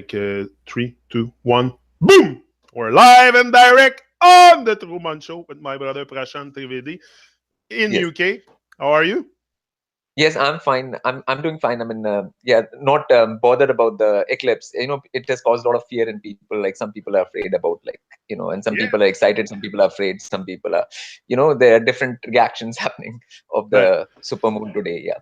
Three, two, one, boom! We're live and direct on the TruMon show with my brother Prashant Trivedi in Yes, UK. How are you? yes, I'm fine. I'm doing fine. I mean, yeah, not bothered about the eclipse. It has caused a lot of fear in people. Like some people are afraid about, and some Yeah. people are excited, some people are afraid, some people are, there are different reactions happening of That the supermoon today. Yeah.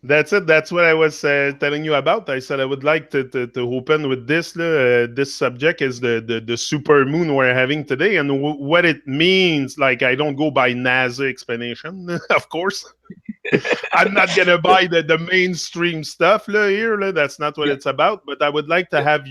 That's it. That's what I was telling you about. I said I would like to open with this. This subject is the super moon we're having today and what it means. Like, I don't go by NASA explanation, of course. I'm not gonna Yes. buy the mainstream stuff here. That's not what Yeah. it's about. But I would like to Yeah. have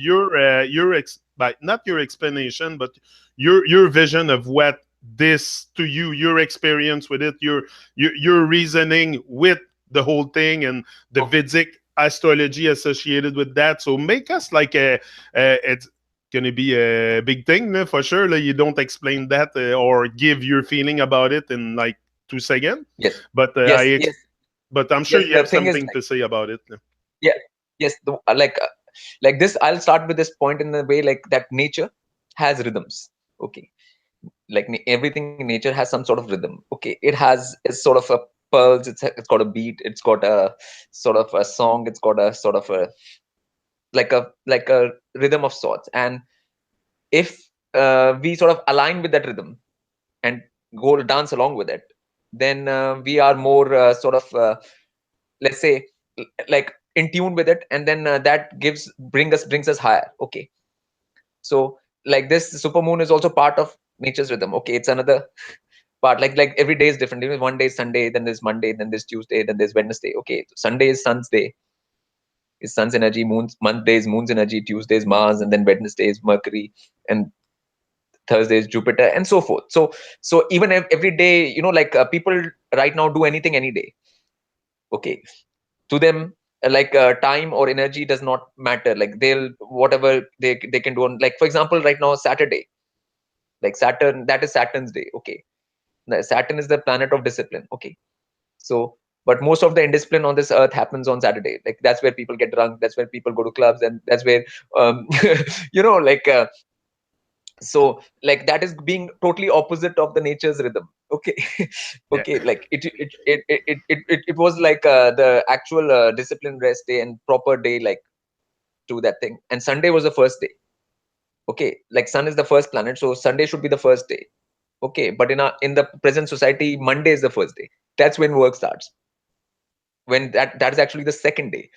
not your explanation, but your vision of what this to you, your experience with it, your reasoning with the whole thing, and the Okay. Vedic astrology associated with that. So make us like it's gonna be a big thing for sure. Like, you don't explain that or give your feeling about it in like 2 seconds, Yes. but Yes. Yes. but I'm sure Yes. you The have thing is, something to say about it. yeah. Yes. Like this, I'll start with this point in the way like that nature has rhythms. Okay. Like everything in nature has some sort of rhythm. Okay, it has a sort of a pulse, it's got a beat, it's got a sort of a song, it's got a sort of a like a rhythm of sorts. And if we sort of align with that rhythm and go dance along with it, then we are more sort of let's say like in tune with it, and then that brings us higher. Okay, so like this supermoon is also part of nature's rhythm. Okay, it's another part. Like every day is different. One day is Sunday, then there's Monday, then there's Tuesday, then there's Wednesday. Okay, so Sunday is sun's day, is sun's energy. Monday is moon's energy. Tuesday is Mars, and then Wednesday is Mercury, and Thursday is Jupiter, and so forth. So even every day, like people right now do anything any day. Okay, to them, time or energy does not matter. Like they'll whatever they can do on, like for example right now Saturday, like Saturn, that is Saturn's day. Okay, Saturn is the planet of discipline. Okay, so but most of the indiscipline on this earth happens on Saturday. Like that's where people get drunk, that's where people go to clubs, and that's where um like so like that is being totally opposite of the nature's rhythm. Okay. Yeah. Okay, like it was like the actual discipline rest day and proper day, like to that thing. And Sunday was the first day. Okay, like sun is the first planet, so Sunday should be the first day. Okay, but in the present society, Monday is the first day. That's when work starts. When that is actually the second day.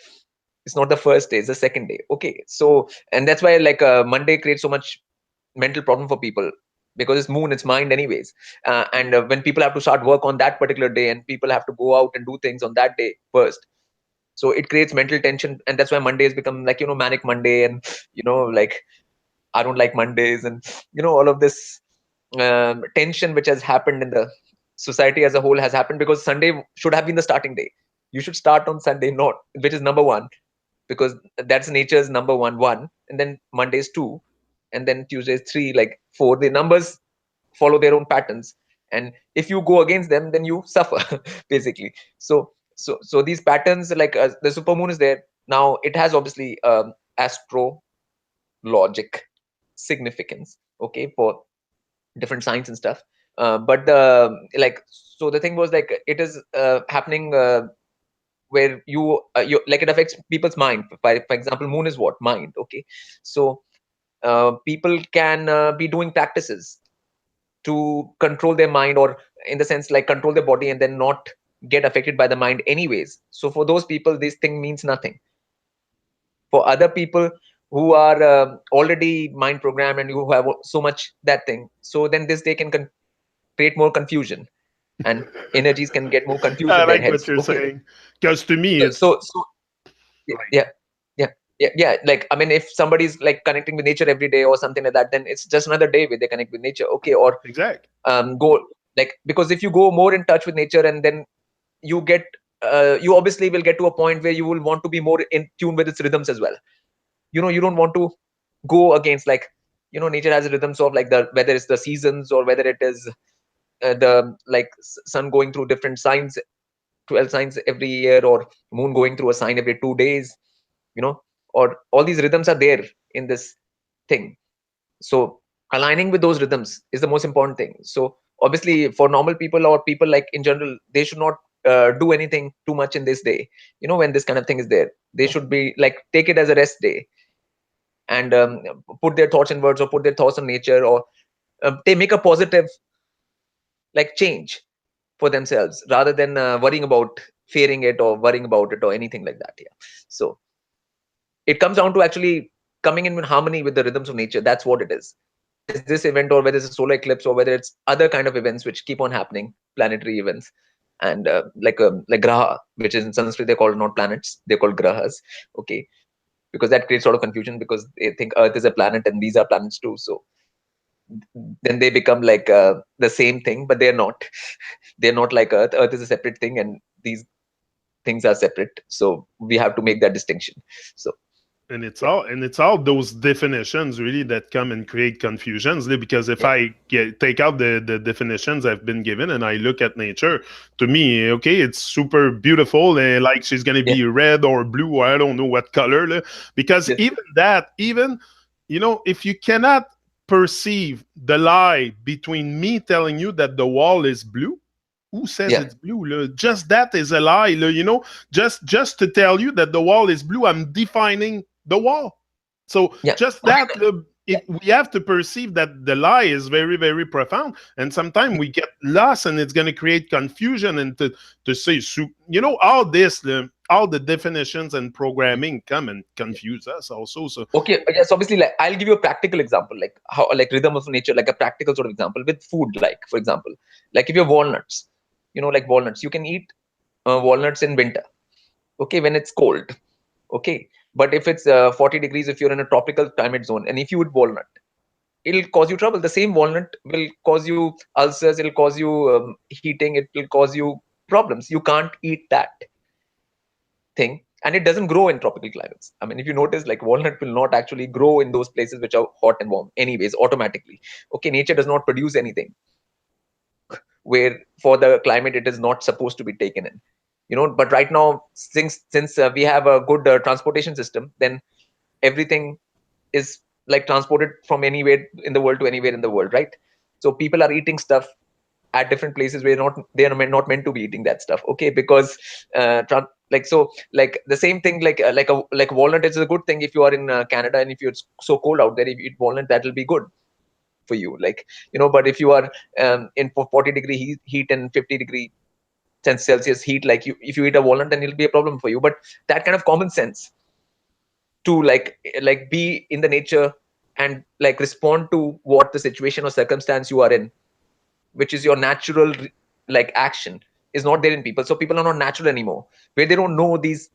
It's not the first day, it's the second day. Okay, so and that's why like Monday creates so much mental problem for people, because it's moon, it's mind anyways. And when people have to start work on that particular day, and people have to go out and do things on that day first, so it creates mental tension. And that's why Mondays become like manic Monday, and like I don't like Mondays, and all of this tension which has happened in the society as a whole has happened because Sunday should have been the starting day. You should start on Sunday, not which is number one, because that's nature's number one, and then Monday is two, and then Tuesday is three, like four. The numbers follow their own patterns, and if you go against them, then you suffer basically. So these patterns, like the supermoon is there now. It has obviously astrologic significance, okay, for different signs and stuff. But like so the thing was like it is happening where you like it affects people's mind. For example, moon is what? Mind. Okay, so people can be doing practices to control their mind, or in the sense like control their body and then not get affected by the mind anyways. So for those people this thing means nothing. For other people who are already mind programmed and who have so much that thing, so then this they can create more confusion, and energies can get more confused I in their like what heads. you're Okay, saying, because to me so it's so like, yeah, yeah, yeah. Like I mean, if somebody's like connecting with nature every day or something like that, then it's just another day where they connect with nature. Okay, or exact. go like, because if you go more in touch with nature, and then you get you obviously will get to a point where you will want to be more in tune with its rhythms as well. You don't want to go against, like, nature has rhythms of like the whether it's the seasons, or whether it is the like sun going through different signs, 12 signs every year, or moon going through a sign every 2 days, you know or all these rhythms are there in this thing. So aligning with those rhythms is the most important thing. So obviously for normal people or people like in general, they should not do anything too much in this day. When this kind of thing is there, they should be like take it as a rest day, and put their thoughts in words, or put their thoughts on nature, or they make a positive like change for themselves, rather than worrying about fearing it or worrying about it or anything like that. Yeah. So it comes down to actually coming in harmony with the rhythms of nature. That's what it is. Whether it's this event, or whether it's a solar eclipse, or whether it's other kind of events which keep on happening, planetary events, and like graha, which is in Sanskrit they call not planets, they're called grahas. Okay, because that creates a lot of confusion, because they think Earth is a planet and these are planets too. So then they become like the same thing, but they're not. They're not like Earth. Earth is a separate thing, and these things are separate. So we have to make that distinction. So And yeah, it's all those definitions really that come and create confusions. Because if yeah, I take out the definitions I've been given and I look at nature, to me, okay, it's super beautiful, and like she's gonna yeah, be red or blue, or I don't know what color. Because yes, even if you cannot perceive the lie between me telling you that the wall is blue, who says yeah, it's blue? Just that is a lie. Just to tell you that the wall is blue, I'm defining the wall. So yeah. just I that, mean, yeah, we have to perceive that the lie is very, very profound, and sometimes we get lost, and it's going to create confusion. And to say, all this, all the definitions and programming come and yeah. confuse us also. So Okay, yes, obviously, like I'll give you a practical example, like how like rhythm of nature, like a practical sort of example with food. Like for example, like if you have walnuts, like walnuts, you can eat walnuts in winter. Okay, when it's cold. Okay, but if it's 40 degrees, if you're in a tropical climate zone, and if you eat walnut, it'll cause you trouble. The same walnut will cause you ulcers. It'll cause you heating. It will cause you problems. You can't eat that thing, and it doesn't grow in tropical climates. I mean, if you notice, like walnut will not actually grow in those places which are hot and warm anyways automatically. Okay, nature does not produce anything where for the climate it is not supposed to be taken in. But right now, since we have a good transportation system, then everything is like transported from anywhere in the world to anywhere in the world, right? So people are eating stuff at different places where they are not meant to be eating that stuff. Okay, because like the same thing, like walnut is a good thing if you are in Canada, and if it's so cold out there, if you eat walnut, that will be good for you. Like, but if you are in 40-degree heat and 50-degree Celsius heat, like if you eat a walnut, then it'll be a problem for you. But that kind of common sense to like be in the nature and like respond to what the situation or circumstance you are in, which is your natural like action, is not there in people. So people are not natural anymore, where they don't know these.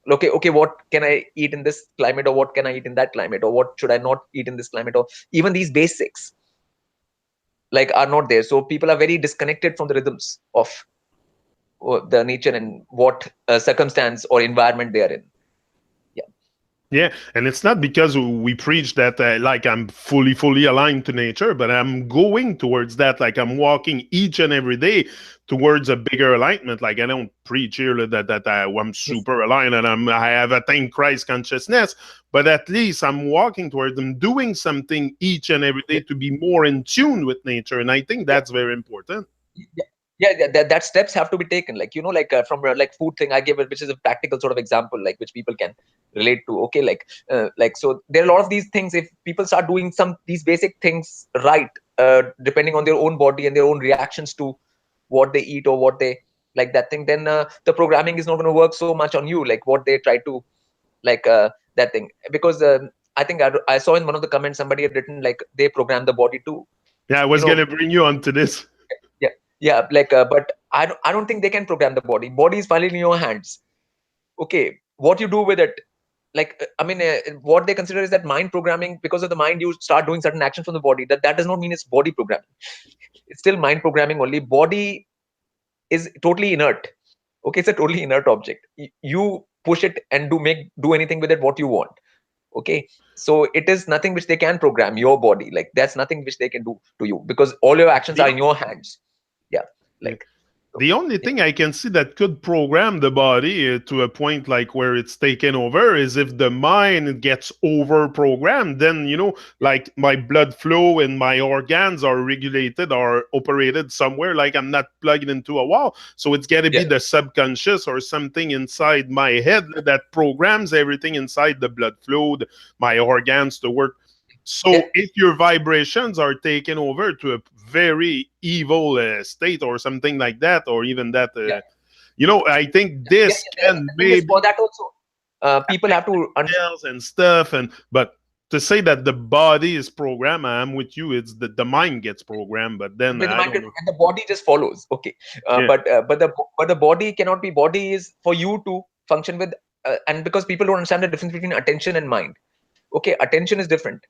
Okay, what can I eat in this climate, or what can I eat in that climate, or what should I not eat in this climate, or even these basics like are not there. So people are very disconnected from the rhythms of the nature and what circumstance or environment they are in. Yeah, yeah, and it's not because we preach that like I'm fully aligned to nature, but I'm going towards that. Like I'm walking each and every day towards a bigger alignment. Like I don't preach here I'm yes, super aligned and I have attained Christ consciousness, but at least I'm walking towards them, doing something each and every day yeah, to be more in tune with nature, and I think yeah. that's very important. Yeah, that steps have to be taken, like from like food thing I give it, which is a practical sort of example, like which people can relate to. Okay, like so there are a lot of these things. If people start doing some these basic things right, depending on their own body and their own reactions to what they eat or what they like that thing, then the programming is not going to work so much on you, like what they try to like that thing. Because I think I saw in one of the comments somebody had written like they program the body too, Yeah, I you was know gonna bring you onto this. yeah, yeah, like but I don't think they can program the body is finally in your hands. Okay, what you do with it, like I mean what they consider is that mind programming. Because of the mind you start doing certain actions from the body, that does not mean it's body programming. It's still mind programming only. Body is totally inert. Okay, it's a totally inert object. You push it and do anything with it what you want. Okay, so it is nothing which they can program your body. Like that's nothing which they can do to you, because all your actions are in your hands. Yeah, Yeah. like The only Yeah, thing I can see that could program the body to a point like where it's taken over is if the mind gets over programmed, then, yeah, like my blood flow and my organs are regulated or operated somewhere, like I'm not plugged into a wall. So it's got to be yeah, the subconscious or something inside my head that programs everything inside the blood flow, my organs to work. yeah, So if your vibrations are taken over to a very evil state or something like that, or even that, yeah, I think yeah, this yeah. can The thing is, maybe for that also, people have to understand. cells and stuff, but to say that the body is programmed, I'm with you. It's the mind gets programmed, but then With the I mind don't know. and the body just follows. Okay, Yeah, but the body cannot be. Body is for you to function with, and because people don't understand the difference between attention and mind. Okay, attention is different.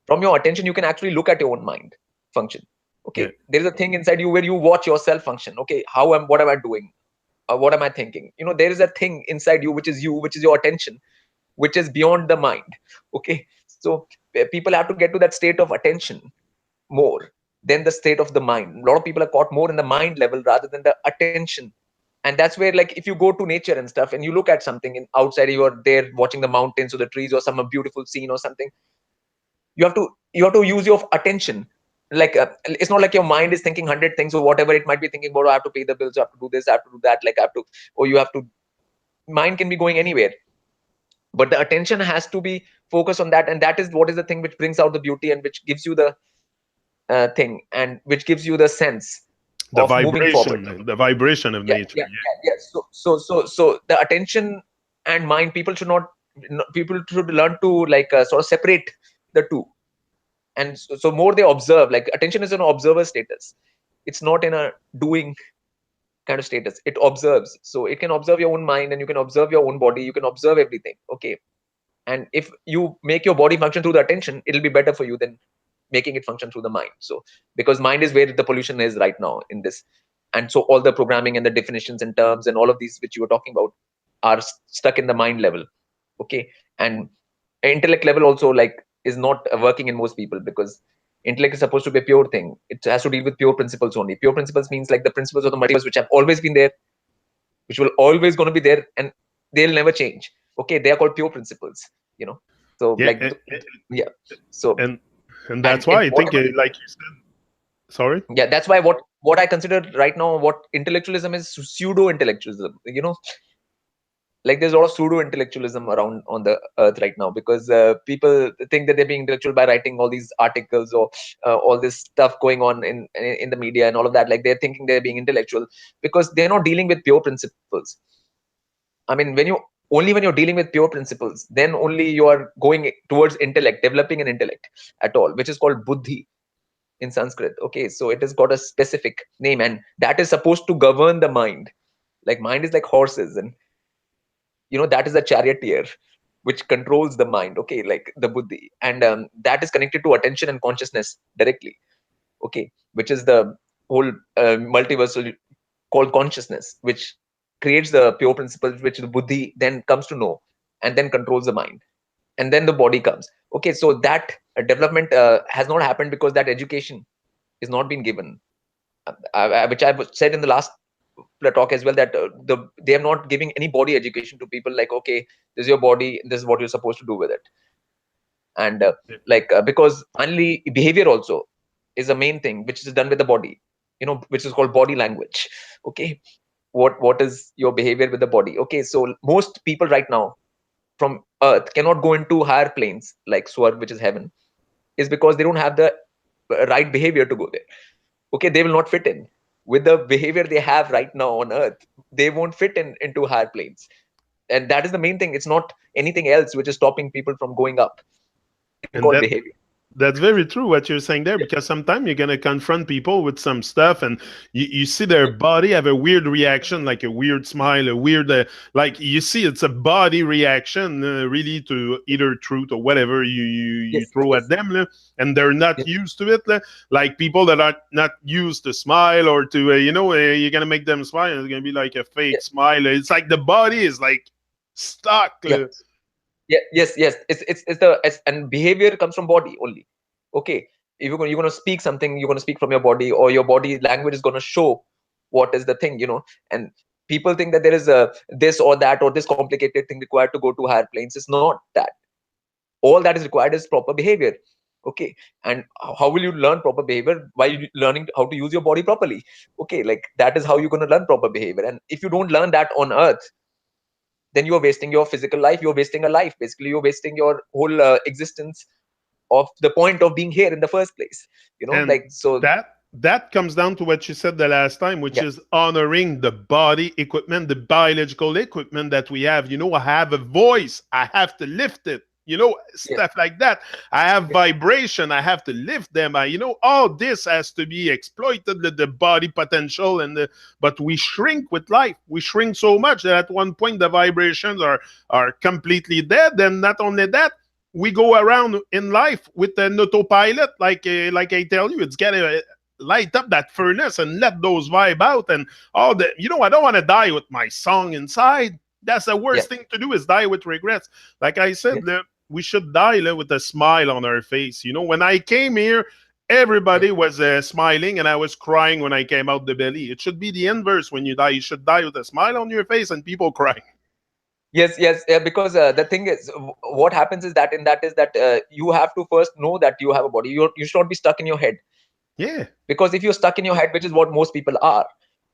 From your attention, you can actually look at your own mind function. yeah, Okay, there is a thing inside you where you watch yourself function. Okay, what am I doing? What am I thinking? There is a thing inside you, which is your attention, which is beyond the mind. Okay, so people have to get to that state of attention more than the state of the mind. A lot of people are caught more in the mind level rather than the attention. And that's where, like, if you go to nature and stuff and you look at something in outside, you are there watching the mountains or the trees or some beautiful scene or something, you have to use your attention. Like, it's not like your mind is thinking 100 things or whatever it might be thinking about. Oh, I have to pay the bills, I have to do this, I have to do that, like I have to, or you have to, mind can be going anywhere, but the attention has to be focused on that. And that is what is the thing which brings out the beauty and which gives you the thing, and which gives you the sense of moving forward. the vibration of Yeah, nature. yeah, yeah, yeah. So the attention and mind, people should learn to, like, sort of separate the two. And so more they observe. Like, attention is an observer status, it's not in a doing kind of status. It observes, so it can observe your own mind, and you can observe your own body, you can observe everything. Okay, and if you make your body function through the attention, it'll be better for you than making it function through the mind. So, because mind is where the pollution is right now in this, and so all the programming and the definitions and terms and all of these which you were talking about are stuck in the mind level. Okay, and intellect level also, like, is not working in most people, because intellect is supposed to be a pure thing. It has to deal with pure principles only. Pure principles means like the principles of the multiverse, which have always been there, which will always going to be there, and they'll never change. Okay, they are called pure principles. you know so, Yeah, like, yeah. So, and and and that's why it I think, whatever. like you said, sorry. Yeah, that's why what I consider right now, what intellectualism is, pseudo intellectualism. Like, there's a lot of pseudo intellectualism around on the earth right now, because people think that they're being intellectual by writing all these articles, or all this stuff going on in the media and all of that. Like, they're thinking they're being intellectual because they're not dealing with pure principles. I mean, when you're dealing with pure principles, then only you are going towards intellect, developing an intellect at all, which is called buddhi in Sanskrit. Okay, so it has got a specific name, and that is supposed to govern the mind. Like, mind is like horses, and that is a charioteer which controls the mind. Okay, like the buddhi, and that is connected to attention and consciousness directly. Okay, which is the whole multiversal called consciousness, which creates the pure principles, which the buddhi then comes to know, and then controls the mind, and then the body comes. Okay, so that development has not happened because that education is not been given, which I've said in the last talk as well, that they are not giving any body education to people. Like, okay, this is your body, this is what you're supposed to do with it. And because finally behavior also is the main thing which is done with the body, which is called body language. Okay, what is your behavior with the body? Okay, so most people right now from earth cannot go into higher planes like swarg, which is heaven, is because they don't have the right behavior to go there. Okay, they will not fit in with the behavior they have right now on earth. They won't fit in into higher planes, and that is the main thing. It's not anything else which is stopping people from going up. It's And called behavior. that's very true what you're saying there, Yeah, because sometimes you're gonna confront people with some stuff, and you see their body have a weird reaction, like a weird smile, a weird like you see it's a body reaction, really, to either truth or whatever you yes, throw at yes, them, and they're not yes, used to it. Like people that are not used to smile or to you're gonna make them smile, it's gonna be like a fake yes, smile. It's like the body is like stuck. yeah, yeah, yes, yes. And behavior comes from body only. Okay, if you're going to speak something, you're going to speak from your body, or your body language is going to show what is the thing, and people think that there is a this or that or this complicated thing required to go to higher planes. It's not that. All that is required is proper behavior. Okay. And how will you learn proper behavior? By learning how to use your body properly. Okay, like that is how you're going to learn proper behavior. And if you don't learn that on earth, then you're wasting your physical life, you're wasting a life, basically you're wasting your whole existence of the point of being here in the first place, And like, so that comes down to what you said the last time, which yeah, is honoring the body equipment, the biological equipment that we have. I have a voice, I have to lift it. yeah, Stuff like that. I have yeah, vibration, I have to lift them. All this has to be exploited, the body potential, but we shrink with life. We shrink so much that at one point the vibrations are completely dead. And not only that, we go around in life with an autopilot, like I tell you, it's gotta light up that furnace and let those vibe out and all the. I don't want to die with my song inside. That's the yeah, worst thing to do, is die with regrets. Like I yeah, said, we should die with a smile on our face. When I came here, yeah. everybody was smiling and I was crying when I came out the belly. It should be the inverse. When you die, you should die with a smile on your face and people crying. Yes, yes, yeah, because the thing is, what happens is that you have to first know that you have a body. You should not be stuck in your head, Yeah. because if you're stuck in your head, which is what most people are,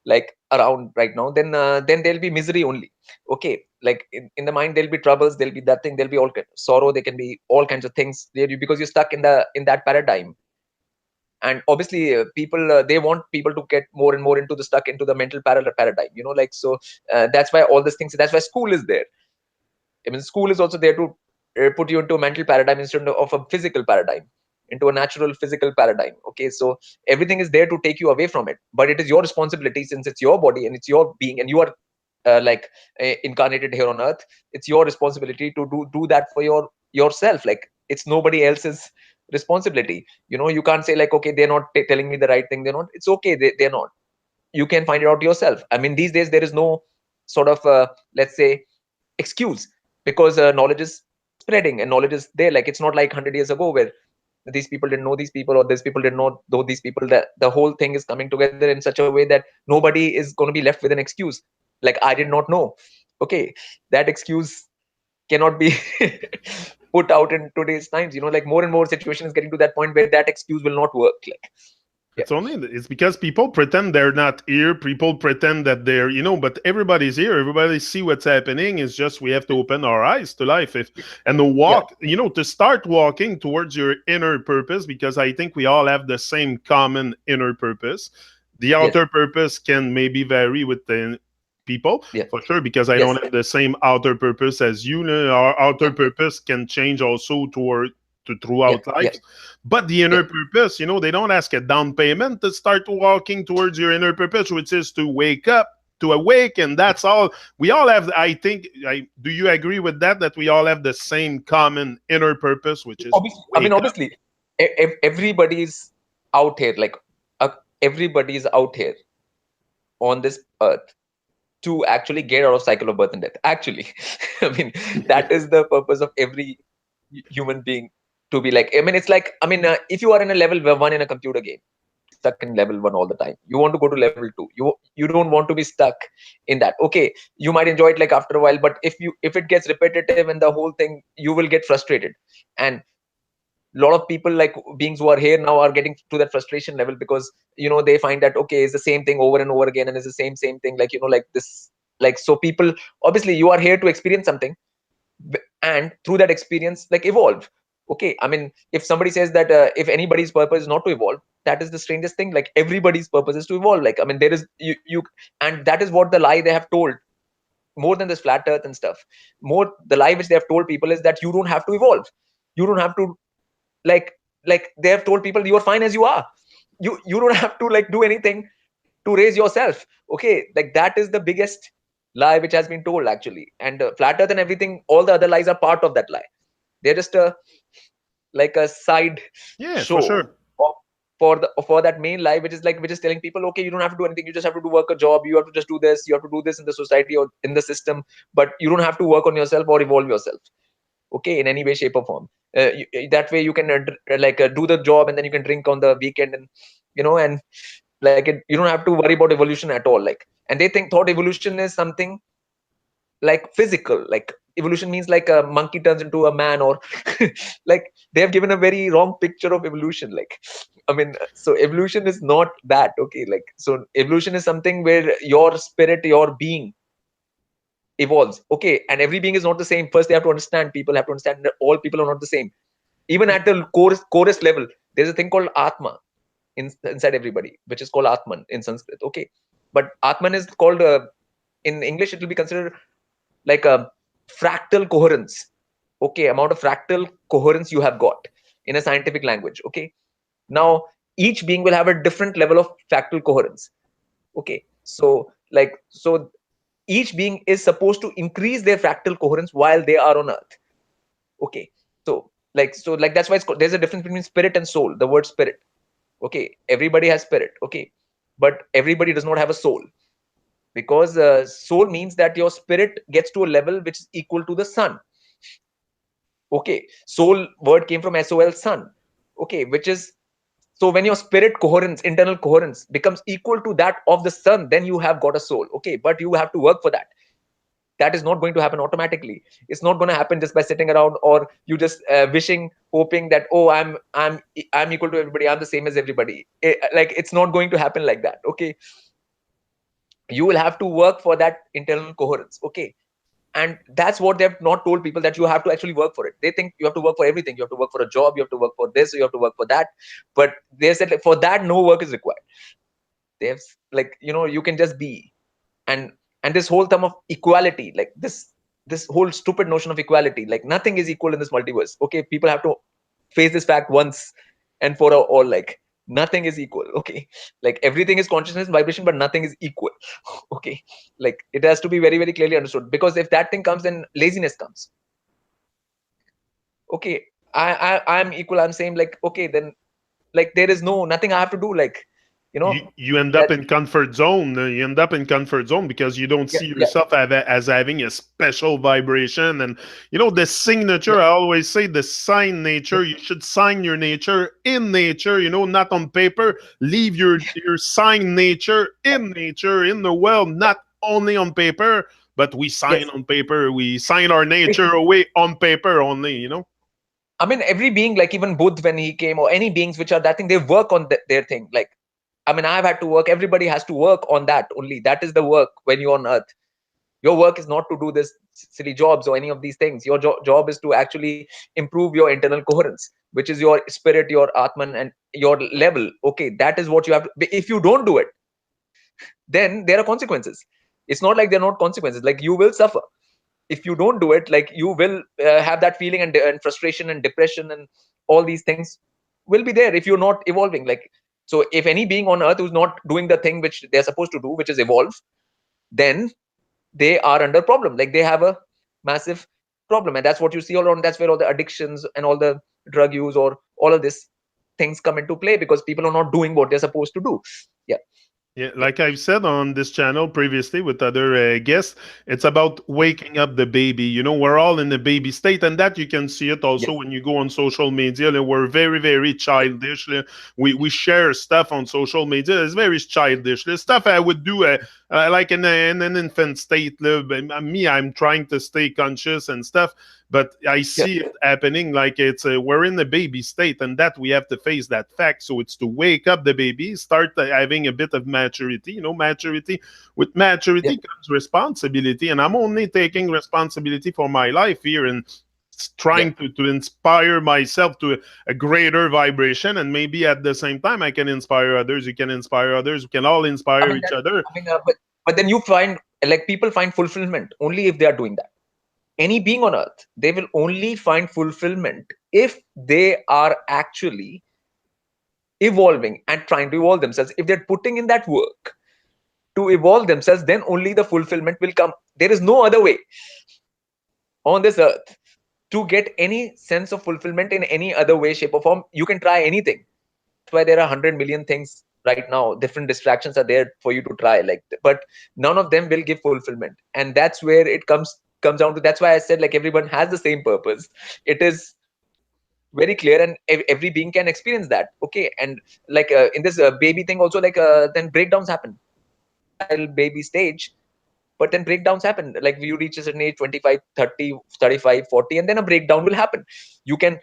like around right now, then there'll be misery only. Okay, like in the mind there'll be troubles, there'll be that thing, there'll be all sorrow, there can be all kinds of things there, because you're stuck in that paradigm. And obviously people they want people to get more and more into the stuck into the mental paradigm, like, so that's why all these things, that's why school is there. I mean, school is also there to put you into a mental paradigm instead of a physical paradigm, into a natural physical paradigm. Okay, so everything is there to take you away from it, but it is your responsibility, since it's your body and it's your being, and you are like incarnated here on earth. It's your responsibility to do that for yourself. Like, it's nobody else's responsibility. You can't say like, okay, they're not telling me the right thing, they're not, it's okay, they're not. You can find it out yourself. I mean, these days there is no sort of let's say excuse, because knowledge is spreading and knowledge is there. Like, it's not like 100 years ago where these people didn't know these people, or these people didn't know these people. That the whole thing is coming together in such a way that nobody is going to be left with an excuse like, I did not know. Okay, that excuse cannot be put out in today's times. Like, more and more situation is getting to that point where that excuse will not work. Like, yeah, It's because people pretend they're not here. People pretend that they're, but everybody's here. Everybody see what's happening. It's just we have to open our eyes to life and to yeah, walk, to start walking towards your inner purpose, because I think we all have the same common inner purpose. The yes, outer purpose can maybe vary with the people, yeah, for sure, because I yes, don't have the same outer purpose as you. Our outer purpose can change also yeah, throughout yeah, life. But the yeah. inner purpose, they don't ask a down payment to start walking towards your inner purpose, which is to wake up, to awaken. That's all. We all have, I think, do you agree with that? That we all have the same common inner purpose, which is Obviously, I mean, wake up. obviously, everybody's out here. Like, uh, everybody's out here on this earth to actually get out of cycle of birth and death. Actually, I mean, that is the purpose of every human being, to be like. I mean, it's like, I mean, if you are in a level 1 in a computer game, stuck in level 1 all the time, you want to go to level 2. You don't want to be stuck in that. Okay, you might enjoy it like after a while, but if it gets repetitive and the whole thing, you will get frustrated. And a lot of people, like beings who are here now, are getting to that frustration level, because they find that, okay, it's the same thing over and over again, and it's the same thing, like, like this. Like, so people, obviously, you are here to experience something, and through that experience, like, evolve. Okay, I mean, if somebody says that if anybody's purpose is not to evolve, that is the strangest thing. Like, everybody's purpose is to evolve. Like, I mean, there is you and that is what the lie they have told, more than this flat earth and stuff. More, the lie which they have told people is that you don't have to evolve. You don't have to, like they have told people, you are fine as you are. You don't have to, like, do anything to raise yourself. Okay, like, that is the biggest lie which has been told, actually. And flat earth and everything, all the other lies are part of that lie. They're just a, like, a side Yeah, for show sure. of, for that main lie, which is telling people, okay, you don't have to do anything, you just have to do work a job, you have to just do this, you have to do this in the society or in the system, but you don't have to work on yourself or evolve yourself. Okay, in any way, shape or form. That way you can like do the job, and then you can drink on the weekend, and and Like you don't have to worry about evolution at all. Like, and they thought evolution is something like physical. Like evolution means like a monkey turns into a man, or like they have given a very wrong picture of evolution. Like, I mean, so evolution is not that. Okay, like, so evolution is something where your spirit, your being evolves. Okay, and every being is not the same. First, they have to understand. People have to understand that all people are not the same. Even at the chorus level, there's a thing called Atma inside everybody, which is called Atman in Sanskrit. Okay, but Atman is called in English, it will be considered like a fractal coherence. Okay, amount of fractal coherence you have got in a scientific language. Okay, now each being will have a different level of fractal coherence. Okay, so like, so each being is supposed to increase their fractal coherence while they are on earth. Okay, so that's why there's a difference between spirit and soul. The word spirit. Okay, everybody has spirit. Okay, but everybody does not have a soul, because soul means that your spirit gets to a level which is equal to the sun. Okay, soul word came from sol, sun. Okay, which is, so when your spirit coherence, internal coherence becomes equal to that of the sun, then you have got a soul. Okay, but you have to work for that. That is not going to happen automatically. It's not going to happen just by sitting around, or you just wishing, hoping that, oh, I'm equal to everybody, I'm the same as everybody. Like, it's not going to happen like that. Okay, you will have to work for that internal coherence. Okay, and that's what they've not told people, that you have to actually work for it. They think you have to work for everything. You have to work for a job, you have to work for this, you have to work for that. But they said, like, for that no work is required. They've, like, you can just be. And this whole term of equality, like this whole stupid notion of equality, like nothing is equal in this multiverse. Okay, people have to face this fact once and for all. Like, nothing is equal. Okay, like everything is consciousness and vibration, but nothing is equal. Okay, like it has to be very, very clearly understood, because if that thing comes, then laziness comes. Okay, I'm equal, I'm same, like, okay, then, like, there is nothing I have to do, like, you end up that. in comfort zone. You end up in comfort zone because you don't Yeah, see yeah, yourself as having a special vibration. And the yeah, signature. I always say the sign yeah, nature. You should sign your nature in nature. Not on paper. Leave your sign nature in nature, in the world, not only on paper. But we sign yes. on paper. We sign our nature away on paper only. I mean, every being, like even Buddha when he came, or any beings which are that thing, they work on their thing. Like, I mean, I've had to work. Everybody has to work on that only. That is the work when you're on Earth. Your work is not to do this silly jobs or any of these things. Your job is to actually improve your internal coherence, which is your spirit, your Atman, and your level. Okay, that is what you have to. If you don't do it, then there are consequences. It's not like there are not consequences. Like, you will suffer if you don't do it. Like, you will have that feeling, and frustration and depression and all these things will be there if you're not evolving. Like, so if any being on earth who's not doing the thing which they're supposed to do, which is evolve, then they are under problem. Like, they have a massive problem, and that's what you see all around. That's where all the addictions and all the drug use or all of this things come into play, because people are not doing what they're supposed to do. Yeah, Yeah, yeah, like I've said on this channel previously with other guests, it's about waking up the baby. We're all in the baby state, and that you can see it also yes, when you go on social media. We're very, very childish. We share stuff on social media. It's very childish. The stuff I would do like in an infant state. But me, I'm trying to stay conscious and stuff, but I yeah, see it happening like it's we're in the baby state, and that we have to face that fact. So it's to wake up the baby, start having a bit of maturity. Maturity. With yeah, maturity comes responsibility, and I'm only taking responsibility for my life here and yeah. trying to inspire myself to a greater vibration, and maybe at the same time I can inspire others. You can inspire others. We can all I inspire mean each that. other. I mean, but then you find, like, people find fulfillment only if they are doing that. Any being on earth, they will only find fulfillment if they are actually evolving and trying to evolve themselves. If they're putting in that work to evolve themselves, then only the fulfillment will come. There is no other way on this earth to get any sense of fulfillment in any other way, shape, or form. You can try anything. That's why there are 100 million things right now. Different distractions are there for you to try, like, but none of them will give fulfillment. And that's where it comes down to. That's why I said, like, everyone has the same purpose. It is very clear, and every being can experience that. Okay, and like in this baby thing also, like then breakdowns happen. Child baby stage, but then breakdowns happen. Like you reach a certain age, 25, 30, 35, 40, and then a breakdown will happen. You can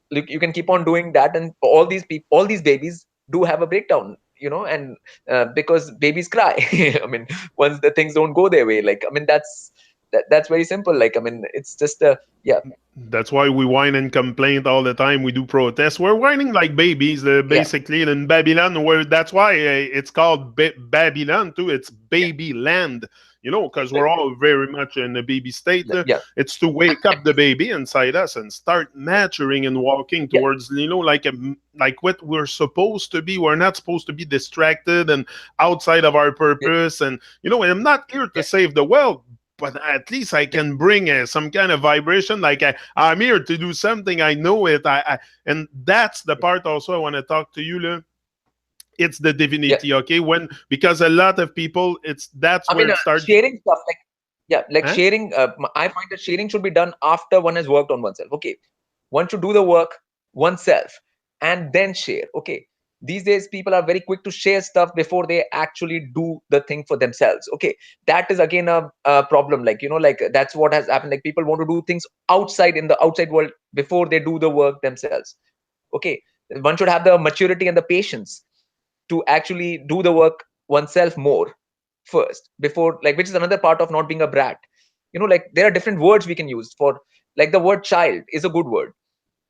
you can keep on doing that, and all these people, all these babies do have a breakdown, and because babies cry. I mean, once the things don't go their way, like, I mean, that's very simple. Like, I mean, it's just yeah, That's why we whine and complain all the time. We do protests. We're whining like babies, yeah, basically, in Babylon. Where that's why it's called Babylon too. It's yeah, baby land, because we're all very much in a baby state. yeah, It's to wake up the baby inside us and start maturing and walking yeah, towards, like what we're supposed to be. We're not supposed to be distracted and outside of our yeah, purpose. And I'm not here to yeah, save the world, but at least I yeah, can bring some kind of vibration. Like I'm here to do something. I know it. And that's the part also I want to talk to you. It's the yeah. divinity, okay? Because a lot of people, that's I where mean, it starts. sharing stuff, like, yeah, like Huh? sharing. I find that sharing should be done after one has worked on oneself. Okay, one should do the work oneself and then share. Okay, these days people are very quick to share stuff before they actually do the thing for themselves. Okay, that is again a problem. Like, like that's what has happened. Like, people want to do things outside, in the outside world, before they do the work themselves. Okay, one should have the maturity and the patience to actually do the work oneself more first, before, like, which is another part of not being a brat. Like, there are different words we can use for, like, the word child is a good word.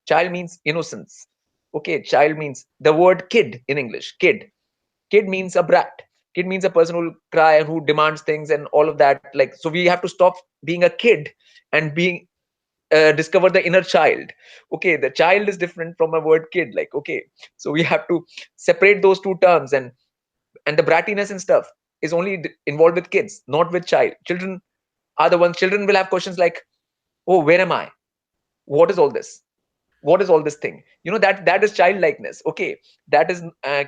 Child means innocence. Okay, child means the word kid in English. Kid means a brat. Kid means a person who will cry and who demands things and all of that. Like, so we have to stop being a kid and being discover the inner child. Okay, the child is different from a word kid. Like, okay, so we have to separate those two terms. And the brattiness and stuff is only involved with kids, not with children. Are the ones, children will have questions like, oh, where am I, what is all this, what is all this thing, that is childlikeness. Okay, that is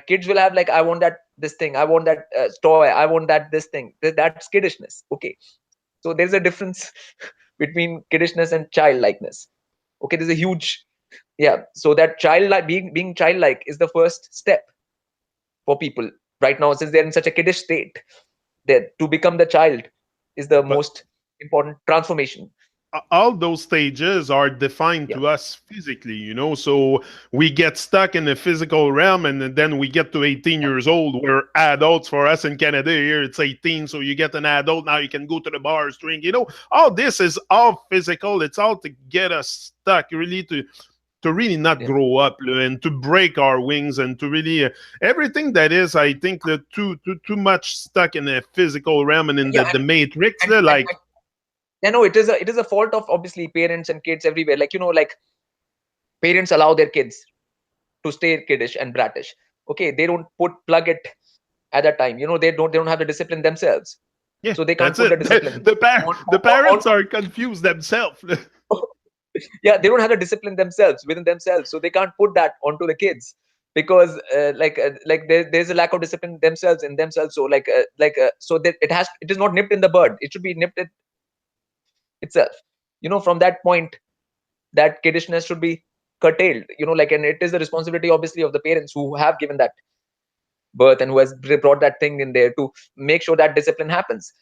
kids will have like, I want that, this thing, I want that toy, I want that, this thing. That's kiddishness. Okay, so there's a difference between kiddishness and childlikeness. Okay, there's a huge, yeah. So that childlike, being childlike is the first step for people right now, since they're in such a kiddish state, that to become the child is the But most important transformation. all those stages are defined Yeah, to us physically, so we get stuck in the physical realm, and then we get to 18 yeah, years old. We're adults. For us in Canada here, it's 18, so you get an adult. Now you can go to the bars, drink. All this is all physical. It's all to get us stuck, really, to really not yeah, grow up, and to break our wings, and to really everything that is, I think, too much stuck in the physical realm and in yeah. the matrix, And no, it is a fault of, obviously, parents and kids everywhere. Like, like, parents allow their kids to stay kiddish and bratish. Okay, they don't plug it at that time. They don't have the discipline themselves, yeah, so they can't that's put the it. discipline The on parents are confused themselves. yeah, they don't have the discipline themselves within themselves, so they can't put that onto the kids, because like there's a lack of discipline themselves in themselves. So so that it is not nipped in the bud, it should be nipped itself. From that point, that kiddishness should be curtailed. Like, and it is the responsibility, obviously, of the parents who have given that birth and who has brought that thing in there, to make sure that discipline happens.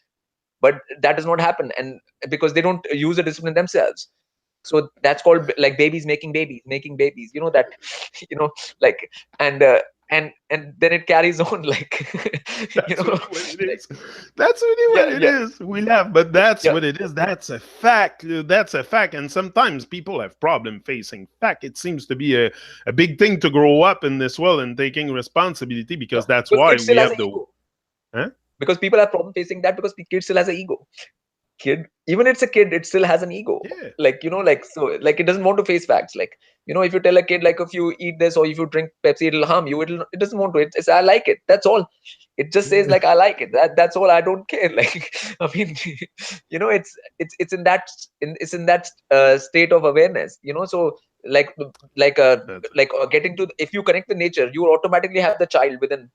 But that does not happen, and because they don't use the discipline themselves. So that's called, like, babies making babies, that, you know like, and and then it carries on, like, you That's know really what it like, is. That's really yeah, what it yeah, is. We laugh, but that's yeah, what it is. That's a fact. That's a fact. And sometimes people have problem facing fact. It seems to be a big thing to grow up in this world and taking responsibility, yeah. because that's Because why kid we still has have an the. ego. Huh? Because people have problem facing that, because the kid still has an ego. Kid, even it's a kid, it still has an ego. Yeah. Like, like, so, like, it doesn't want to face facts. Like, if you tell a kid, like, if you eat this or if you drink Pepsi, it'll harm you, it doesn't want to. It's I like it, that's all. It just says, Yeah. like, I like it, that's all. I don't care. Like, I mean, it's in that, it's in that state of awareness. So, like, like uh That's it. getting to, if you connect with nature, you automatically have the child within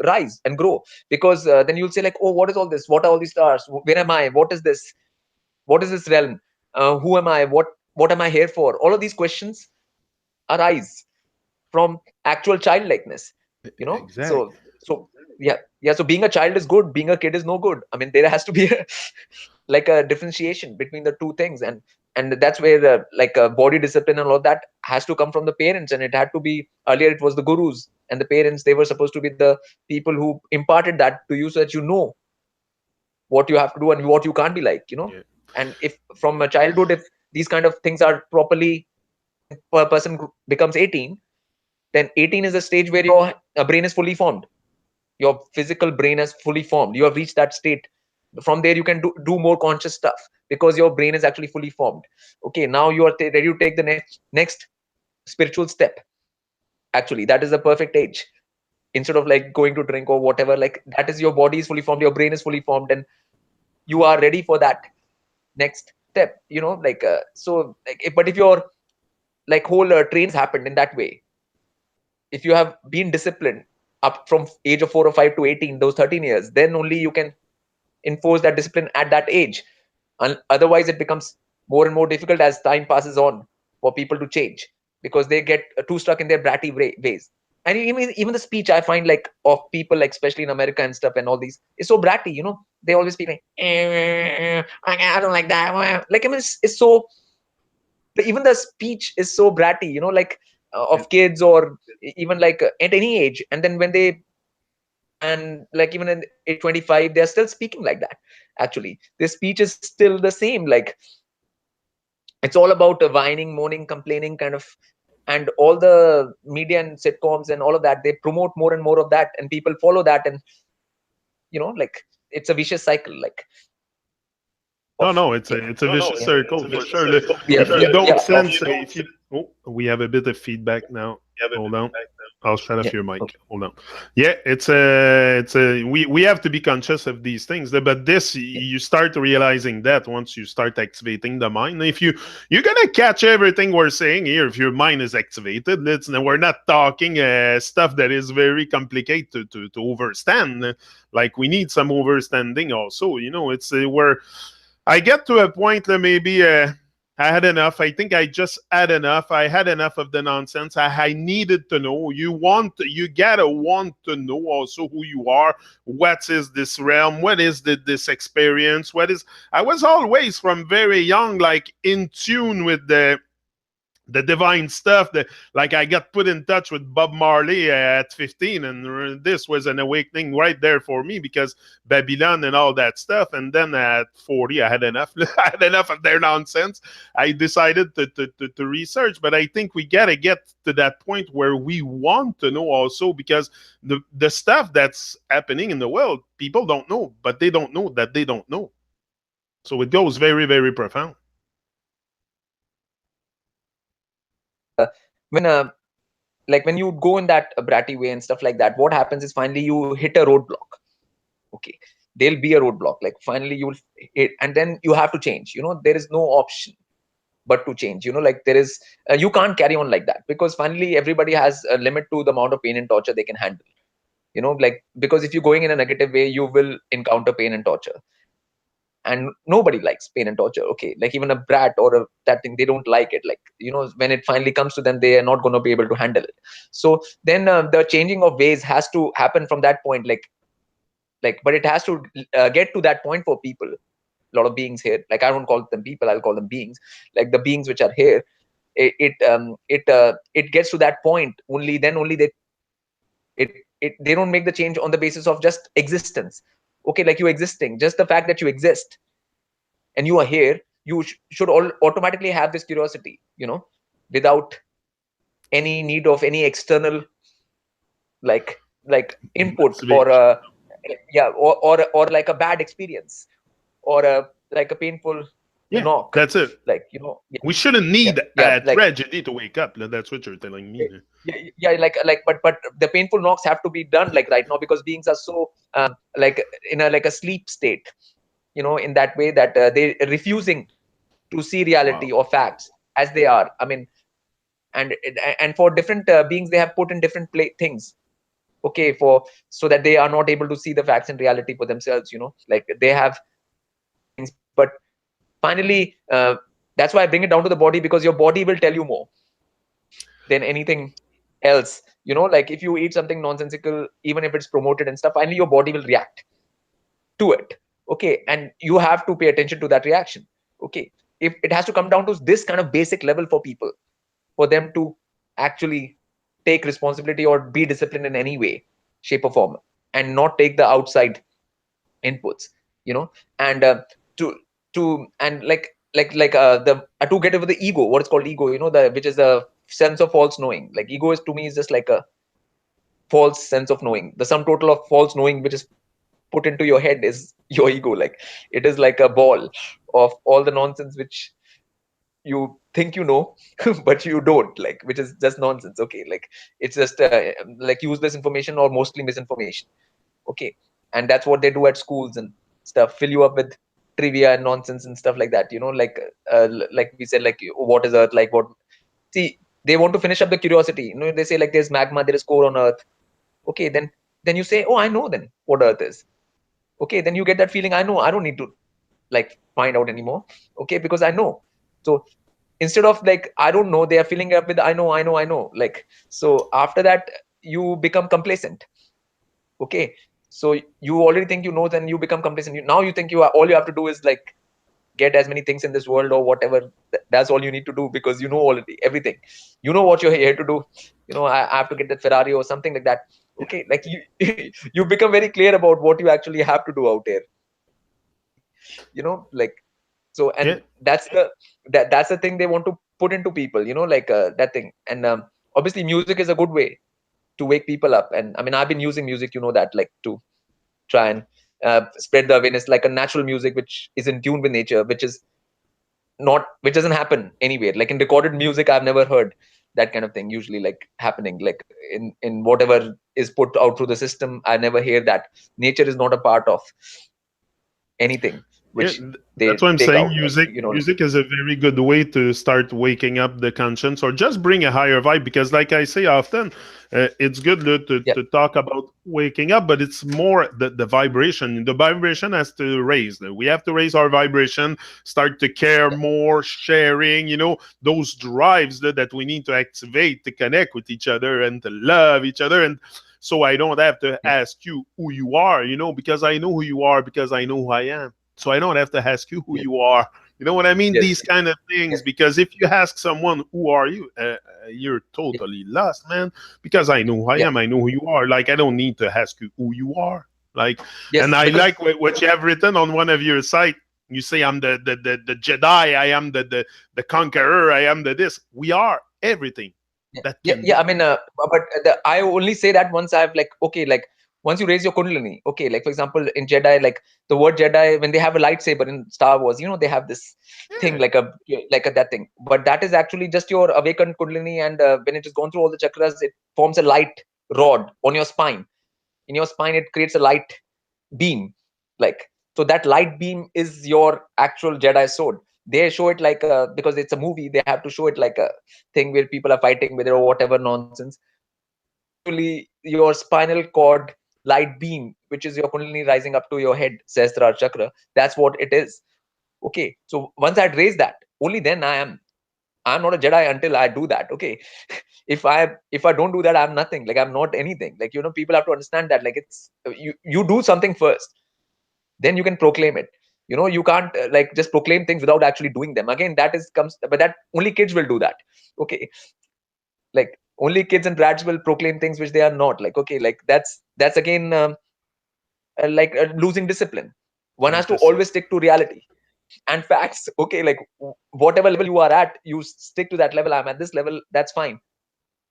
rise and grow. Because then you'll say, like, oh, what is all this, what are all these stars, where am I, what is this, what is this realm, who am I, what am I here for, all of these questions. arise from actual childlikeness, Exact. so yeah, so being a child is good, being a kid is no good. I mean, there has to be a, like a differentiation between the two things, and that's where the like body discipline and all that has to come from the parents. And it had to be, earlier it was the gurus and the parents, they were supposed to be the people who imparted that to you, so that you know what you have to do and what you can't be like. Yeah. And if from a childhood, if these kind of things are properly, a person becomes 18, then 18 is a stage where your brain is fully formed, your physical brain is fully formed, you have reached that state. From there you can do more conscious stuff, because your brain is actually fully formed. Okay, now you are ready to take the next spiritual step. Actually, that is the perfect age. Instead of like going to drink or whatever, like that is, your body is fully formed, your brain is fully formed, and you are ready for that next step, like so like but if your like whole train happened in that way, if you have been disciplined up from age of 4 or 5 to 18, those 13 years, then only you can enforce that discipline at that age. And otherwise it becomes more and more difficult as time passes on for people to change, because they get too stuck in their bratty ways. And even the speech I find, like of people, like especially in America and stuff and all these, is so bratty. They always speak like, I don't like that. Like, I mean, it's so, even the speech is so bratty, like Yeah. of kids, or even like at any age. And then when they, and like even in age 25, they're still speaking like that. Actually, their speech is still the same. Like, it's all about whining, moaning, complaining kind of. And all the media and sitcoms and all of that, they promote more and more of that, and people follow that. And like, it's a vicious cycle, like, No, of, no, yeah. it's a vicious circle for sure. Yeah, If you don't yeah, of, sense, if you, oh, we have a bit of feedback now. Hold on. I'll shut yeah, off your mic. okay. Hold on. Yeah, we have to be conscious of these things. But this, Yeah. you start realizing that once you start activating the mind. If you're gonna catch everything we're saying here, if your mind is activated, we're not talking stuff that is very complicated to overstand. Like, we need some overstanding also. It's we're I get to a point that maybe I had enough. I think I just had enough. I had enough of the nonsense. I needed to know. You gotta want to know also who you are. What is this realm? What is this experience? I was always from very young, like in tune with the divine stuff. That, like, I got put in touch with Bob Marley at 15, and this was an awakening right there for me, because Babylon and all that stuff. And then at 40, I had enough. I had enough of their nonsense. I decided to research. But I think we gotta get to that point where we want to know also, because the stuff that's happening in the world, people don't know, but they don't know that they don't know. So it goes very, very profound. When like when you go in that bratty way and stuff like that, what happens is finally you hit a roadblock. Okay, there'll be a roadblock, like finally you will hit, and then you have to change. There is no option but to change. Like, there is you can't carry on like that, because finally everybody has a limit to the amount of pain and torture they can handle. Like, because if you're going in a negative way, you will encounter pain and torture. And nobody likes pain and torture. Okay, like even a brat or that thing, they don't like it. Like, when it finally comes to them, they are not going to be able to handle it. So then the changing of ways has to happen from that point. Like, but it has to get to that point for people. A lot of beings here, like, I don't call them people, I'll call them beings. Like, the beings which are here, it gets to that point. Only then only they don't make the change on the basis of just existence. Okay, like, you existing, just the fact that you exist and you are here, you should all automatically have this curiosity, without any need of any external, like input, or Motivation. yeah, or like a bad experience, or like a painful Yeah, knock. that's it. Like, yeah, We shouldn't yeah, need yeah, a like, tragedy to wake up. That's what you're telling me. yeah, like, but the painful knocks have to be done, like, right now, because beings are so like in a, like a sleep state, in that way, that they refusing to see reality Wow. or facts as they are. I mean, and for different beings, they have put in different things. Okay, for, so that they are not able to see the facts and reality for themselves. Like, they have things. But finally, that's why I bring it down to the body, because your body will tell you more. than anything else. Like if you eat something nonsensical, even if it's promoted and stuff, finally your body will react to it. Okay, and you have to pay attention to that reaction. Okay, if it has to come down to this kind of basic level for people, for them to actually take responsibility or be disciplined in any way, shape or form, and not take the outside inputs, and to and the to get over the ego, what is called ego, the which is the sense of false knowing. Like ego is, to me, is just like a false sense of knowing. The sum total of false knowing which is put into your head is your ego. Like it is like a ball of all the nonsense which you think but you don't, like, which is just nonsense. Okay, like it's just like useless information or mostly misinformation. Okay, and that's what they do at schools and stuff, fill you up with trivia and nonsense and stuff like that, like we said, like what is earth, like what. See, they want to finish up the curiosity, they say like there's magma, there is core on earth. Okay, then you say, oh, I know then what earth is. Okay, then you get that feeling, I know, I don't need to like find out anymore. Okay, because I know. So instead of like I don't know, they are filling up with I know, like. So after that you become complacent. Okay, so you already think then you become complacent. Now you think all you have to do is like get as many things in this world or whatever. That's all you need to do, because you know already everything. You know what you're here to do. I have to get that Ferrari or something like that. Okay, like you you become very clear about what you actually have to do out here. Like, so, Yeah, and that's the thing they want to put into people, like that thing. And obviously music is a good way to wake people up. And I mean, I've been using music, that, like, to try and spread the awareness, like a natural music which is in tune with nature, which doesn't happen anywhere. Like in recorded music, I've never heard that kind of thing usually like happening, like in whatever is put out through the system. I never hear that. Nature is not a part of anything yeah, which that's they what I'm take saying. out, like, Music is a very good way to start waking up the conscience, or just bring a higher vibe. Because, like I say often, it's good yeah, to talk about waking up, but it's more the vibration. The vibration has to raise. We have to raise our vibration, start to care more, sharing. Those drives that we need to activate to connect with each other and to love each other. And so I don't have to yeah, ask you who you are, because I know who you are, because I know who I am. So I don't have to ask you who yes, you are. You know what I mean? yes, These kind of things. yes, Because if you ask someone, who are you? You're yes, totally lost, man. Because I know who I yeah, am. I know who you are. Like, I don't need to ask you who you are. Like, and yes, I because like what you have written on one of your site. You say, I'm the Jedi. I am the conqueror. I am the this. We are everything yeah, that yeah, can yeah. I be. mean, but I only say that once I've, like, okay, like once you raise your kundalini. Okay, like for example, in Jedi, like the word Jedi, when they have a lightsaber in Star Wars, they have this thing Yeah. like a that thing. But that is actually just your awakened kundalini, and when it has gone through all the chakras, it forms a light rod on your spine. In your spine, it creates a light beam, like, so that light beam is your actual Jedi sword. They show it like because it's a movie, they have to show it like a thing where people are fighting with it or whatever nonsense. But it's actually your spinal cord light beam, which is your kundalini rising up to your head, Sahasrara chakra. That's what it is. Okay, so once I'd raise that, only then I'm not a Jedi until I do that. Okay, if I don't do that, I'm nothing. Like, I'm not anything. Like, people have to understand that. Like, it's you do something first, then you can proclaim it. You can't like just proclaim things without actually doing them. Again, that is comes, but that only kids will do that. Okay, like only kids and brats will proclaim things which they are not. Like, okay, like that's again like losing discipline. One has to Interesting. always stick to reality and facts. Okay, like whatever level you are at, you stick to that level. I'm at this level, that's fine,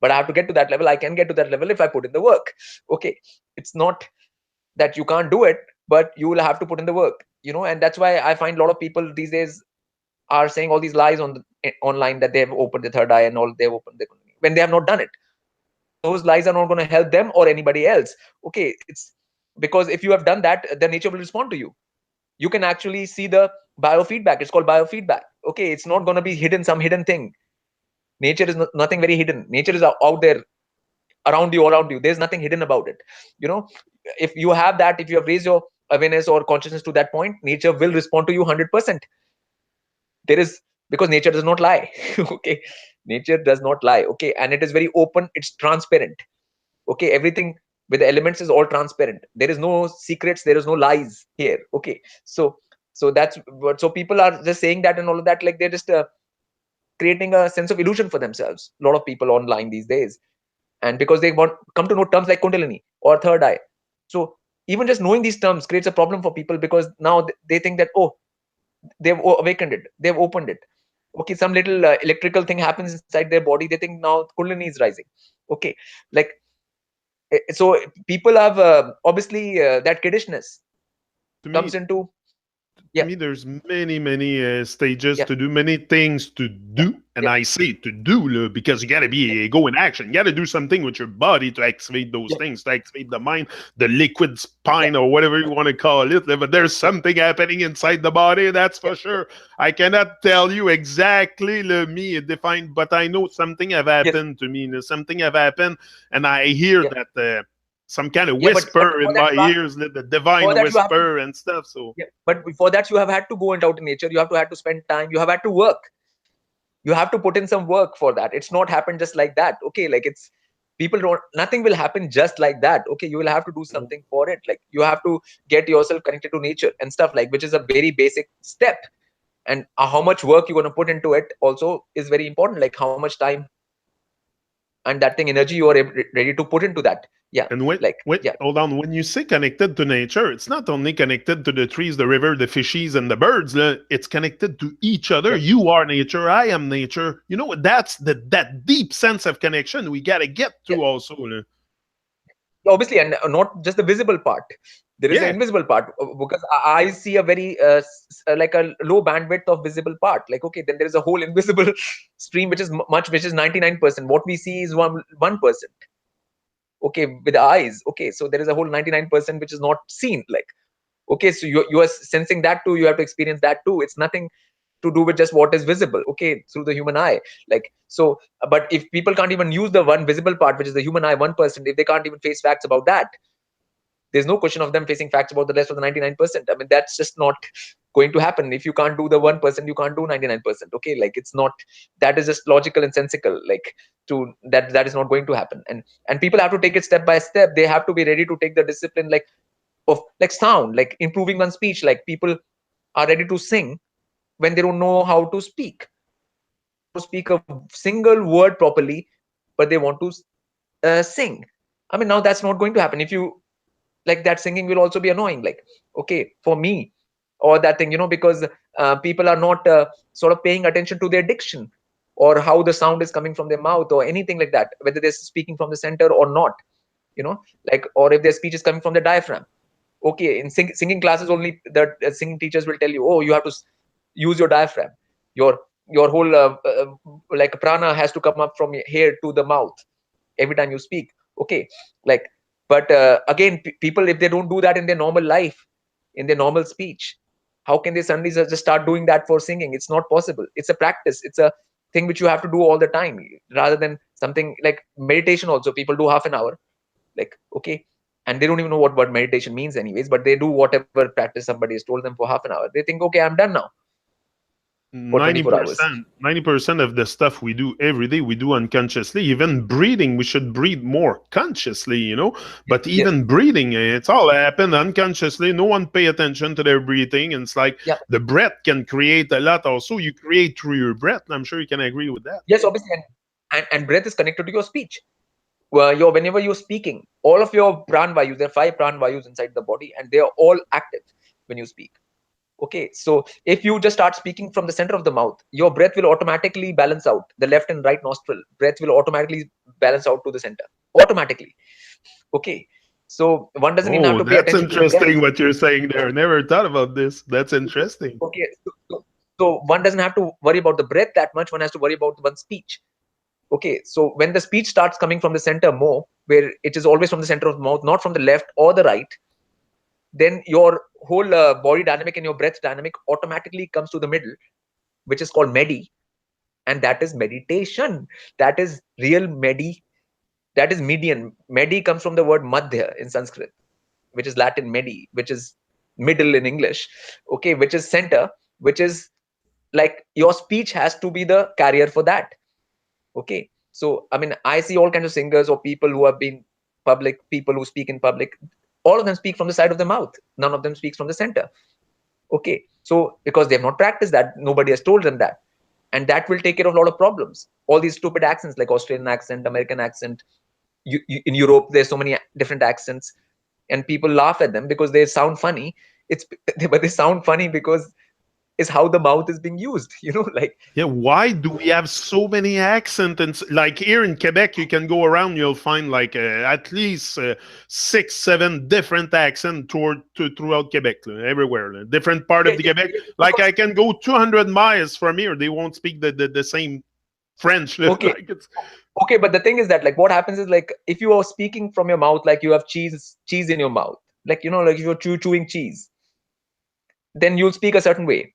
but I have to get to that level. I can get to that level if I put in the work. Okay, it's not that you can't do it, but you will have to put in the work. And that's why I find a lot of people these days are saying all these lies online, that they have opened the third eye and all, they've opened the, when they have not done it. Those lies are not going to help them or anybody else. Okay, it's because if you have done that, the nature will respond to you. You can actually see the biofeedback. It's called biofeedback. Okay, it's not going to be hidden, some hidden thing. Nature is nothing very hidden. Nature is out there, around you. There's nothing hidden about it. you know if you have that, if you have raised your awareness or consciousness to that point, nature will respond to you 100%. There is, because nature does not lie. Okay, Nature does not lie. Okay, and it is very open, it's transparent. Okay, everything with the elements is all transparent. There is no secrets, there is no lies here. Okay, so that's what, so people are just saying that and all of that, like they're just creating a sense of illusion for themselves, a lot of people online these days. And because they want come to know terms like kundalini or third eye, so even just knowing these terms creates a problem for people, because now they think that, oh, they've awakened it, they've opened it. Okay, some little electrical thing happens inside their body, they think now kundalini is rising. Okay, like so people have obviously that kiddishness To comes me, into. to Yeah, me, there's many stages yeah, to do, many things to yeah, do, and yeah, I say to do because you got to yeah, be go in action. You got to do something with your body to activate those yeah, things, to activate the mind, the liquid yeah, spine, or whatever you want to call it. But there's something happening inside the body, that's yeah, for sure. I cannot tell you exactly me define, but I know something have yes, happened to me. Something have happened, and I hear yeah, that. Some kind of yeah, but whisper for in that my ears, the for divine that you have to, whisper and stuff. So yeah, but before that you have had to go out in nature, you have to had to spend time, you have had to work, you have to put in some work for that. It's not happened just like that. Okay, like it's people don't, nothing will happen just like that. Okay, you will have to do something for it, like you have to get yourself connected to nature and stuff, like, which is a very basic step. And how much work you're going to put into it also is very important, like how much time and that thing energy you are ready to put into that. Yeah, and when, like when yeah, hold on, when you say connected to nature, it's not only connected to the trees, the river, the fishies, and the birds. It's connected to each other. yeah, You are nature. I am nature. You know, that's that deep sense of connection we gotta get yeah, to also. obviously. And not just the visible part, there is an Yeah, invisible part, because I see a very like a low bandwidth of visible part, like okay, then there is a whole invisible stream which is much, which is 99%. What we see is 1%. Okay, with the eyes. Okay, so there is a whole 99% which is not seen, like okay, so you are sensing that too, you have to experience that too. It's nothing to do with just what is visible, okay, through the human eye. Like so, but if people can't even use the one visible part, which is the human eye, 1%, if they can't even face facts about that, there's no question of them facing facts about the rest of the 99%. I mean, that's just not going to happen. If you can't do the 1%, you can't do 99%. Okay, like it's not, that is just logical and sensical, like to that is not going to happen. And people have to take it step by step. They have to be ready to take the discipline, like of like sound, like improving one's speech. Like people are ready to sing when they don't know how to speak. They don't know how to speak a single word properly, but they want to sing. I mean, now that's not going to happen. If you like, that singing will also be annoying, like okay, for me, or that thing, because people are not sort of paying attention to their diction, or how the sound is coming from their mouth, or anything like that, whether they're speaking from the center or not, like, or if their speech is coming from the diaphragm. Okay, in singing classes only, the singing teachers will tell you, oh, you have to use your diaphragm. Your whole like prana has to come up from here to the mouth every time you speak. Okay, like, but again, people, if they don't do that in their normal life, in their normal speech, how can they suddenly just start doing that for singing? It's not possible. It's a practice, it's a thing which you have to do all the time, rather than something like meditation. Also, people do half an hour, like okay, and they don't even know what word meditation means anyways, but they do whatever practice somebody has told them for half an hour. They think, okay, I'm done now for 90 24 hours. percent 90% of the stuff we do every day we do unconsciously. Even breathing, we should breathe more consciously, but Yes, even breathing, it's all happen unconsciously. No one pay attention to their breathing, and it's like yeah, the breath can create a lot also. You create through your breath, and I'm sure you can agree with that. yes, obviously. And breath is connected to your speech. Whenever you're speaking, all of your pran vayus, there are 5 pran vayus inside the body, and they are all active when you speak. Okay, so if you just start speaking from the center of the mouth, your breath will automatically balance out. The left and right nostril breath will automatically balance out to the center automatically. Okay, so one doesn't even have Oh, to pay that's attention to the breath. interesting what you're saying there. Never thought about this. That's interesting. Okay, so one doesn't have to worry about the breath that much. One has to worry about one's speech. Okay, so when the speech starts coming from the center more, where it is always from the center of the mouth, not from the left or the right, then your whole body dynamic and your breath dynamic automatically comes to the middle, which is called medi, and that is meditation. That is real medi. That is median. Medi comes from the word madhya in Sanskrit, which is Latin medi, which is middle in English. Okay, which is center, which is like your speech has to be the carrier for that. Okay, so I mean, I see all kinds of singers or people who have been public, people who speak in public. All of them speak from the side of the mouth. None of them speaks from the center. Okay, so because they have not practiced that, nobody has told them that, and that will take care of a lot of problems. All these stupid accents like Australian accent, American accent. In Europe, there's so many different accents, and people laugh at them because they sound funny. It's but they sound funny because it's how the mouth is being used. Like Yeah, why do we have so many accents? And like here in Quebec, you can go around, you'll find like at least 6, 7 different accents throughout Quebec, everywhere, different part yeah, of the yeah, Quebec. yeah, Like because I can go 200 miles from here, they won't speak the same French. okay, Like it's okay, but the thing is that like what happens is like if you are speaking from your mouth, like you have cheese in your mouth, like like if you're chewing cheese, then you'll speak a certain way.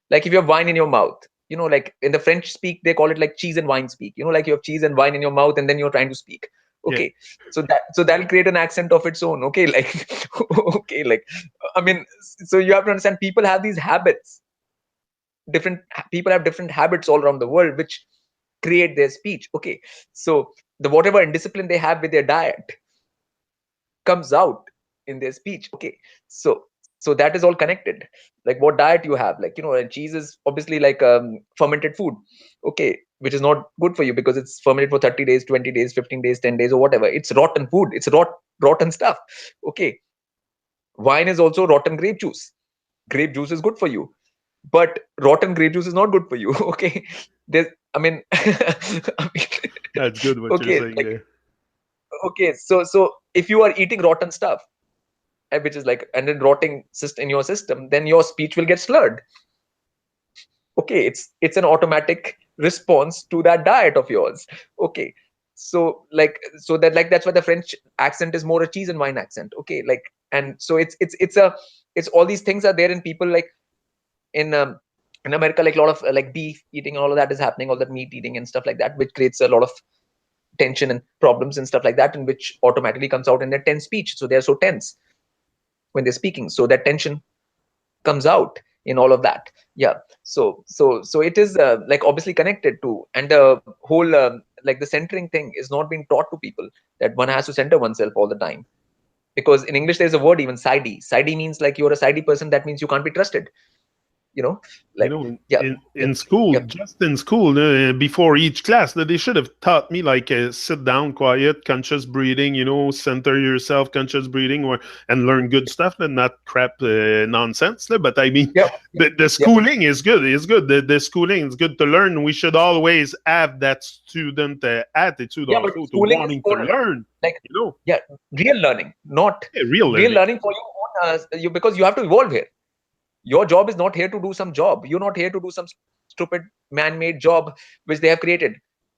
Like if you have wine in your mouth, like in the French speak, they call it like cheese and wine speak. Like you have cheese and wine in your mouth and then you're trying to speak. yeah, Okay, so that'll create an accent of its own. Okay, like okay, like I mean, so you have to understand people have these habits. Different people have different habits all around the world which create their speech. Okay, so the whatever indiscipline they have with their diet comes out in their speech. Okay, so that is all connected. Like what diet you have, like and cheese is obviously like fermented food. Okay, which is not good for you because it's fermented for 30 days, 20 days, 15 days, 10 days, or whatever. It's rotten food, it's rotten stuff. Okay, wine is also rotten grape juice. Grape juice is good for you, but rotten grape juice is not good for you. Okay, there's I mean, I mean that's good what you're okay, saying like there. okay, so if you are eating rotten stuff, which is like and then rotting in your system, then your speech will get slurred. Okay, it's an automatic response to that diet of yours. Okay, so that like that's why the French accent is more a cheese and wine accent. Okay, like and so it's all these things are there in people, like in in America, like a lot of like beef eating and all of that is happening, all that meat eating and stuff like that, which creates a lot of tension and problems and stuff like that, and which automatically comes out in their tense speech. So they're so tense when they're speaking, so that tension comes out in all of that. Yeah, so it is like obviously connected to, and the whole like the centering thing is not being taught to people, that one has to center oneself all the time. Because in English there's a word, even sidey means like you're a sidey person, that means you can't be trusted. you know You like know, yeah, yeah, in school, yeah, just in school, before each class, they should have taught me like sit down, quiet, conscious breathing. Center yourself, conscious breathing, and learn good stuff, and not crap nonsense. But I mean, yeah, yeah, the yeah, schooling is good. It's good. The schooling is good to learn. We should always have that student attitude yeah, but also to schooling is wanting to for learn. like You know, yeah, real learning, not real real learning. learning for you because you have to evolve here. Your job is not here to do some job. You're not here to do some stupid man-made job which they have created.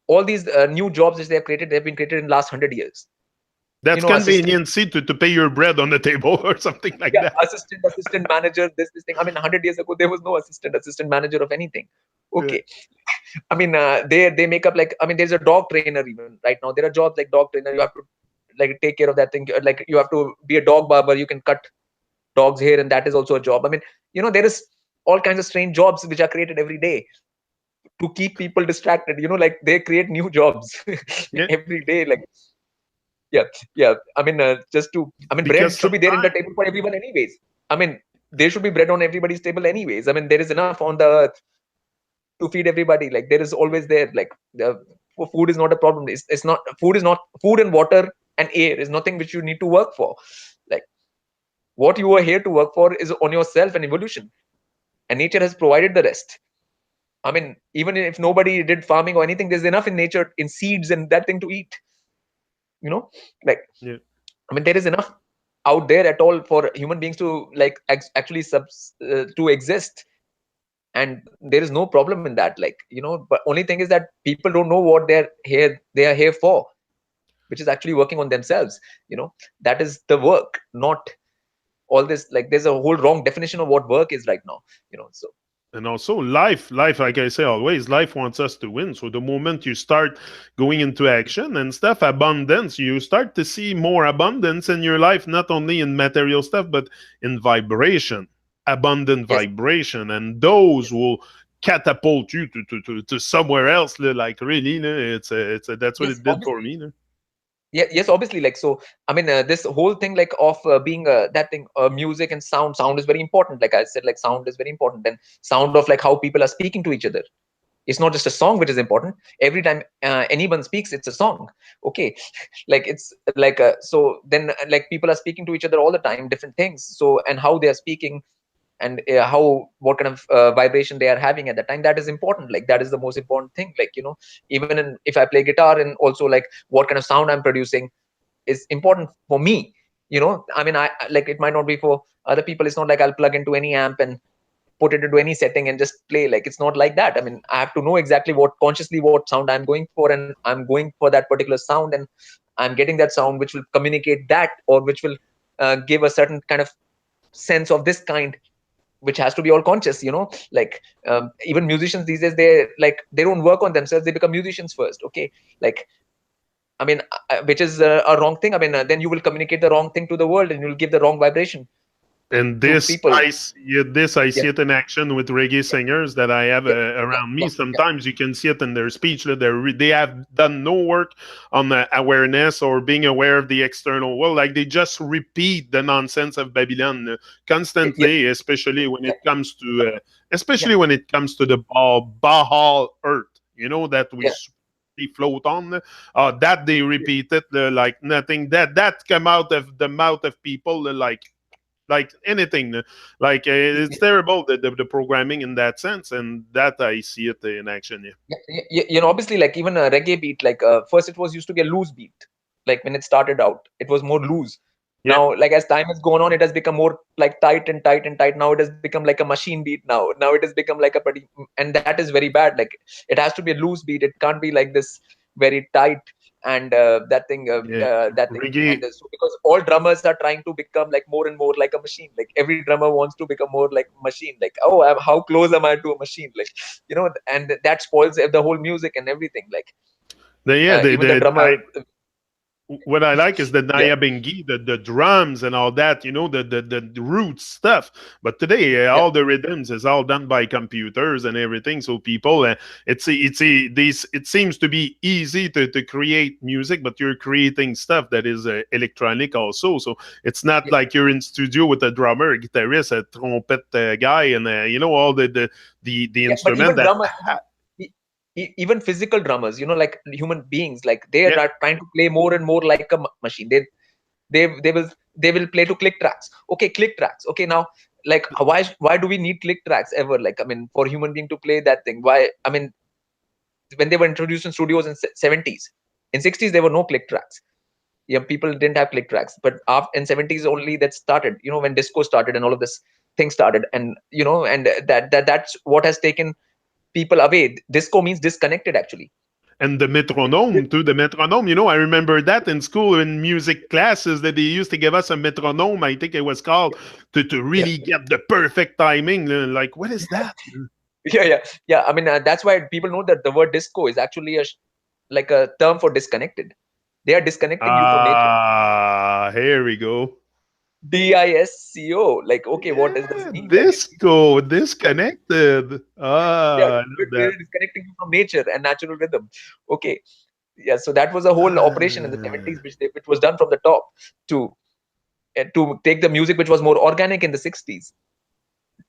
All these new jobs which they have created, they've been created in the last 100 years. That's Assistant, conveniency to pay your bread on the table or something like yeah, that. assistant manager, this thing. I mean, 100 years ago, there was no assistant manager of anything. Yeah. Okay. I mean, they make up like, I mean, there's a dog trainer even right now. There are jobs like dog trainer. You have to like take care of that thing. Like you have to be a dog barber. You can cut dog's hair, and that is also a job. I mean, there is all kinds of strange jobs which are created every day to keep people distracted. Like they create new jobs Yeah. every day. Like yeah, yeah. I mean, I mean, Because bread should be there in the sometimes, table for everyone, anyways. I mean, there should be bread on everybody's table, anyways. I mean, there is enough on the earth to feed everybody. Like there is always there. Like the food is not a problem. It's not food is not food and water and air is nothing which you need to work for. Like what you are here to work for is on yourself and evolution, and nature has provided the rest. I mean, even if nobody did farming or anything, there's enough in nature, in seeds and that thing to eat. You know, like yeah. I mean, there is enough out there at all for human beings to like actually to exist, and there is no problem in that. Like but only thing is that people don't know what they are here for, which is actually working on themselves. That is the work, not all this. Like there's a whole wrong definition of what work is right now. So And also life, like I say always, life wants us to win. So the moment you start going into action and stuff, abundance, you start to see more abundance in your life, not only in material stuff, but in vibration, abundant yes, vibration. And those yes, will catapult you to somewhere else. Like really, that's what Yes, it did for obviously. me. Yeah, yes, obviously. Like, so I mean, this whole thing like of being that thing, music and sound is very important. Like I said, like sound is very important, and sound of like how people are speaking to each other. It's not just a song which is important. Every time anyone speaks, it's a song. Okay, like it's like so then like people are speaking to each other all the time, different things. So and how they are speaking, and how what kind of vibration they are having at that time, that is important. Like that is the most important thing. Like, you know, even in, if I play guitar, and also like what kind of sound I'm producing is important for me. You know, I mean, I like, it might not be for other people. It's not like I'll plug into any amp and put it into any setting and just play. Like it's not like that. I mean, I have to know exactly what consciously what sound I'm going for, and I'm going for that particular sound, and I'm getting that sound which will communicate that, or which will give a certain kind of sense of this kind, which has to be all conscious. You know, like even musicians these days, they like, they don't work on themselves, they become musicians first. Okay, like, I mean, which is a wrong thing. I mean, then you will communicate the wrong thing to the world, and you'll give the wrong vibration And to this people. I Yeah, see it in action with reggae yeah, singers that I have yeah, yeah, around yeah, me. yeah, Sometimes you can see it in their speech that they have done no work on the awareness or being aware of the external world. Like they just repeat the nonsense of Babylon yeah, yeah, constantly, especially when yeah, it comes to yeah, the Baal Earth. You know that yeah, they float on. That they repeat it like nothing. That come out of the mouth of people like anything. Like it's yeah. terrible the programming in that sense, and that I see it in action. Yeah, You know, obviously, like even a reggae beat, like first it was used to be a loose beat. Like when it started out, it was more loose. yeah, Now, like as time has gone on, it has become more like tight and tight and tight. Now it has become like a machine beat. Now it has become like a pretty, and that is very bad. Like it has to be a loose beat. It can't be like this very tight, and yeah. that thing. And Reggae. so because all drummers are trying to become like more and more like a machine. Like every drummer wants to become more like machine. Like, oh, how close am I to a machine? Like, you know, and that spoils the whole music and everything. Like Yeah, even the drummer. what I like is the Yeah, Naya Bengi, the drums and all that, the roots stuff. But today, yeah, all the rhythms is all done by computers and everything. So people, it seems to be easy to create music, but you're creating stuff that is electronic also. So it's not yeah, like you're in studio with a drummer, a guitarist, a trumpet guy, and all the yeah. But instrument even that. drummers, e- even physical drummers, you know, like human beings, like they Yeah, are trying to play more and more like a machine. They will play to click tracks. Okay, click tracks. Okay, now, like why do we need click tracks ever? Like, I mean, for human being to play that thing, why? I mean, when they were introduced in studios in 70s, in 60s there were no click tracks. Yeah, people didn't have click tracks, but after in 70s only that started. You know, when disco started and all of this thing started, and you know, and that's what has taken people away. Disco means disconnected, actually. and the metronome too. The metronome, I remember that in school in music classes that they used to give us a metronome. I think it was called to Yeah, really get the perfect timing. Like, what is that? yeah. I mean, that's why people know that the word disco is actually like a term for disconnected. They are disconnecting you from nature. Here we go. Disco. Like, okay, what does this Yeah, mean? Like, it's disco, disconnected. yeah, I love that. we're disconnecting you from nature and natural rhythm. Okay, yeah. So that was a whole operation in the Ah. 70s, which was done from the top to to take the music which was more organic in the 60s,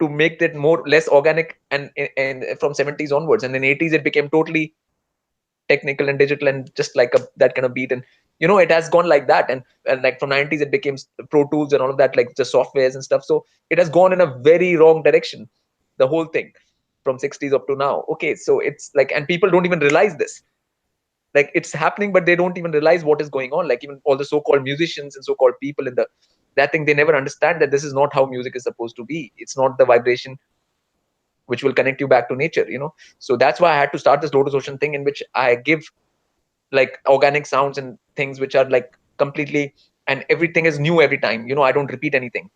to make that more less organic, and from 70s onwards, and in 80s it became totally technical and digital, and just like that kind of beat. And you know, it has gone like that, and like from 90s it became Pro Tools and all of that, like the softwares and stuff. So it has gone in a very wrong direction, the whole thing, from 60s up to now. Okay, so it's like, and people don't even realize this. Like it's happening, but they don't even realize what is going on. Like even all the so-called musicians and so-called people in the that thing, they never understand that this is not how music is supposed to be. It's not the vibration which will connect you back to nature, you know. So that's why I had to start this Lotus Ocean thing, in which I give like organic sounds and things which are like completely, and everything is new every time. You know, I don't repeat anything.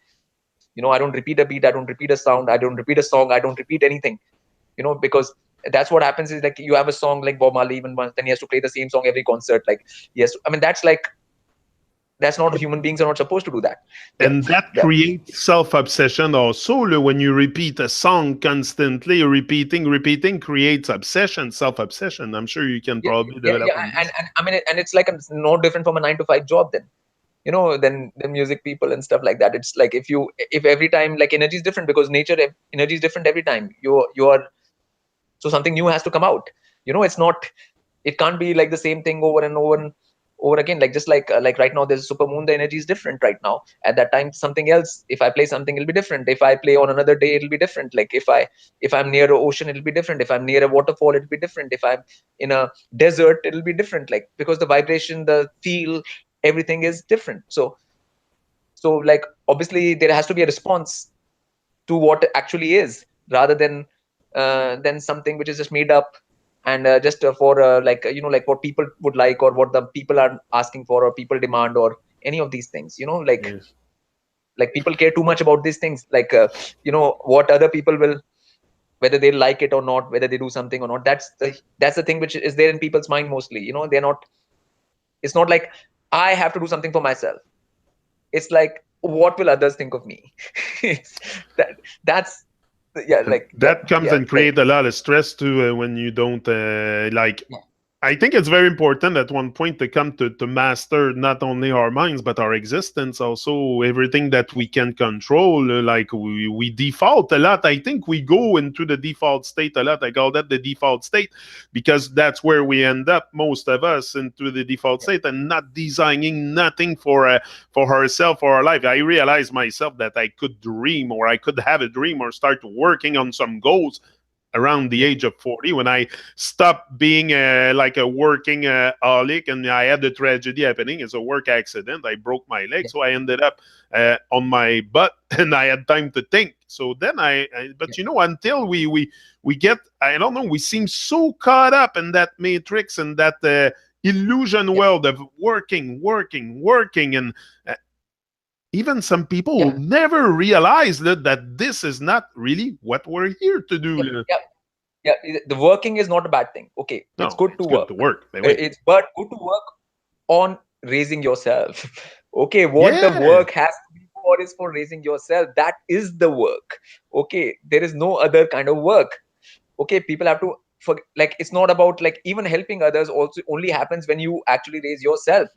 You know, I don't repeat a beat, I don't repeat a sound, I don't repeat a song, I don't repeat anything. You know, because that's what happens is, like, you have a song like Bob Marley even once, then he has to play the same song every concert. Like, yes, I mean, that's like That's not, human beings are not supposed to do that. Yeah, And that yeah, creates self-obsession also. When you repeat a song constantly, repeating creates obsession, self-obsession. I'm sure you can yeah, probably yeah, develop yeah. on And this. and I mean, and it's like no different from a 9 to 5 job then. Than music people and stuff like that. It's like if every time, like, energy is different, because nature energy is different every time. You are, so something new has to come out. It's not, it can't be like the same thing over and over and over again. Like, just like right now there's super moon, the energy is different right now. At that time something else, if I play something, it'll be different. If I play on another day, it'll be different. Like, if I'm near an ocean, it'll be different. If I'm near a waterfall, it'll be different. If I'm in a desert, it'll be different. Like, because the vibration, the feel, everything is different. So like, obviously there has to be a response to what actually is, rather than something which is just made up, and just for like, like what people would like, or what the people are asking for, or people demand, or any of these things. Yeah. Like people care too much about these things, like, what other people will, whether they like it or not, whether they do something or not. That's the thing which is there in people's mind mostly. They're not, it's not like I have to do something for myself. It's like, what will others think of me? it's that that's yeah, And like, yeah, that comes yeah, and like, create a lot of stress too when you don't like. yeah, I think it's very important at one point to come to master not only our minds but our existence also, everything that we can control. Like we default a lot. I think we go into the default state a lot. I call that the default state because that's where we end up, most of us, into the default yeah, state and not designing nothing for herself or her life. I realized myself that I could dream or I could have a dream or start working on some goals around the yeah, age of 40 when I stopped being like a working holic and I had the tragedy happening. It's a work accident. I broke my leg. yeah, So I ended up on my butt and I had time to think. So then yeah, but until we get, I don't know, we seem so caught up in that matrix and that illusion yeah, world of working. And even some yeah, people never realize that this is not really what we're here to yeah, do. yeah, yeah. The working is not a bad thing. Okay, it's No, good to it's good work. to work. Ben oui. It's but good to work on raising yourself. Okay, what the Yeah. work has to be for is for raising yourself. That is the work. Okay, there is no other kind of work. Okay, people have to, for, like, it's not about, like, even helping others also only happens when you actually raise yourself.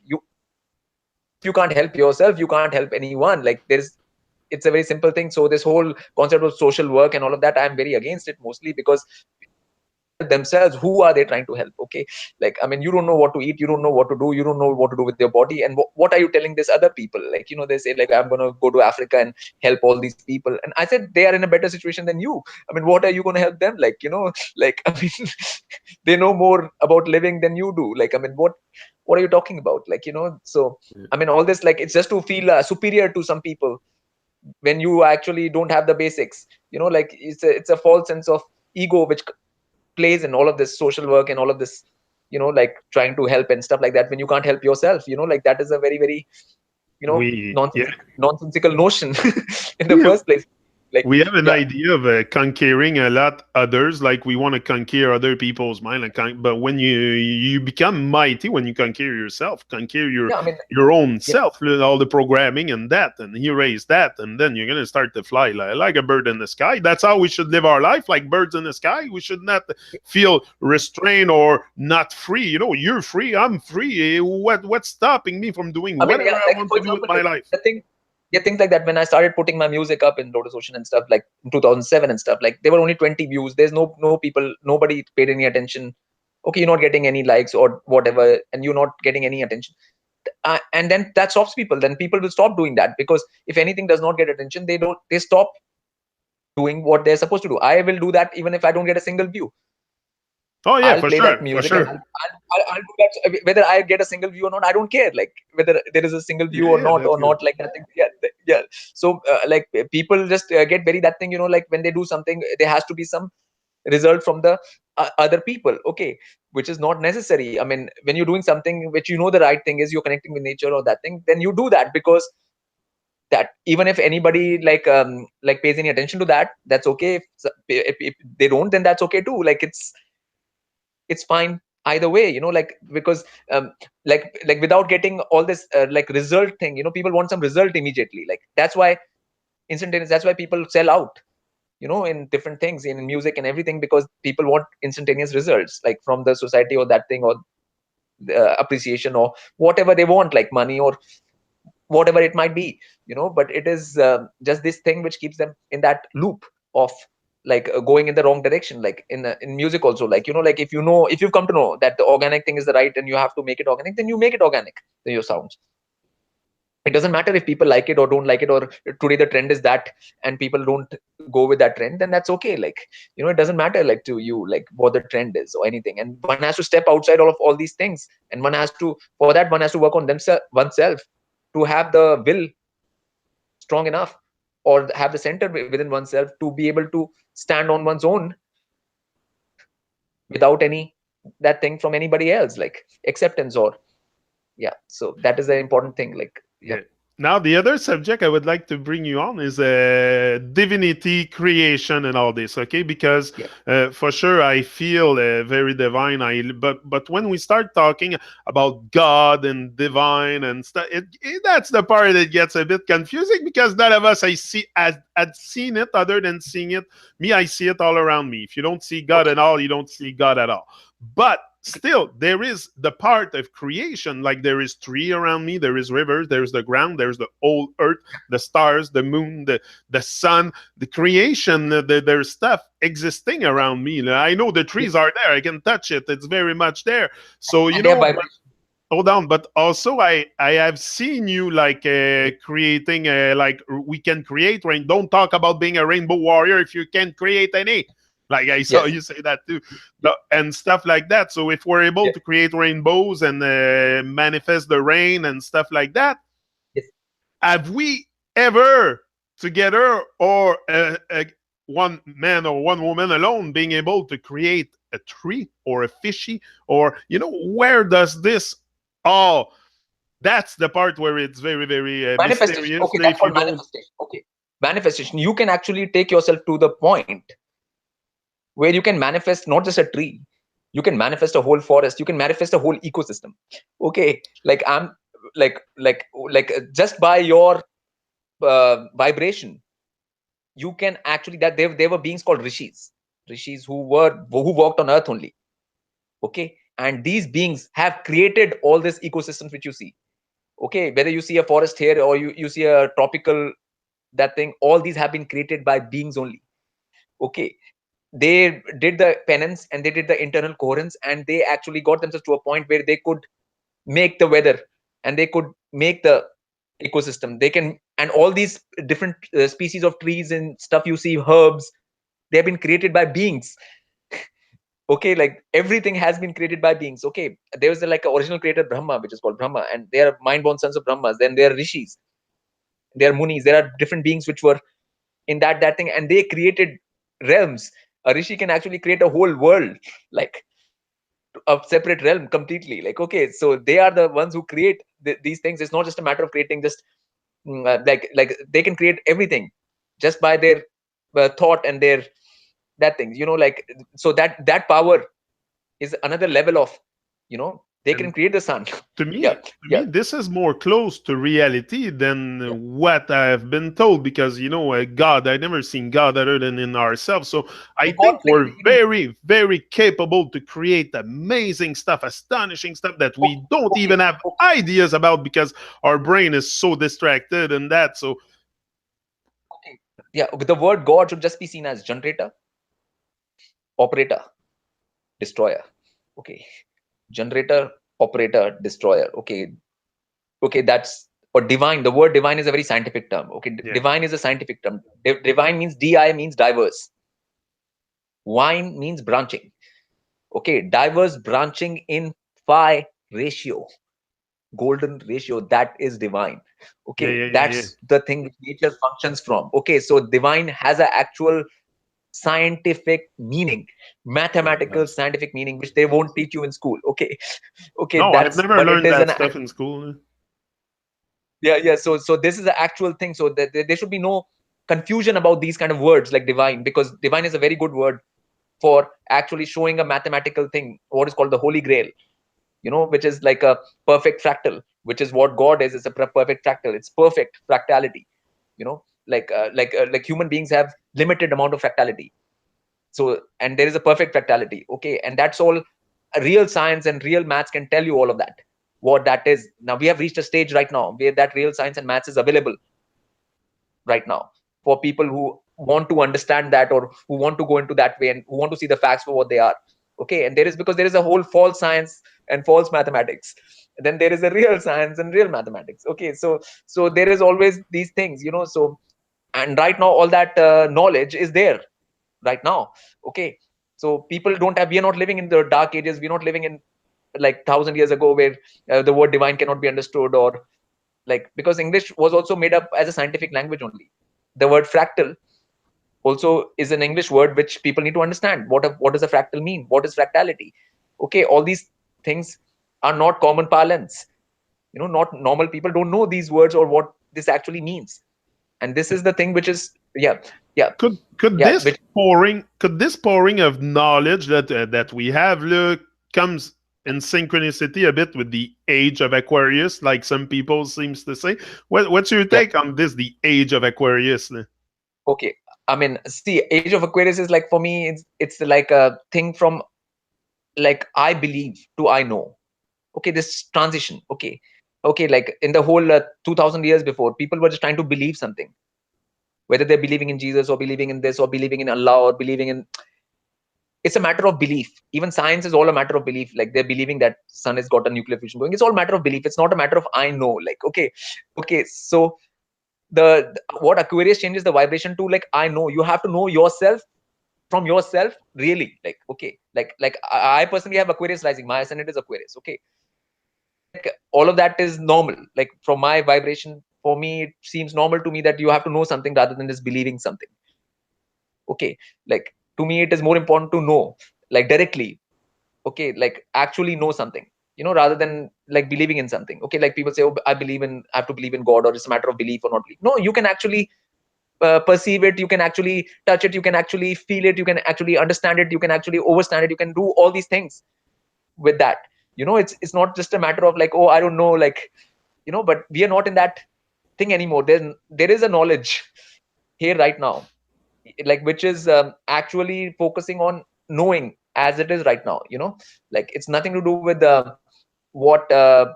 If you can't help yourself, you can't help anyone. Like, it's a very simple thing. So this whole concept of social work and all of that, I'm very against it, mostly because help themselves. Who are they trying to help? Okay, like, I mean, you don't know what to eat, you don't know what to do, you don't know what to do with your body, and what are you telling this other people? Like, they say, like, I'm going to go to Africa and help all these people, and I said, they are in a better situation than you. I mean, what are you going to help them? Like, like, I mean, they know more about living than you do. Like, I mean, what are you talking about? Like, so, I mean, all this, like, it's just to feel superior to some people when you actually don't have the basics. Like, it's a false sense of ego which plays in all of this social work and all of this, like, trying to help and stuff like that, when you can't help yourself. Like, that is a very, very, Yeah. nonsensical notion in the We first place. Like, we have an yeah, idea of conquering a lot others, like we want to conquer other people's mind, but when you become mighty when you conquer yourself, conquer yeah, I mean, your own yeah, self, all the programming and that, and erase that, and then you're gonna start to fly like a bird in the sky. That's how we should live our life, like birds in the sky. We should not feel restrained or not free. You're free, I'm free. What's stopping me from doing I mean, whatever yeah, I like, want for to do with example, my like, life? the thing, yeah, things like that. When I started putting my music up in LotusOcean and stuff, like in 2007 and stuff, like, there were only 20 views. There's no people, nobody paid any attention. Okay, you're not getting any likes or whatever, and you're not getting any attention. And then that stops people. Then people will stop doing that, because if anything does not get attention, they stop doing what they're supposed to do. I will do that even if I don't get a single view. Oh yeah, I'll for play that sure, for music, and sure. I'll do that whether I get a single view or not. I don't care. Like, whether there is a single view Yeah, yeah, that's or good. not, like that thing. Yeah, yeah. So like, people just get very that thing. Like, when they do something, there has to be some result from the other people. Okay, which is not necessary. I mean, when you're doing something which the right thing is, you're connecting with nature or that thing, then you do that, because that, even if anybody, like pays any attention to that, that's okay. If they don't, then that's okay too. Like, it's fine. either way, like, because like without getting all this like result thing, people want some result immediately. Like, that's why instantaneous, that's why people sell out, in different things, in music and everything, because people want instantaneous results, like from the society or that thing, or appreciation, or whatever they want, like money or whatever it might be, but it is just this thing which keeps them in that loop of like going in the wrong direction. Like in music also, like, like if you've come to know that the organic thing is the right and you have to make it organic, then you make it organic, your sounds. It doesn't matter if people like it or don't like it, or today the trend is that and people don't go with that trend, then that's okay. Like, it doesn't matter, like, to you, like what the trend is or anything. And one has to step outside all these things, and one has to, for that, one has to work on themselves, oneself, to have the will strong enough, or have the center within oneself, to be able to stand on one's own without any that thing from anybody else, like acceptance, or yeah. So that is the important thing, like, yeah. Yeah. Now, the other subject I would like to bring you on is divinity, creation, and all this. Okay, because Yeah. for sure I feel very divine. But when we start talking about God and divine and stuff, that's the part that gets a bit confusing, because none of us I see had seen it. Other than seeing it, me, I see it all around me. If you don't see God Okay. at all, you don't see God at all. But Okay. still, there is the part of creation. Like, there is tree around me, there is rivers, there's the ground, there's the whole earth, the stars, the moon, the sun, the creation. There's stuff existing around me. I know the Yeah. trees are there, I can touch it, it's very much there. So, And they have but vibration. hold on, but also I have seen you like creating like we can create rain. Don't talk about being a rainbow warrior if you can't create any. Like, I saw Yes. you say that too, and stuff like that. So if we're able Yes. to create rainbows and manifest the rain and stuff like that, Yes. have we ever together, or one man or one woman alone, being able to create a tree or a fishy, or where does this all? That's the part where it's very, very Manifestation. mysterious. Okay, that's If you called don't, manifestation. Okay. Manifestation. You can actually take yourself to the point where you can manifest not just a tree, you can manifest a whole forest, you can manifest a whole ecosystem. Okay. Like, I'm like just by your vibration, you can actually, that there were beings called rishis who walked on earth only. Okay. And these beings have created all these ecosystems which you see. Okay, whether you see a forest here, or you see a tropical that thing, all these have been created by beings only. Okay. They did the penance and they did the internal coherence, and they actually got themselves to a point where they could make the weather, and they could make the ecosystem. They can, and all these different species of trees and stuff you see, herbs, they have been created by beings. Okay, like everything has been created by beings. Okay, there was like an original creator Brahma, which is called Brahma, and they are mind-born sons of Brahmas. Then there are rishis, there are munis, there are different beings which were in that thing, and they created realms. A rishi can actually create a whole world, like a separate realm completely. Like, okay, so they are the ones who create these things. It's not just a matter of creating just like they can create everything just by their thought and their that things, like, so that power is another level of, they can and create the sun. to Yeah. me, Yeah. this is more close to reality than Yeah. what I've been told, because God, I never seen God other than in ourselves. So I So God think plays we're even. very, very capable to create amazing stuff, astonishing stuff that we don't Okay. even have ideas about, because our brain is so distracted and that. So Okay. Yeah, the word God should just be seen as generator, operator, destroyer. Okay. Generator, operator, destroyer. Okay. Okay, that's, or divine. The word divine is a very scientific term. Okay, yeah, divine is a scientific term. Divine means di means diverse. Wine means branching. Okay, diverse branching in phi ratio, golden ratio. That is divine. yeah, Okay, yeah, yeah, yeah. that's the thing which nature functions from. Okay, so divine has an actual scientific meaning, Yeah, it mathematical does. scientific meaning, which they won't teach you in school. Okay. Okay, No, I've that's, never but it learned is that an, stuff in school. yeah, yeah. So this is the actual thing. So there should be no confusion about these kind of words like divine, because divine is a very good word. for actually showing a mathematical thing, what is called the Holy Grail, which is like a perfect fractal, which is what God is. It's a perfect fractal. It's perfect fractality. Like human beings have limited amount of fractality. So, and there is a perfect fractality. Okay, and that's all. Real science and real maths can tell you all of that. What that is. Now we have reached a stage right now where that real science and maths is available right now for people who want to understand that, or who want to go into that way, and who want to see the facts for what they are. Okay, and there is, because there is a whole false science and false mathematics, then there is a real science and real mathematics. Okay, so there is always these things, so, and right now all that knowledge is there right now. Okay, so people don't have, we are not living in the dark ages, we're not living in like 1,000 years ago, where the word divine cannot be understood, or like, because English was also made up as a scientific language only. The word fractal also is an English word which people need to understand. What does a fractal mean? What is fractality? Okay, all these things are not common parlance. Not normal people don't know these words or what this actually means. And this is the thing which is, yeah, yeah, Could yeah, this which, pouring of knowledge that we have look comes in synchronicity a bit with the age of Aquarius, like some people seems to say. What's your yeah, take on this? The age of Aquarius. okay. I mean, see, Age of Aquarius is like, for me, it's like a thing from, like, I believe to I know. Okay, this transition. Okay, like in the whole 2000 years before, people were just trying to believe something, whether they're believing in Jesus, or believing in this, or believing in Allah, or believing in, it's a matter of belief. Even science is all a matter of belief. Like, they're believing that sun has got a nuclear fusion going. It's all matter of belief. It's not a matter of I know. Like, okay, so what Aquarius changes the vibration to, like, I know. You have to know yourself from yourself, really. Like, okay, like I personally have Aquarius rising. My ascendant is Aquarius. Okay, like, all of that is normal. Like, from my vibration, for me, it seems normal to me that you have to know something rather than just believing something. Okay, like, to me, it is more important to know, like, directly. Okay, like, actually know something, rather than like believing in something. Okay, like, people say, oh, I have to believe in God, or it's a matter of belief or not belief. No, you can actually perceive it, you can actually touch it, you can actually feel it, you can actually understand it, you can actually overstand it, you can do all these things with that. It's not just a matter of like, oh, I don't know, like, but we are not in that thing anymore. There is a knowledge here right now, like, which is actually focusing on knowing as it is right now. Like, it's nothing to do with what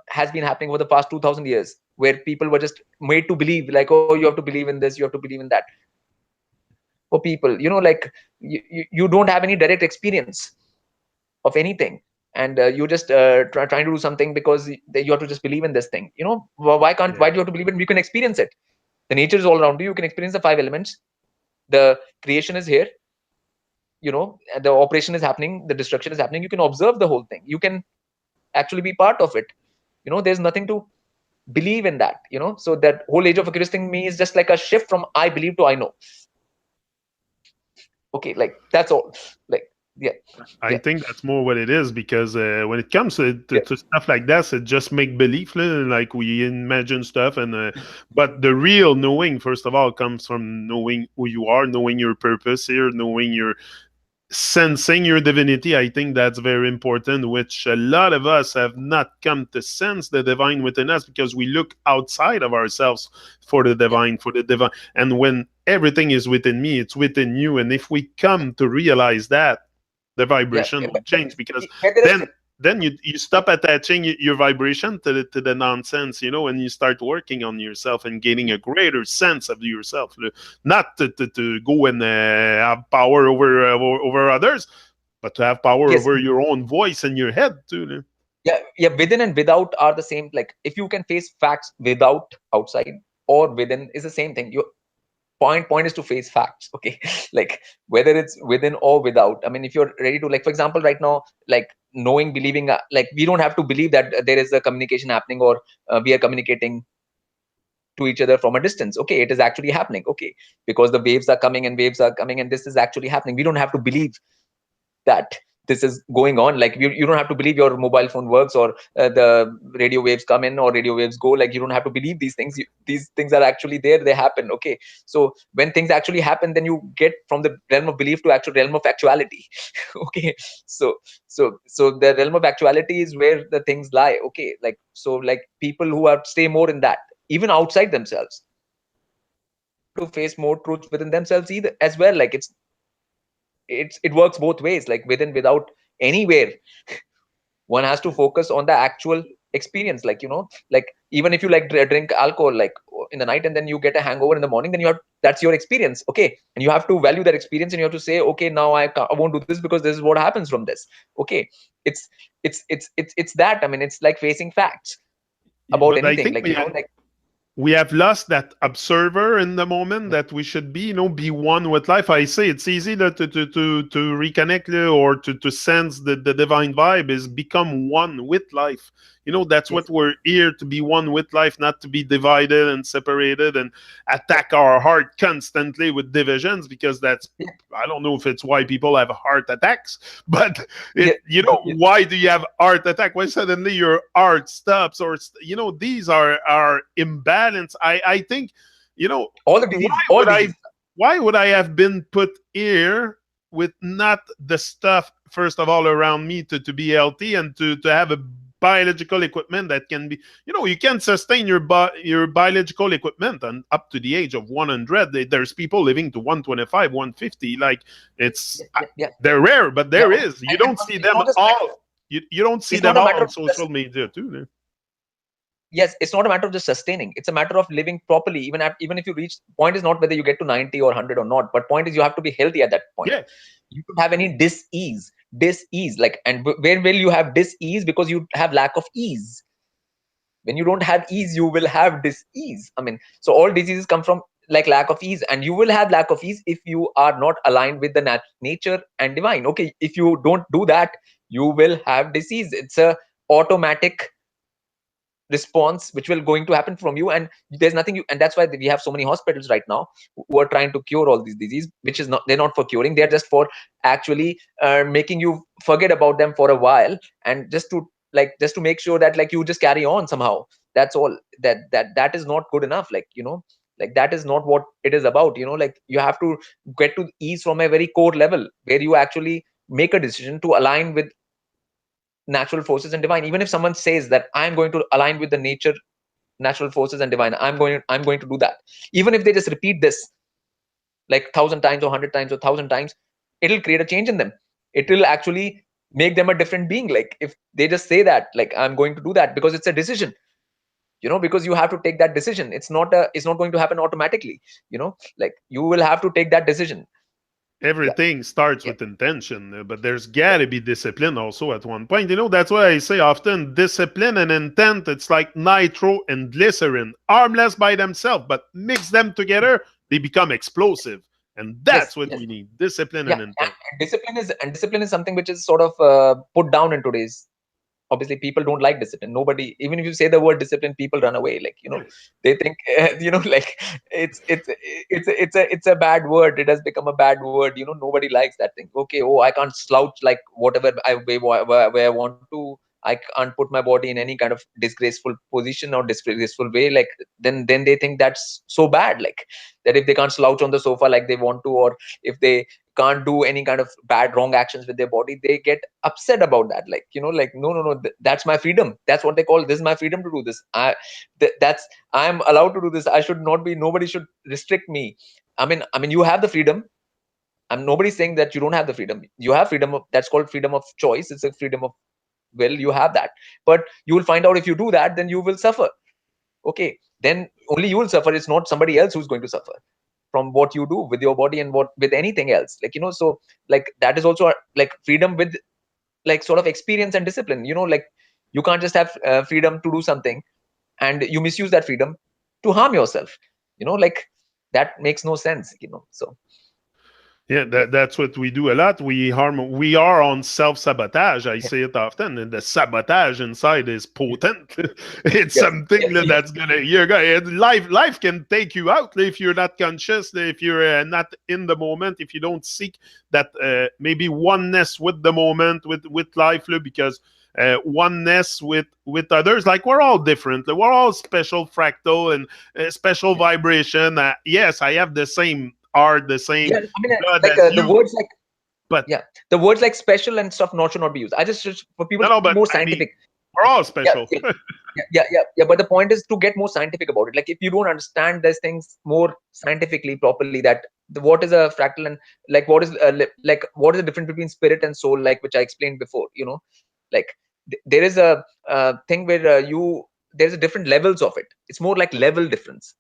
has been happening over the past 2000 years, where people were just made to believe, like, oh, you have to believe in this, you have to believe in that. For people, like, you don't have any direct experience of anything, and you just trying to do something because you have to just believe in this thing. Why do you have to believe it? You can experience it. The nature is all around you. You can experience the five elements. The creation is here. The operation is happening, the destruction is happening. You can observe the whole thing. You can actually be part of it. There's nothing to believe in that. So that whole Age of Aquarius thing, me, is just like a shift from I believe to I know. Okay, like, that's all. Like, yeah, I yeah, think that's more what it is because when it comes yeah, to stuff like that, it's just make believe, like we imagine stuff, and but the real knowing, first of all, comes from knowing who you are, knowing your purpose here, knowing your sensing your divinity. I think that's very important, which a lot of us have not come to sense the divine within us because we look outside of ourselves yeah, for the divine. And when everything is within me, it's within you. And if we come to realize that, the yeah, vibration yeah. will change because But there is, then you stop attaching your vibration to the nonsense, and you start working on yourself and gaining a greater sense of yourself, not to go and have power over others, but to have power yes, over your own voice and your head too. yeah, yeah. Within and without are the same. Like, if you can face facts without outside, or within, is the same thing. You point is to face facts. Okay, like, whether it's within or without. I mean, if you're ready to, like, for example, right now, like, knowing, believing, like, we don't have to believe that there is a communication happening, or we are communicating to each other from a distance. Okay, it is actually happening. Okay, because the waves are coming and waves are coming, and this is actually happening. We don't have to believe that. this is going on. Like you don't have to believe your mobile phone works, or the radio waves come in or radio waves go. Like you don't have to believe these things. These things are actually there, they happen. Okay, so when things actually happen, then you get from the realm of belief to actual realm of actuality. Okay, so the realm of actuality is where the things lie. Okay, like, so like people who are stay more in that, even outside themselves, to face more truths within themselves either as well. Like it works both ways, like within, without, anywhere. One has to focus on the actual experience. Like, like even if you like drink alcohol like in the night, and then you get a hangover in the morning, then you have, that's your experience. Okay, and you have to value that experience, and you have to say, okay, now I won't do this because this is what happens from this. Okay, it's it's that, I mean, it's like facing facts about But I anything, think like, like, we have lost that observer in the moment that we should be, be one with life. I say it's easy to reconnect or to sense the divine vibe is become one with life. That's yes, what we're here to be, one with life, not to be divided and separated and attack our heart constantly with divisions, because that's, yeah, I don't know if it's why people have heart attacks, but yeah, yeah, why do you have heart attack? Why suddenly your heart stops? Or these are imbalance. I think, all the why diseases, all would I diseases. why would I have been put here with not the stuff, first of all, around me to be healthy and to have a biological equipment that can be, you can sustain your biological equipment and up to the age of 100. There's people living to 125, 150. Like, it's Yeah, yeah, yeah, they're rare, but yeah. there is. You And don't also, see it's them not just all. You don't see it's them not a all matter on of just, social media too. yes, it's not a matter of just sustaining, it's a matter of living properly. Even if you reach, point is not whether you get to 90 or 100 or not, but point is you have to be healthy at that point. Yeah, You don't have any dis-ease, like, and where will you have dis-ease? Because you have lack of ease. When you don't have ease, you will have dis-ease. I mean, so all diseases come from like lack of ease, and you will have lack of ease if you are not aligned with the nature and divine. Okay, if you don't do that, you will have disease. It's a automatic response which will going to happen from you, and there's nothing you, and that's why we have so many hospitals right now who are trying to cure all these diseases, which is not, they're not for curing, they're just for actually making you forget about them for a while, and just to make sure that like you just carry on somehow. That's all. That is not good enough. Like, like that is not what it is about. Like you have to get to ease from a very core level where you actually make a decision to align with natural forces and divine. Even if someone says that I'm going to align with the nature, natural forces and divine, I'm going to do that. Even if they just repeat this like 1,000 times or 100 times or 1,000 times, it'll create a change in them. It will actually make them a different being. Like if they just say that like I'm going to do that, because it's a decision, because you have to take that decision. It's not going to happen automatically. Like you will have to take that decision. Yeah, everything starts yeah, with intention, but there's yeah. got to be discipline also at one point. That's why I say often discipline and intent, it's like nitro and glycerin, harmless by themselves, but mix them together, they become explosive. And Yes, that's what yes. we need, discipline Yeah, and intent. and discipline is something which is sort of put down in today's. Obviously people don't like discipline. Nobody, even if you say the word discipline, people run away. Like, Yeah. they think like it's a bad word. It has become a bad word. Nobody likes that thing. Okay, oh, I can't slouch like whatever where I want to. I can't put my body in any kind of disgraceful position or disgraceful way. Like, then they think that's so bad. Like, that if they can't slouch on the sofa like they want to, or if they can't do any kind of bad wrong actions with their body, they get upset about that. Like, like, no, no, no, that's my freedom. That's what they call, this is my freedom to do this. That's, I'm allowed to do this. I should not be, nobody should restrict me. I mean you have the freedom. I'm nobody's saying that you don't have the freedom. You have freedom of, that's called freedom of choice. It's a freedom of will. You have that. But you will find out, if you do that, then you will suffer. Okay, then only you will suffer. It's not somebody else who's going to suffer from what you do with your body and what with anything else. Like, so like that is also like freedom with like sort of experience and discipline. Like you can't just have freedom to do something and you misuse that freedom to harm yourself. Like that makes no sense. So Yeah, Yeah, that's what we do a lot. We are on self-sabotage. I yeah, say it often, and the sabotage inside is yeah. potent. It's Yes, something yes, yes, that's gonna you're gonna life can take you out if you're not conscious, if you're not in the moment, if you don't seek that maybe oneness with the moment, with life, because oneness with others, like we're all different, we're all special fractal and special yes. vibration. Yes, I have the same art, the same Yeah, I mean, blood like as the you. words like, But yeah, the words like special and stuff not should not be used. I just for people no, to no, be but more I mean, scientific. we're all Yeah, special. yeah, yeah. But the point is to get more scientific about it. Like if you don't understand these things more scientifically properly, that what is a fractal, and like what is like what is the difference between spirit and soul, like which I explained before. Like there is a thing where there's a different levels of it. It's more like level difference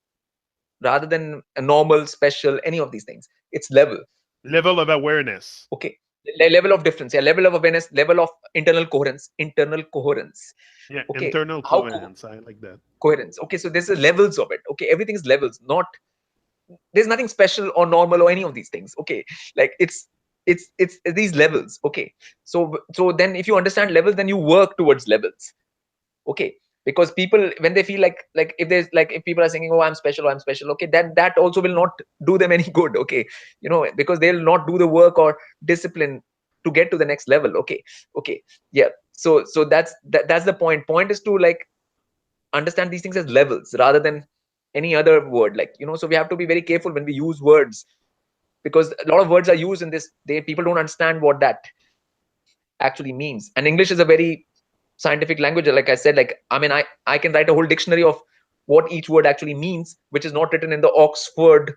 rather than a normal, special, any of these things. It's level. Level of awareness. Okay. Level of difference. Yeah, level of awareness, level of internal coherence. Internal coherence. Yeah, Okay. internal coherence. I like that. Coherence. Okay, so there's a levels of it. Okay, everything is levels. Not there's nothing special or normal or any of these things. Okay, like it's these levels. Okay, so then if you understand levels, then you work towards levels. Okay, because people when they feel like if there's like if people are saying, oh, I'm special, or I'm special, okay, then that also will not do them any good. Okay, because they'll not do the work or discipline to get to the next level. Okay, yeah. So that's the point is to like understand these things as levels rather than any other word, like so we have to be very careful when we use words, because a lot of words are used in this, they people don't understand what that actually means. And English is a very scientific language, like I said. Like I mean, I can write a whole dictionary of what each word actually means, which is not written in the Oxford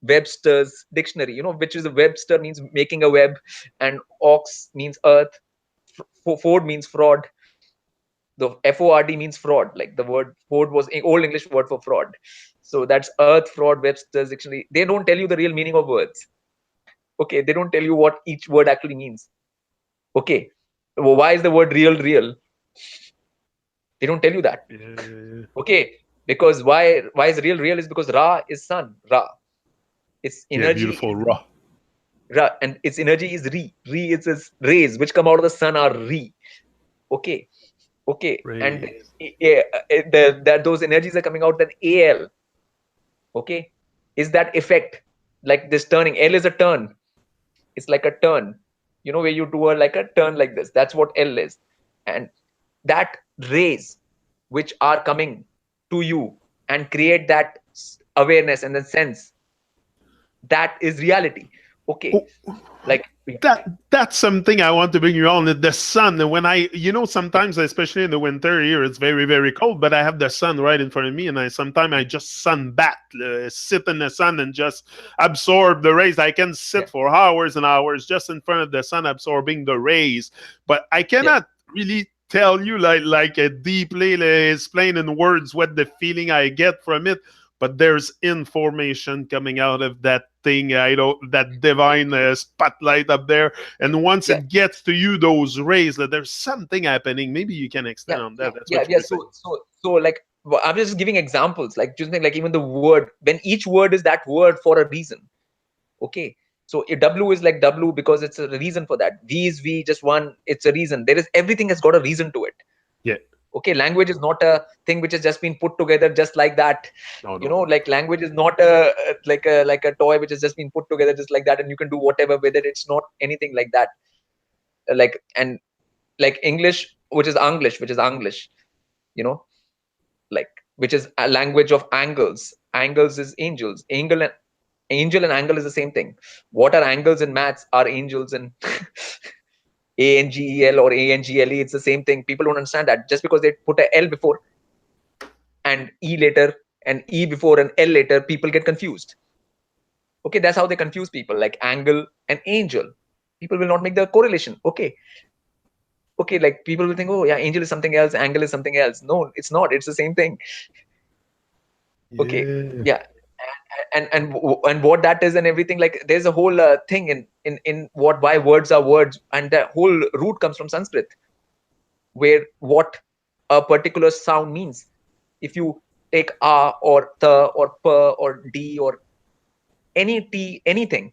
Webster's dictionary, which is a Webster means making a web, and ox means earth, ford means fraud. The FORD means fraud. Like the word Ford was an old English word for fraud. So that's earth, fraud, Webster's dictionary. They don't tell you the real meaning of words. Okay, they don't tell you what each word actually means. Okay, well, why is the word real real? They don't tell you that. Yeah, Okay, because why is real real is because Ra is sun. Ra, its yeah, energy beautiful is raw Ra, and its energy is Re. Re is its rays which come out of the sun are Re. Okay, okay, and rays. that those energies are coming out, then Al. Okay, is that effect, like this turning. L is a turn. It's like a turn, where you do a like a turn like this. That's what L is. And that rays which are coming to you and create that awareness and the sense, that is reality. Okay, Oh, like yeah, that's something I want to bring you on. The sun. And when yeah, sometimes, especially in the winter here, it's very, very cold, but I have the sun right in front of me. And sometimes I just sunbat, sit in the sun and just absorb the rays. I can yeah, sit for hours and hours just in front of the sun, absorbing the rays. But I yeah, cannot really tell you like a deeply explain in words what the feeling I get from it, but there's information coming out of that thing. I don't that divine spotlight up there, and once yeah, it gets to you, those rays, that there's something happening. Maybe you can extend yeah, on yeah, that. That's yeah, what you yeah. were saying. So like, I'm just giving examples, like just think, like even the word, when each word is that word for a reason. Okay, so if W is like W because it's a reason for that. V is V, just one, it's a reason. There is, everything has got a reason to it. Yeah. Okay, language is not a thing which has just been put together just like that. No, no, no. Like language is not a toy which has just been put together just like that and you can do whatever with it. It's not anything like that. Like, and like English, which is Anglish, you know like, which is a language of angles. Angles is angels. Angel and angle is the same thing. What are angles in maths are angels in ANGEL or ANGLE. It's the same thing. People don't understand that. Just because they put a L before and E later and E before and L later, people get confused. Okay, that's how they confuse people, like angle and angel. People will not make the correlation. Okay, like people will think, oh yeah, angel is something else, angle is something else. No, it's not. It's the same thing. Okay, Yeah. yeah. And what that is and everything, like there's a whole thing in what, why words are words, and the whole root comes from Sanskrit, where what a particular sound means. If you take a or the or p or d or any T, anything.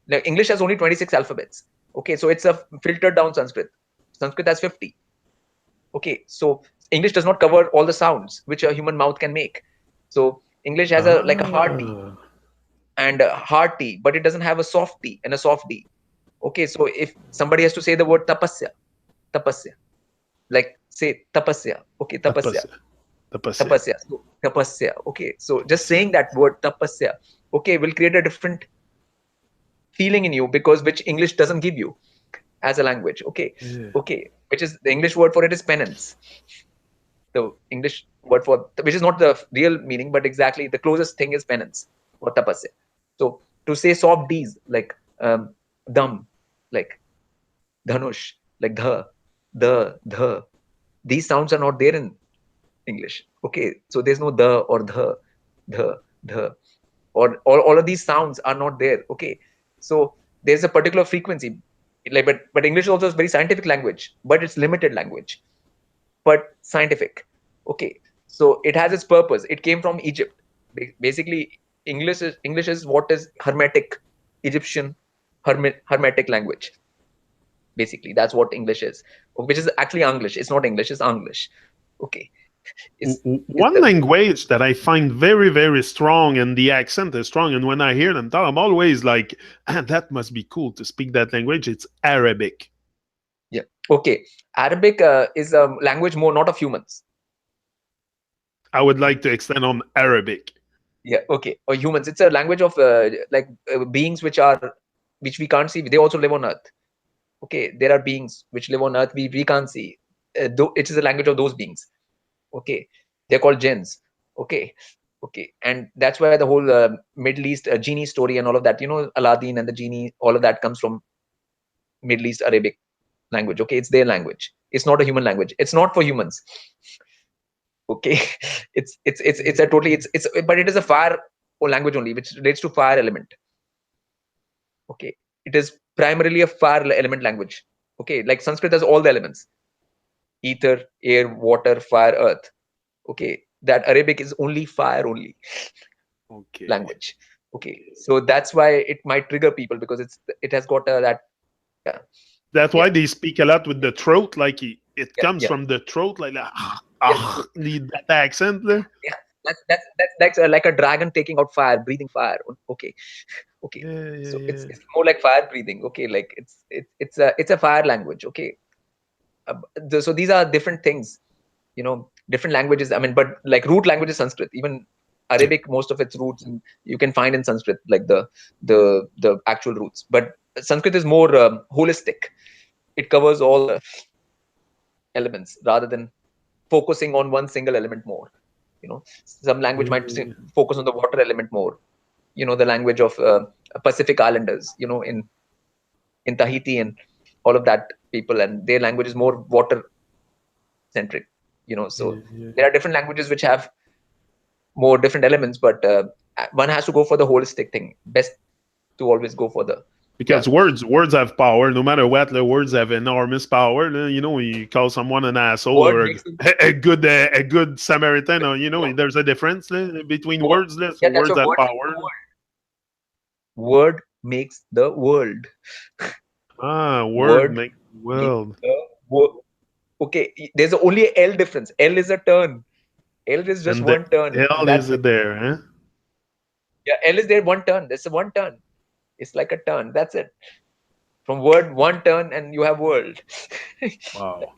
Like English has only 26 alphabets. Okay, so it's a filtered down Sanskrit. Sanskrit has 50. Okay, so English does not cover all the sounds which a human mouth can make. So English has a like a hard T Ah, and a hard T, but it doesn't have a soft T and a soft D. Okay, so if somebody has to say the word tapasya, tapasya, like say tapasya, okay, tapasya, tapasya, tapasya, tapasya, so tapasya, okay, so just tapasya. saying that word tapasya, okay, will create a different feeling in you, because which English doesn't give you as a language. Okay, Yeah. okay, which is the English word for it is penance. The English word for, which is not the real meaning, but exactly the closest thing is penance or tapasya. So to say soft D's like dam, like dhanush, like the, these sounds are not there in English. Okay, so there's no the or the, or all of these sounds are not there. Okay, so there's a particular frequency. Like, but English is also a very scientific language, but it's limited language, but scientific. Okay, so it has its purpose. It came from Egypt. Basically, English is what is Hermetic, Egyptian Hermetic language. Basically, that's what English is, which is actually English. It's not English. It's English. Okay, is One the language that I find very, very strong, and the accent is strong, and when I hear them talk, I'm always like, ah, that must be cool to speak that language. It's Arabic. yeah. Okay, Arabic is a language more not of humans. I would like to extend on Arabic. Yeah, okay, or humans. It's a language of like beings which we can't see. They also live on Earth. Okay, there are beings which live on Earth we can't see. Though it is a language of those beings. Okay, they're called jinns. Okay, okay, and that's why the whole Middle East genie story and all of that. Aladdin and the genie. All of that comes from Middle East Arabic language. Okay, it's their language. It's not a human language. It's not for humans. Okay, it's a totally it's but it is a fire language only, which relates to fire element. Okay, it is primarily a fire element language. Okay, like Sanskrit has all the elements: ether, air, water, fire, earth. Okay, that Arabic is only fire only Okay. language. Okay, so that's why it might trigger people, because it has got that. Yeah, That's why yeah, they speak a lot with the throat, like it yeah, comes yeah, from the throat, like that. yeah, That accent there. yeah. That's like a dragon taking out fire, breathing fire. Okay, okay, Yeah, yeah, so it's yeah. it's more like fire breathing. Okay, like it's a fire language. Okay, so these are different things, different languages. I mean, but like root language is Sanskrit. Even Yeah. Arabic, most of its roots you can find in Sanskrit, like the actual roots. But Sanskrit is more holistic. It covers all the elements rather than focusing on one single element more. Some language might Yeah. focus on the water element more. The language of Pacific Islanders, in Tahiti and all of that people, and their language is more water centric. So Yeah, yeah. there are different languages which have more different elements, but one has to go for the holistic thing. Best to always go for the, yeah, Because words have power. No matter what, the words have enormous power. You call someone an asshole word or makes them, a good Samaritan, or yeah, there's a difference between word, words. So yeah, that's words your have word makes the power. world. Word makes the world. Ah, word Word make makes world. the world. Okay, there's only a L difference. L is a turn. L is just And the one turn, and hell is that's it it. there, huh? Yeah, L is there one turn. There's a one turn. It's like a turn. That's it. From word one turn, and you have world. Wow.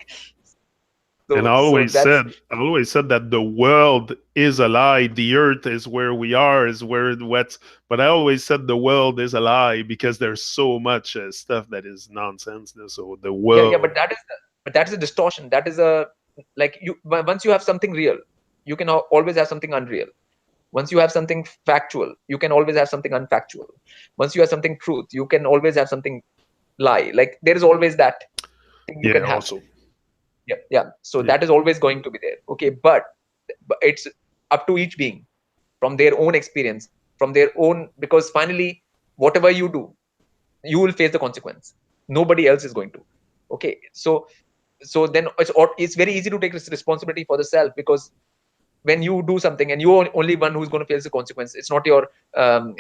And So that's, I always said that the world is a lie. The earth is where we are, is where what's. But I always said the world is a lie because there's so much stuff that is nonsense. So the yeah, world, but that is a distortion. That is a, like, once you have something real, you can always have something unreal. Once you have something factual, you can always have something unfactual. Once you have something truth, you can always have something lie. Like, there is always that thing you yeah. can have. Also, Yeah, yeah. So yeah, that is always going to be there. Okay, but it's up to each being, from their own experience, from their own, because finally, whatever you do, you will face the consequence. Nobody else is going to. Okay, so then it's very easy to take responsibility for the self, because when you do something and you're only one who's going to face the consequence. It's not your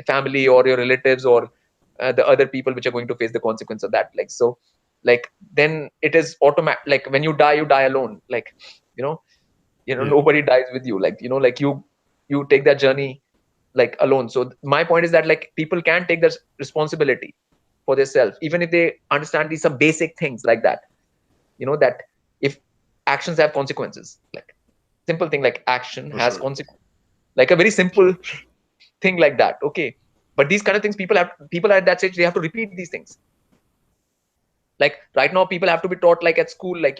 family or your relatives or the other people which are going to face the consequence of that. Like, so, like, then it is automatic. Like, when you die alone. Like, you know, Yeah. nobody dies with you. Like, like you take that journey like alone. So my point is that, like, people can take this responsibility for themselves, even if they understand these some basic things like that. That if actions have consequences, like simple thing like action For has sure. consequence, like a very simple thing like that. Okay, but these kind of things, people at that stage, they have to repeat these things. Like right now, people have to be taught, like at school, like,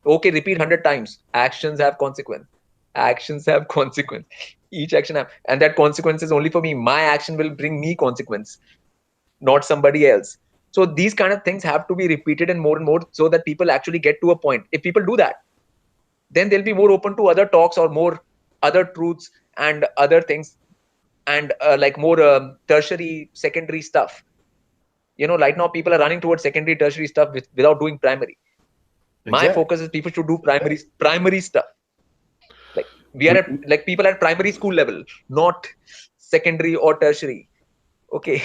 okay, repeat 100 times. Actions have consequence. Actions have consequence. Each action have, and that consequence is only for me. My action will bring me consequence, not somebody else. So these kind of things have to be repeated and more, so that people actually get to a point. If people do that, then they'll be more open to other talks or more other truths and other things, and like more tertiary, secondary stuff. Right now people are running towards secondary, tertiary stuff without doing primary. My Exact. focus is people should do primary stuff. Like, we are We, at, like, people at primary school level, not secondary or tertiary. Okay.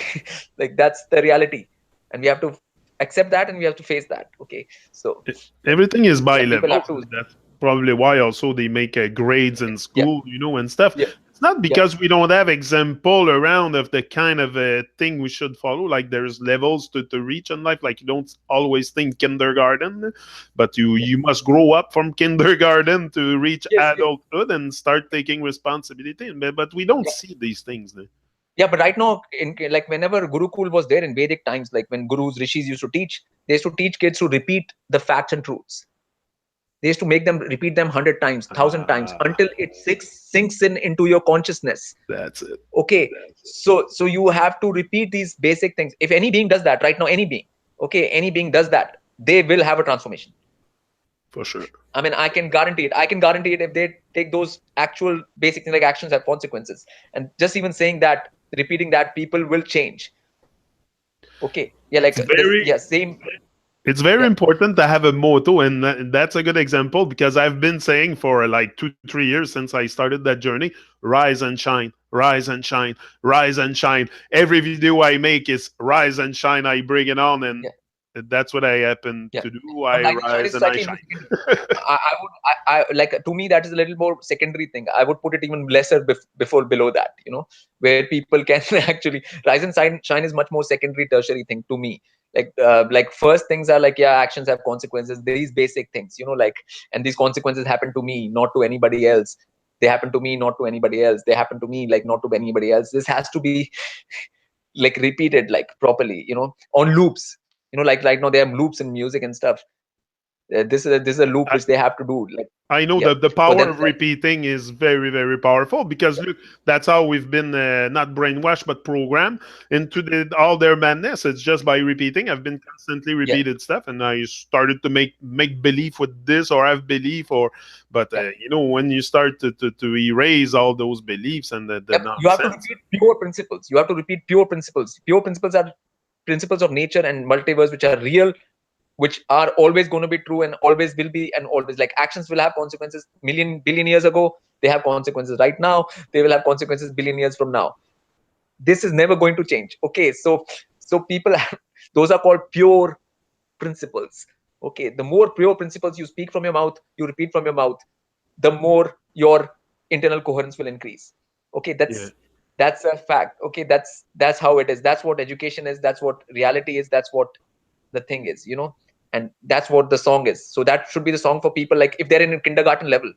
Like, that's the reality, and we have to accept that, and we have to face that. Okay, so everything is by yeah, people have levels. to. That's probably why also they make grades in Yeah, school, and stuff. yeah, It's not yeah, because we don't have example around of the kind of thing we should follow. Like there's levels to reach in life. Like you don't always think kindergarten, but yeah. you must grow up from kindergarten to reach Yes, yes. adulthood and start taking responsibility. But we don't Yeah, see these things. yeah, but right now, like, whenever Gurukul was there in Vedic times, like when gurus, rishis used to teach, they used to teach kids to repeat the facts and truths. They used to make them repeat them 100 times, 1,000 times, Ah, until it sinks in into your consciousness. that's it Okay, so you have to repeat these basic things. If any being does that right now, any being, okay, any being does that, they will have a transformation. for sure. I mean, I can guarantee it if they take those actual basic things, like actions have consequences, and just even saying that, repeating that, people will change. Okay, yeah, like It's this, very yeah, same. It's very Yeah, important to have a motto, and that's a good example because I've been saying for like 2, 3 years since I started that journey: rise and shine, rise and shine, rise and shine. Every video I make is rise and shine. I bring it on, and yeah, that's what I happen yeah. to do. But I rise and shine rise is and I slightly more shine. secondary. I would, like, to me, that is a little more secondary thing. I would put it even lesser before, below that, where people can actually rise and shine is much more secondary, tertiary thing to me. Like first things are like, yeah, actions have consequences, these basic things, like, and these consequences happen to me, not to anybody else. They happen to me, not to anybody else. They happen to me, like, not to anybody else. This has to be like repeated, like, properly, on loops. Like right now, they have loops in music and stuff. This is a loop I, which they have to do, like, I know yeah. that the So power then, of repeating is very, very powerful because look, that's how we've been not brainwashed but programmed into all their madness. It's just by repeating. I've been constantly yeah, repeated stuff, and I started to make belief with this or have belief or. But yeah, when you start to erase all those beliefs and the yep. You have to nonsense. repeat pure principles. You have to repeat pure principles. Pure principles are principles of nature and multiverse, which are real, which are always going to be true and always will be, and always, like, actions will have consequences million billion years ago. They have consequences right now. They will have consequences billion years from now. This is never going to change. Okay, so people have, those are called pure principles. Okay, the more pure principles you speak from your mouth, you repeat from your mouth, the more your internal coherence will increase. Okay, Yeah, that's a fact. Okay, that's how it is. That's what education is. That's what reality is. That's what the thing is, and that's what the song is. So that should be the song for people. Like, if they're in a kindergarten level,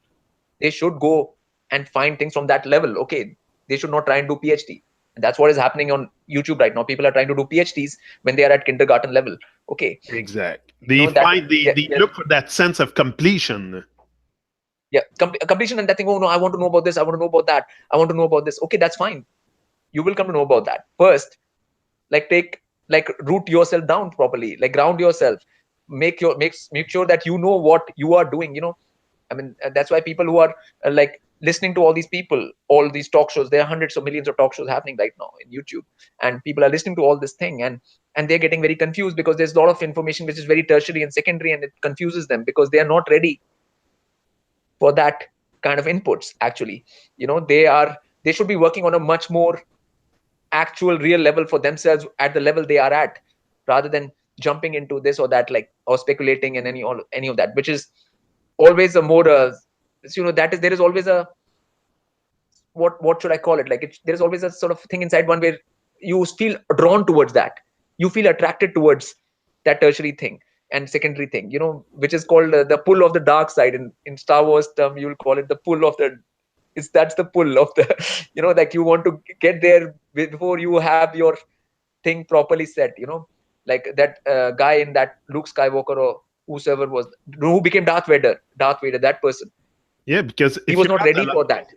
they should go and find things from that level. Okay, they should not try and do PhD. And that's what is happening on YouTube right now. People are trying to do PhDs when they are at kindergarten level. Okay, exact. They that, find yeah, they yeah, look for that sense of completion. yeah, completion, and that thing. Oh no, I want to know about this. I want to know about that. I want to know about this. Okay, that's fine. You will come to know about that first. Like, root yourself down properly. Like, ground yourself. Make sure that you know what you are doing. I mean, that's why people who are like listening to all these people, all these talk shows, there are hundreds of millions of talk shows happening right now in YouTube, and people are listening to all this thing, and they're getting very confused because there's a lot of information which is very tertiary and secondary, and it confuses them because they are not ready for that. kind of inputs. Actually, they should be working on a much more actual real level for themselves at the level they are at, rather than jumping into this or that, like, or speculating and any of that, which is always a more that is, there is always a, what should I call it, like, there is always a sort of thing inside one where you feel drawn towards that, you feel attracted towards that tertiary thing and secondary thing, which is called the pull of the dark side. In Star Wars term, you will call it the pull of the, that's the pull of the like, you want to get there before you have your thing properly set, like that guy in that Luke Skywalker, or whosoever was, who became Darth Vader, that person, Yeah, because he if was you're not not ready for that.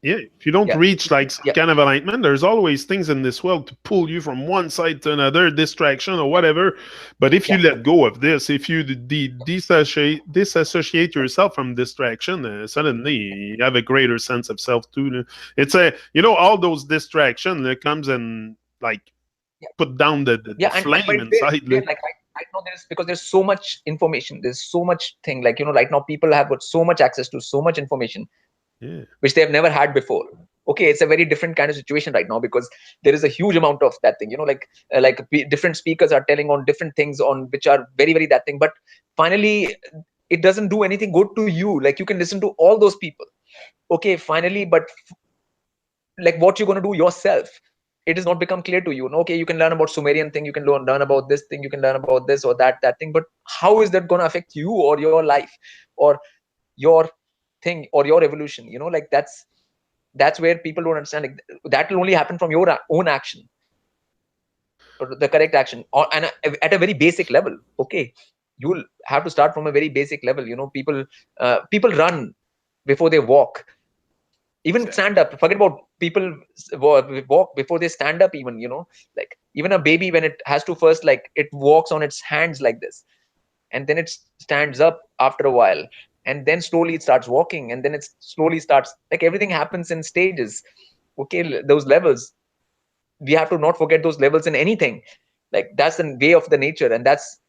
yeah, if you don't Yeah, reach like some yeah, kind of alignment, there's always things in this world to pull you from one side to another, distraction or whatever. But if you yeah, let go of this, if you disassociate yourself from distraction, suddenly you have a greater sense of self too. It's a, all those distraction that comes and like yeah, put down the yeah. And but flame it's there, inside. like, right now, there's, because there's so much information, there's so much thing, like, right now people have got so much access to so much information Yeah, which they have never had before. Okay, it's a very different kind of situation right now, because there is a huge amount of that thing, like different speakers are telling on different things on which are very, very that thing, but finally it doesn't do anything good to you. Like, you can listen to all those people, okay, finally, but like, what you're going to do yourself, it has not become clear to you. Okay, you can learn about Sumerian thing, you can learn about this thing, you can learn about this or that thing, but how is that going to affect you or your life or your thing or your evolution? Like, that's where people don't understand, like, that will only happen from your own action, or the correct action, and at a very basic level. Okay, you'll have to start from a very basic level. People run before they walk, even stand exactly. up. Forget about people walk before they stand up, even, like, even a baby, when it has to first, like, it walks on its hands like this, and then it stands up after a while, and then slowly it starts walking, and then it slowly starts, like, everything happens in stages. Okay, those levels, we have to not forget those levels in anything. Like, that's the way of the nature, and that's,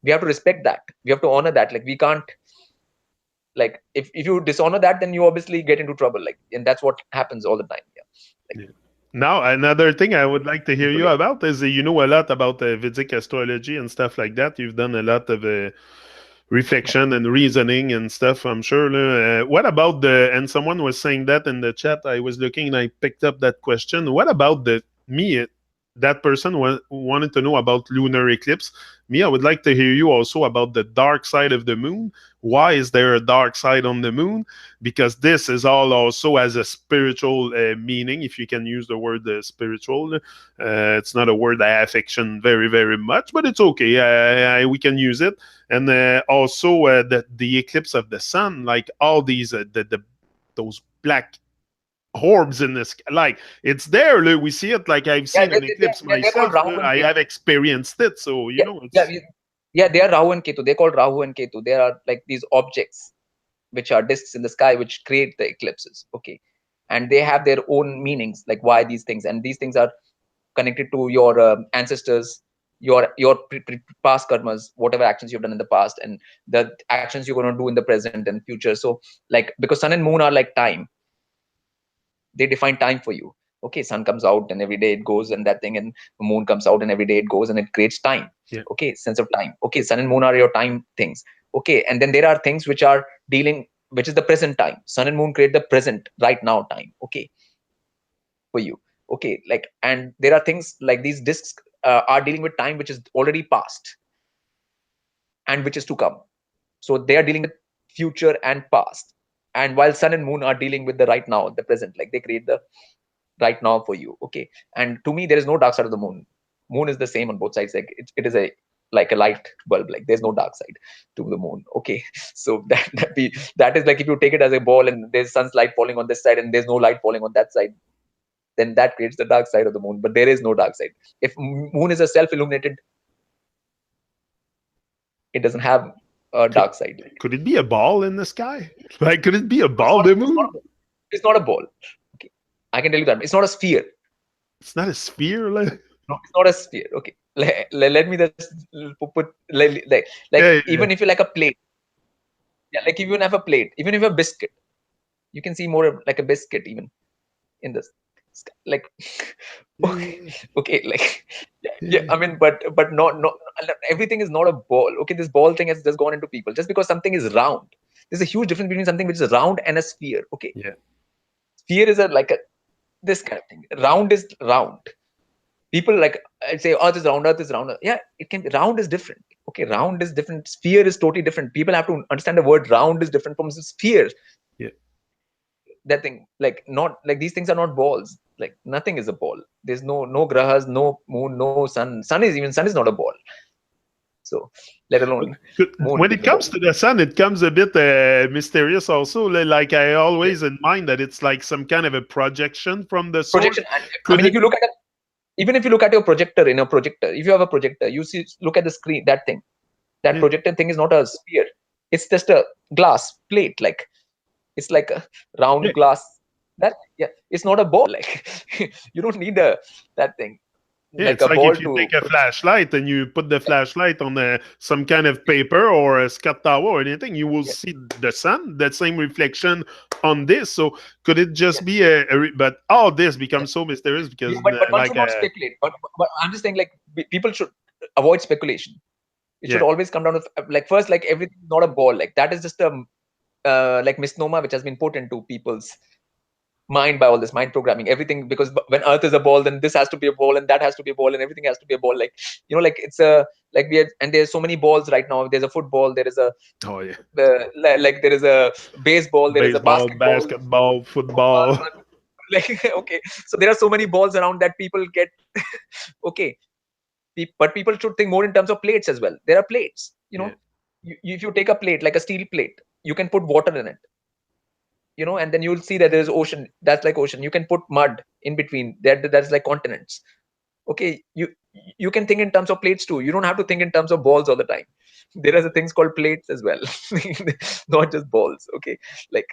we have to respect that, we have to honor that. Like, we can't, like, if you dishonor that, then you obviously get into trouble, like, and that's what happens all the time. Yeah, like, Yeah. Now, another thing I would like to hear you literally. about is you know a lot about Vedic astrology and stuff like that. You've done a lot of Yeah, reflection and reasoning and stuff, I'm sure. What about and someone was saying that in the chat, I was looking and I picked up that question. What about that person wanted to know about lunar eclipse. Me, I would like to hear you also about the dark side of the moon. Why is there a dark side on the moon? Because this is all also as a spiritual meaning, if you can use the word spiritual. It's not a word I affection very, very much, but it's okay. We can use it. And also the eclipse of the sun, like all these those black orbs in this, like it's there. Look, we see it. Like I've yeah, seen an eclipse they're called myself. Rahu Look, and I Ketu. have experienced it, so Yeah, yeah, it's yeah, they are Rahu and Ketu. They're called Rahu and Ketu. They are like these objects which are discs in the sky which create the eclipses. Okay, and they have their own meanings, like why these things, and these things are connected to your ancestors, your past karmas, whatever actions you've done in the past, and the actions you're going to do in the present and future. So, like, because sun and moon are like time, they define time for you. Okay, sun comes out and every day it goes, and that thing, and the moon comes out and every day it goes, and it creates time. yeah. Okay, sense of time. Okay, sun and moon are your time things. Okay, and then there are things which are dealing, which is the present time. Sun and moon create the present, right now time. Okay, for you. Okay, like, and there are things like these discs are dealing with time which is already past and which is to come. So they are dealing with future and past, and while sun and moon are dealing with the right now, the present, like they create the right now for you. Okay, and to me there is no dark side of the moon. Moon is the same on both sides. Like, it is a, like a light bulb, like there's no dark side to the moon. Okay, so that is like, if you take it as a ball and there's sun's light falling on this side and there's no light falling on that side, then that creates the dark side of the moon. But there is no dark side. If moon is a self-illuminated, it doesn't have a Could dark side. could it be a ball in the sky? Like could it be a No, it's ball? not. The It's not moon? a ball. It's not a ball. Okay, I can tell you that it's not a sphere. It's not a sphere. Like No, it's not a sphere. Okay, let me just put like yeah, yeah, even if you like a plate, yeah, like if you have a plate, even if you have a biscuit, You can see more of like a biscuit even in this sky. Like okay, Yeah, okay, like yeah, yeah, I mean, but not everything is not a ball. Okay, this ball thing has just gone into people just because something is round. There's a huge difference between something which is round and a sphere. Okay, yeah, sphere is a like a this kind of thing. Round is round. People like I say earth is round, earth is round. Yeah, it can be. Round is different. Okay, round is different, sphere is totally different. People have to understand the word round is different from sphere. yeah. That thing, like, not like these things are not balls. Like nothing is a ball. There's no grahas, no moon, no sun. Sun is not a ball. So let But alone moon when being it a ball. comes to the sun, it comes a bit mysterious also. Like I Yeah. always in mind that it's like some kind of a projection from the source. Projection, and I Could mean, if it? you look at even if you look at your projector, in a projector, if you have a projector, you see, look at the screen, that thing, that Yeah, projector thing is not a sphere. It's just a glass plate. Like it's like a yeah. round glass. That, yeah, it's not a ball. Like you don't need a that thing Yeah, like it's a like ball if you to take a project. flashlight and you put the flashlight on some kind of paper or a scat tower or anything, you will Yeah, see the sun, that same reflection on this. So could it yeah, just be but all this yeah. becomes so mysterious Yeah, because but one should not speculate. But I'm just saying, like, people should avoid speculation. It should yeah, always come down to like, first, like, everything is not a ball. Like that is just a like misnomer which has been put into people's mind by all this mind programming. Everything, because when Earth is a ball, then this has to be a ball, and that has to be a ball, and everything has to be a ball. Like, like it's a like we had, and there's so many balls right now. There's a football. There is a oh yeah, like there is a baseball. There is a baseball, basketball. basketball, Football. football. Like okay, so there are so many balls around that people get okay. But people should think more in terms of plates as well. There are plates, Yeah, if you take a plate like a steel plate, you can put water in it, and then you'll see that there's ocean. That's like ocean. You can put mud in between. That's like continents. Okay, you can think in terms of plates too. You don't have to think in terms of balls all the time. There are things called plates as well, not just balls. Okay, like,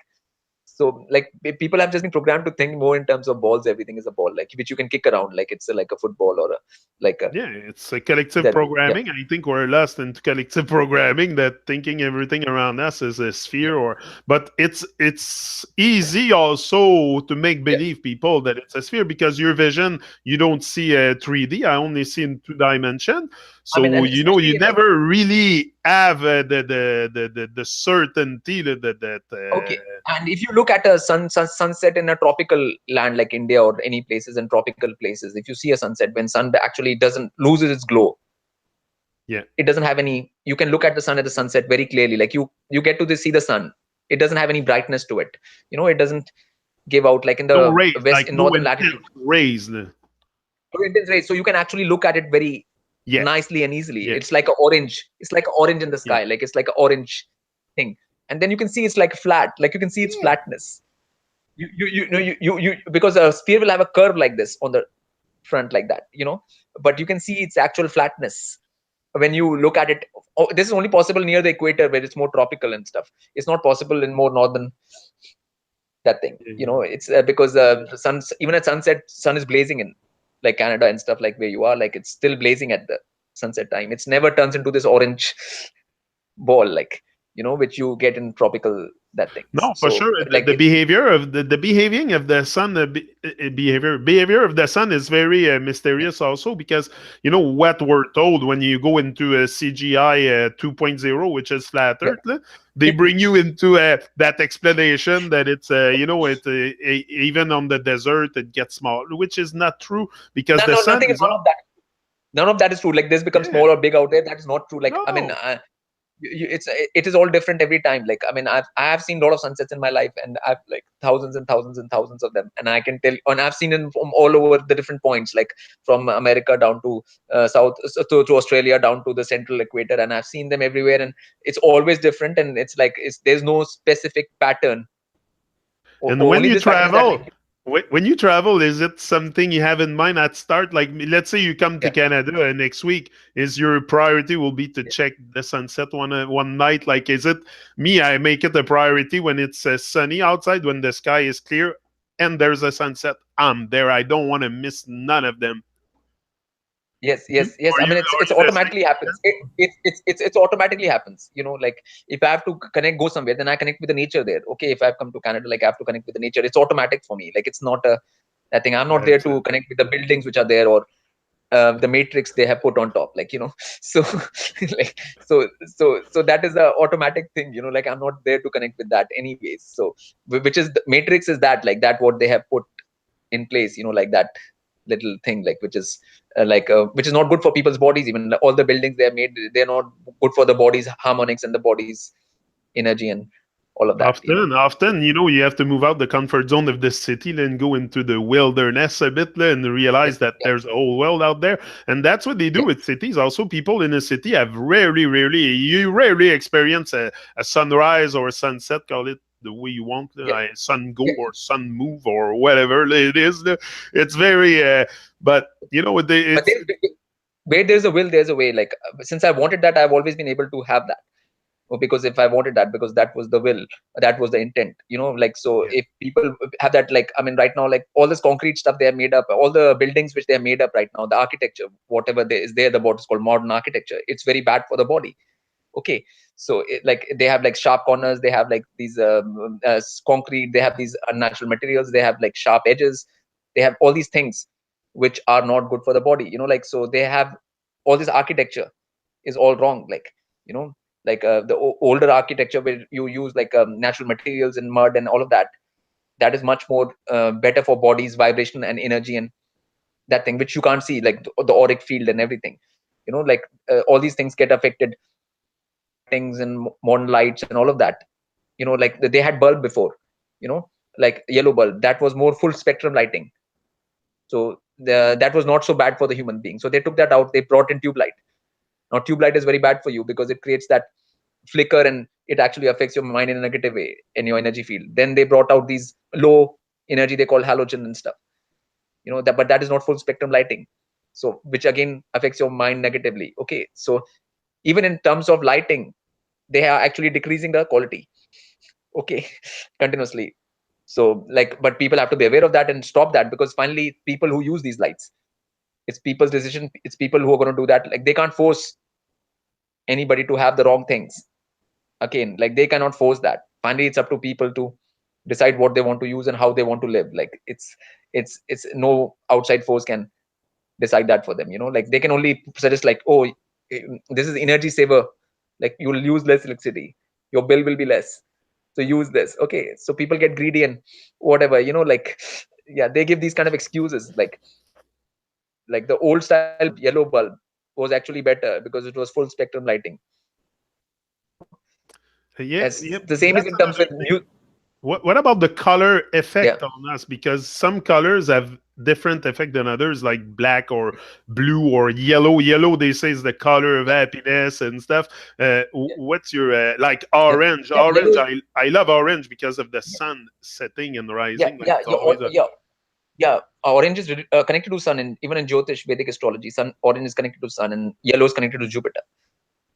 so like people have just been programmed to think more in terms of balls. Everything is a ball, like, which you can kick around, like it's like a football or a like a yeah, it's a collective that thing. Yeah. programming. I think we're lost into collective programming that thinking everything around us is a Yeah. sphere but it's easy also to make Yeah. believe people that it's a sphere because your vision, you don't see a 3D. I only see in 2 dimension. I mean, So and you especially like, never really have the certainty that okay, and if you look at a sunset in a tropical land like India or any places in tropical places, if you see a sunset when sun actually doesn't loses its glow, yeah, it doesn't have any. You can look at the sun at the sunset very clearly. Like you get to see the sun. It doesn't have any brightness to it. It doesn't give out like in no the rays, west, like in no northern intense latitude. rays. Intense rays. So you can actually look at it very Yeah, nicely and easily. yeah, It's like a orange. It's like orange in the yeah, sky. Like it's like an orange thing. And then you can see it's like flat. Like you can see its yeah. flatness. Because a sphere will have a curve like this on the front like that. But you can see its actual flatness when you look at it. This is only possible near the equator where it's more tropical and stuff. It's not possible in more northern that thing. Yeah. It's because the sun, even at sunset, sun is blazing in like Canada and stuff, like where you are, like it's still blazing at the sunset time. It's never turns into this orange ball, like, which you get in tropical that things. No, for So sure. like The it's behavior of the behaving of the sun, behavior of the sun is very mysterious also because you know what we're told when you go into a CGI 2.0, which is flat yeah. Earth. They bring you into that explanation that it's even on the desert it gets small, which is not true because No, the no, sun nothing. is None all of that. None of that is true. Like this becomes yeah. small or big out there. That is not true. Like I mean, No, it is all different every time. Like I mean, I have seen a lot of sunsets in my life, and I've like thousands and thousands and thousands of them, and I can tell. And I've seen them from all over the different points, like from America down to south to Australia down to the central equator, and I've seen them everywhere, and it's always different. And it's like there's no specific pattern. and when Only you this pattern is that, like, travel, when you travel, is it something you have in mind at start? Like, let's say you come to yeah, Canada next week, is your priority will be to yeah. check the sunset one night? Like, is it me? I make it a priority when it's sunny outside, when the sky is clear, and there's a sunset. I'm there. I don't want to miss none of them. Yes. I mean, it's Are you automatically listening? happens. It's automatically happens. Like if I have to connect, go somewhere, then I connect with the nature there. Okay, if I've come to Canada, like I have to connect with the nature. It's automatic for me. Like it's not a thing. I'm not there That's it. to connect with the buildings which are there, or the matrix they have put on top. Like so like so that is a automatic thing. Like I'm not there to connect with that anyways. So which is the matrix is that, like that what they have put in place, like that little thing, like which is not good for people's bodies. Even like, all the buildings they have made, they're not good for the body's harmonics and the body's energy and all of that. Often, you have to move out the comfort zone of the city and go into the wilderness a bit and Yes, realize that yeah, there's a whole world out there. And that's what they do yeah, with cities. Also, people in a city have you rarely experience a sunrise or a sunset, call it the way you want, yeah, sun go yeah. or sun move or whatever it is. It's very, but But it's, where there's a will, there's a way. Like since I wanted that, I've always been able to have that. Because if I wanted that, because that was the will, that was the intent. Like so, yeah, if people have that, like I mean, right now, like all this concrete stuff they have made up, all the buildings which they have made up right now, the architecture, whatever there is there, the what is called modern architecture, it's very bad for the body. Okay, so like they have like sharp corners, they have like these concrete, they have these unnatural materials, they have like sharp edges, they have all these things which are not good for the body. Like so they have all this architecture is all wrong. Like like the older architecture where you use like natural materials and mud and all of that, that is much more better for body's vibration and energy, and that thing which you can't see, like the auric field and everything. Like all these things get affected by modern lightings and modern lights and all of that. Like they had bulb before, you know like yellow bulb, that was more full spectrum lighting. So that was not so bad for the human being, so they took that out, they brought in tube light. Now tube light is very bad for you because it creates that flicker, and it actually affects your mind in a negative way in your energy field. Then they brought out these low energy, they call halogen and stuff. That, but that is not full spectrum lighting, so which again affects your mind negatively. Okay, so even in terms of lighting, they are actually decreasing the quality. Okay, continuously. So like, but people have to be aware of that and stop that, because finally people who use these lights, it's people's decision, it's people who are going to do that. Like they can't force anybody to have the wrong things. Again, like they cannot force that. Finally it's up to people to decide what they want to use and how they want to live. Like it's no outside force can decide that for them. Like they can only suggest like, oh, this is energy saver, like you will use less electricity, your bill will be less, so use this. Okay, so people get greedy and whatever, like yeah, they give these kind of excuses. Like the old style yellow bulb was actually better because it was full spectrum lighting. yeah, As yep. the same is That's in terms another with thing. new. What about the color Yeah, effect on us? Because some colors have different effect than others, like black or blue or yellow. Yellow, they say, is the color of yeah, happiness and stuff. yeah, What's your like yeah, orange? yeah, yellow Orange, is, I love orange because of the yeah, sun setting and yeah, rising. Like yeah, it's always a yeah. Yeah, orange is connected to sun, and even in Jyotish Vedic astrology, sun, orange is connected to sun, and yellow is connected to Jupiter.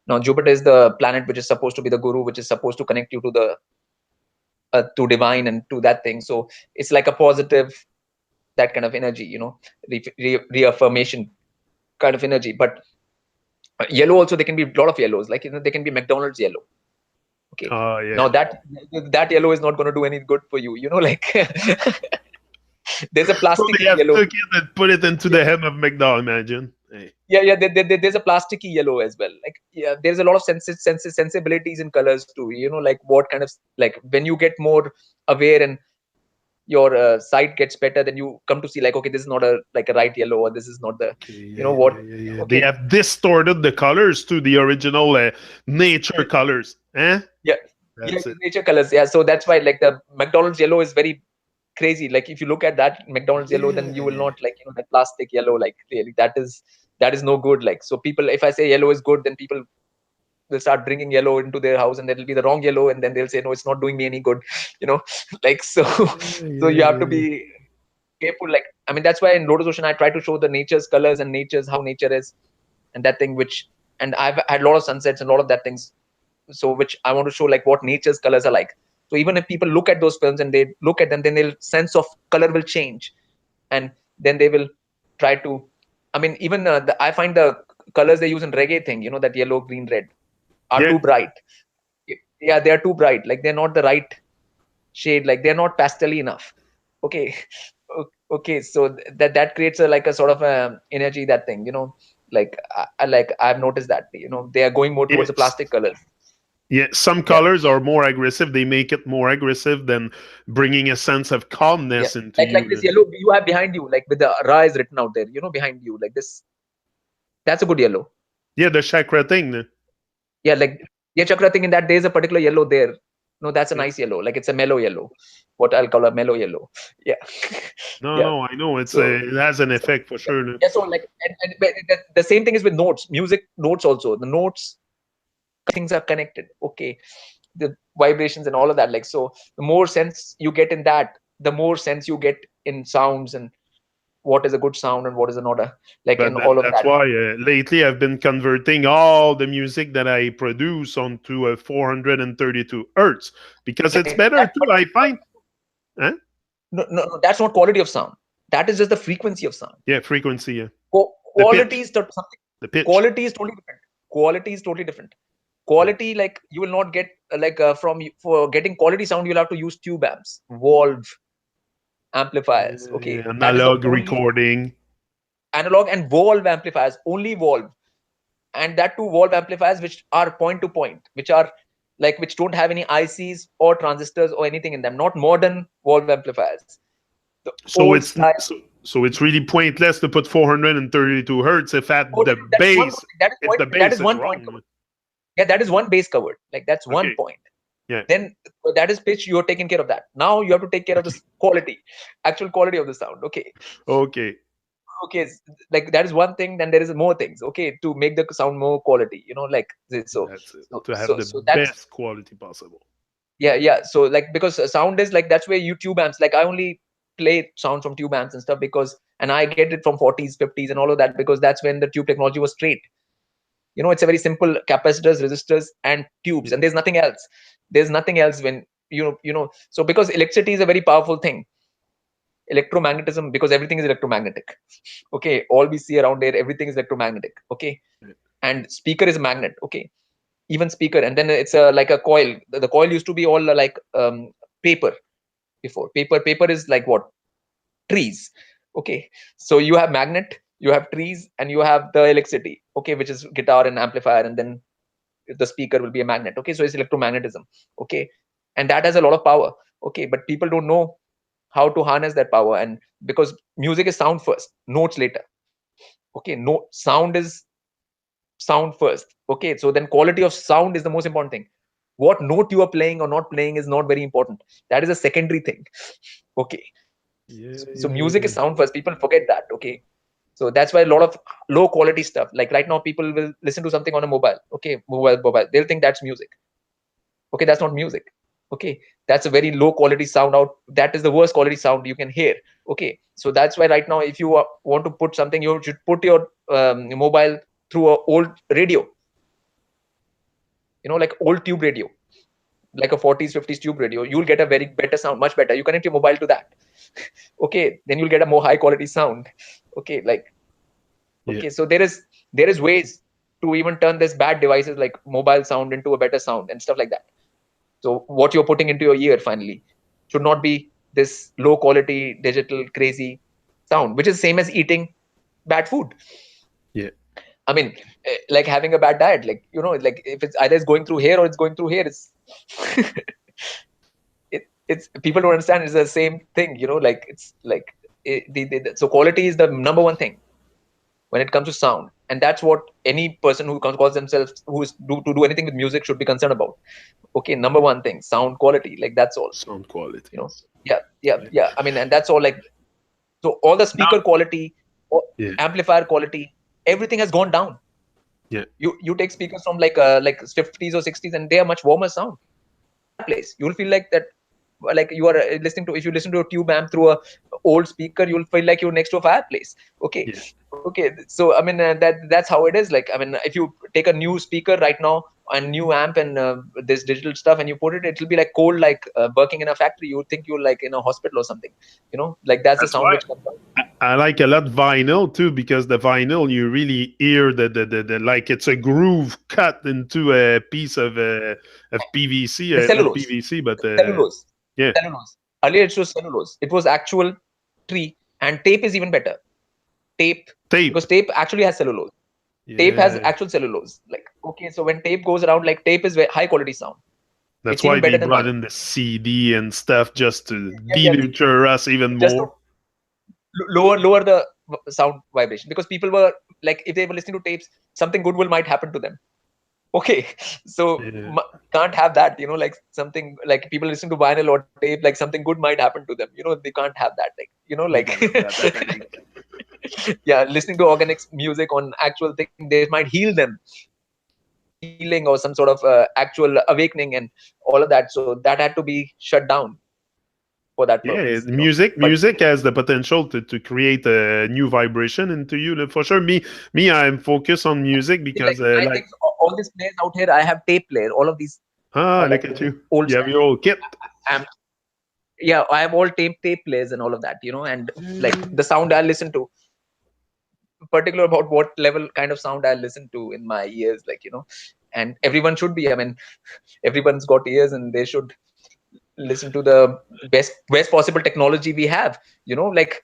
Now Jupiter is the planet which is supposed to be the guru, which is supposed to connect you to the to divine and to that thing. So it's like a positive, that kind of energy, reaffirmation kind of energy. But yellow also, there can be a lot of yellows. Like there can be McDonald's yellow. Okay, yeah. now that yellow is not going to do any good for you. Like there's a So they plasticky have yellow. took it and put it into the hem of McDonald. Imagine. Hey. Yeah. There's a plasticky yellow as well. Like yeah, there's a lot of sensibilities in colors too. Like what kind of, like when you get more aware and your sight gets better, then you come to see like, okay, this is not a like a right yellow, or this is not the, Okay, what. yeah. They Okay, have distorted the colors to the original nature colors. Eh? yeah, yeah, That's it. nature colors. Yeah, so that's why like the McDonald's yellow is very crazy. Like if you look at that McDonald's yellow, then you will Yeah. not like, that plastic yellow. Like really, that is no good. Like so, people, if I say yellow is good, then people will start bringing yellow into their house, and that'll be the wrong yellow, and then they'll say no, it's not doing me any good. you know like so so you have to Yeah. be careful. Like I mean, that's why in Lotus Ocean I try to show the nature's colors and nature's how nature is, and that thing which, and I've had a lot of sunsets and a lot of that things, so which I want to show like what nature's colors are like. So even if people look at those films and they look at them, then their sense of color will change, and then they will try to I mean, even I find the colors they use in reggae thing, that yellow, green, red, are Yeah, too bright. Yeah, they are too bright. Like they're not the right shade. Like they're not pastel enough. Okay, okay. So that creates a like a sort of energy, that thing. Like I've noticed that. They are going more towards the it's plastic colors. yeah. Some Yeah, colors are more aggressive. They make it more aggressive than bringing a sense of yeah. calmness into Like you. this yellow you have behind you, like with the Ra is written out there. Behind you, like this. That's a good yellow. Yeah, the chakra thing. Yeah, like yeah, chakra thing, in that there's a particular yellow there. No, that's a Yeah. nice yellow. Like it's a mellow yellow. What I'll call a mellow yellow. Yeah. No, Yeah. no, I know So, it has an so effect for yeah. sure. Yeah, so like but the same thing is with notes, music notes also. The notes things are connected. Okay. The vibrations and all of that. Like so the more sense you get in that, the more sense you get in sounds and what is a good sound and what is not a like in But all of that's that. why lately I've been converting all the music that I produce onto a 432 hertz because it's Okay. better That, too. I find, huh? no, no, no, that's not quality of sound. That is just the frequency of sound. Yeah, frequency, yeah. The Quality pitch, is something. the pitch. Quality is totally different. Quality is totally different. Quality, like you will not get like for getting quality sound, you'll have to use tube amps, valve amplifiers. Okay, Yeah, that is the analog only recording. analog and valve amplifiers, only valve, and that two valve amplifiers which are point to point, which are like which don't have any ICs or transistors or anything in them. Not modern valve amplifiers. The So old it's style. so it's really pointless to put 432 hertz if at the That is one. base That is if point. the That base is is one point wrong. covered. Yeah, that is one base covered. Like that's one Okay. point. Yeah. Then that is pitch. You're taking care of that. Now you have to take care of the Okay. quality, actual quality of the sound. Okay, Okay. okay. Like that is one thing. Then there is more things. Okay, to make the sound more quality. Like so, That's it. so, To have so, the so that's best quality possible. yeah, yeah. So like because sound is like that's where you tube amps. Like I only play sound from tube amps and stuff because, and I get it from 40s, 50s, and all of that because that's when the tube technology was straight. It's a very simple capacitors, resistors, and tubes, Yeah. and there's nothing else. There's nothing else when so because electricity is a very powerful thing, electromagnetism, because everything is electromagnetic. Okay, all we see around there, everything is electromagnetic. Okay, Yeah. and speaker is a magnet. Okay, even speaker, and then it's a like a coil. The coil used to be all like paper before. Paper is like what? Trees. Okay, so you have magnet, you have trees, and you have the electricity. Okay, which is guitar and amplifier, and then the speaker will be a magnet. Okay, so it's electromagnetism. Okay, and that has a lot of power. Okay, but people don't know how to harness that power, and because music is sound first, notes later. Okay, no, sound is sound first. Okay, so then quality of sound is the most important thing. What note you are playing or not playing is not very important. That is a secondary thing. Okay, Yeah. so Yeah. music is Yeah. sound first. People forget that. Okay, so that's why a lot of low quality stuff, like right now people will listen to something on a mobile. Okay, mobile, they'll think that's music. Okay, that's not music. Okay, that's a very low quality sound out. That is the worst quality sound you can hear. Okay, so that's why right now if you want to put something, you should put your mobile through a old radio, like old tube radio, like a 40s 50s tube radio. You'll get a very better sound, much better. You connect your mobile to that. Okay, then you'll get a more high quality sound. Okay, like Yeah. okay, so there is ways to even turn this bad devices like mobile sound into a better sound and stuff like that. So what you're putting into your ear finally should not be this low quality digital crazy sound, which is same as eating bad food. Yeah. I mean, like having a bad diet, like like if it's either it's going through here or it's going through here, it's it's people don't understand. It's the same thing, like it's like so quality is the number one thing when it comes to sound, and that's what any person who calls themselves who is to do anything with music should be concerned about. Okay, number one thing, sound quality, like that's all. Sound quality. Yeah, yeah, Yeah. yeah. I mean, and that's all. Like so all the Now. speaker quality, Yeah. amplifier quality, everything has gone down. Yeah. You take speakers from like 50s or 60s, and they are much warmer sound. Place you'll feel like that, like you are listening to, if you listen to a tube amp through a old speaker, you'll feel like you're next to a fireplace. Okay, Yeah. okay. So I mean, that's how it is. Like I mean, if you take a new speaker right now and new amp and this digital stuff and you put it, it'll be like cold, like working in a factory. You would think you're like in a hospital or something. Like that's the That's sound why which comes out. I like a lot vinyl too, because the vinyl you really hear the like it's a groove cut into a piece of PVC, The not cellulose, PVC, but cellulose, yeah, cellulose. Earlier it was cellulose. It was actual tree, and tape is even better. Tape, tape. because tape actually has cellulose. Tape has Yeah, actual cellulose. Like, okay, so when tape goes around, like tape is high quality sound. that's It's why even they better than brought vinyl. in the CD and stuff just to Yeah, yeah, denature us even just to more. lower the sound vibration, because people were like, if they were listening to tapes, something good will might happen to them. Okay, so Yeah, can't have that, like something like people listen to vinyl or tape, like something good might happen to them, they can't have that, like, we like can have that, I think. yeah, listening to organic music on actual thing, they might heal them, some sort of healing or some sort of actual awakening and all of that, so that had to be shut down for that Yeah, purpose, but music has the potential to create a new vibration into you. Like, for sure, me, I'm focused on music like because I like think all these players out here, I have tape player, all of these look like at you, old you have style your old kit. amp. Yeah, I have all tape players and all of that, and like the sound I listen to, particular about what level kind of sound I listen to in my ears, like, and everyone should be, I mean, everyone's got ears and they should listen to the best possible technology we have, like,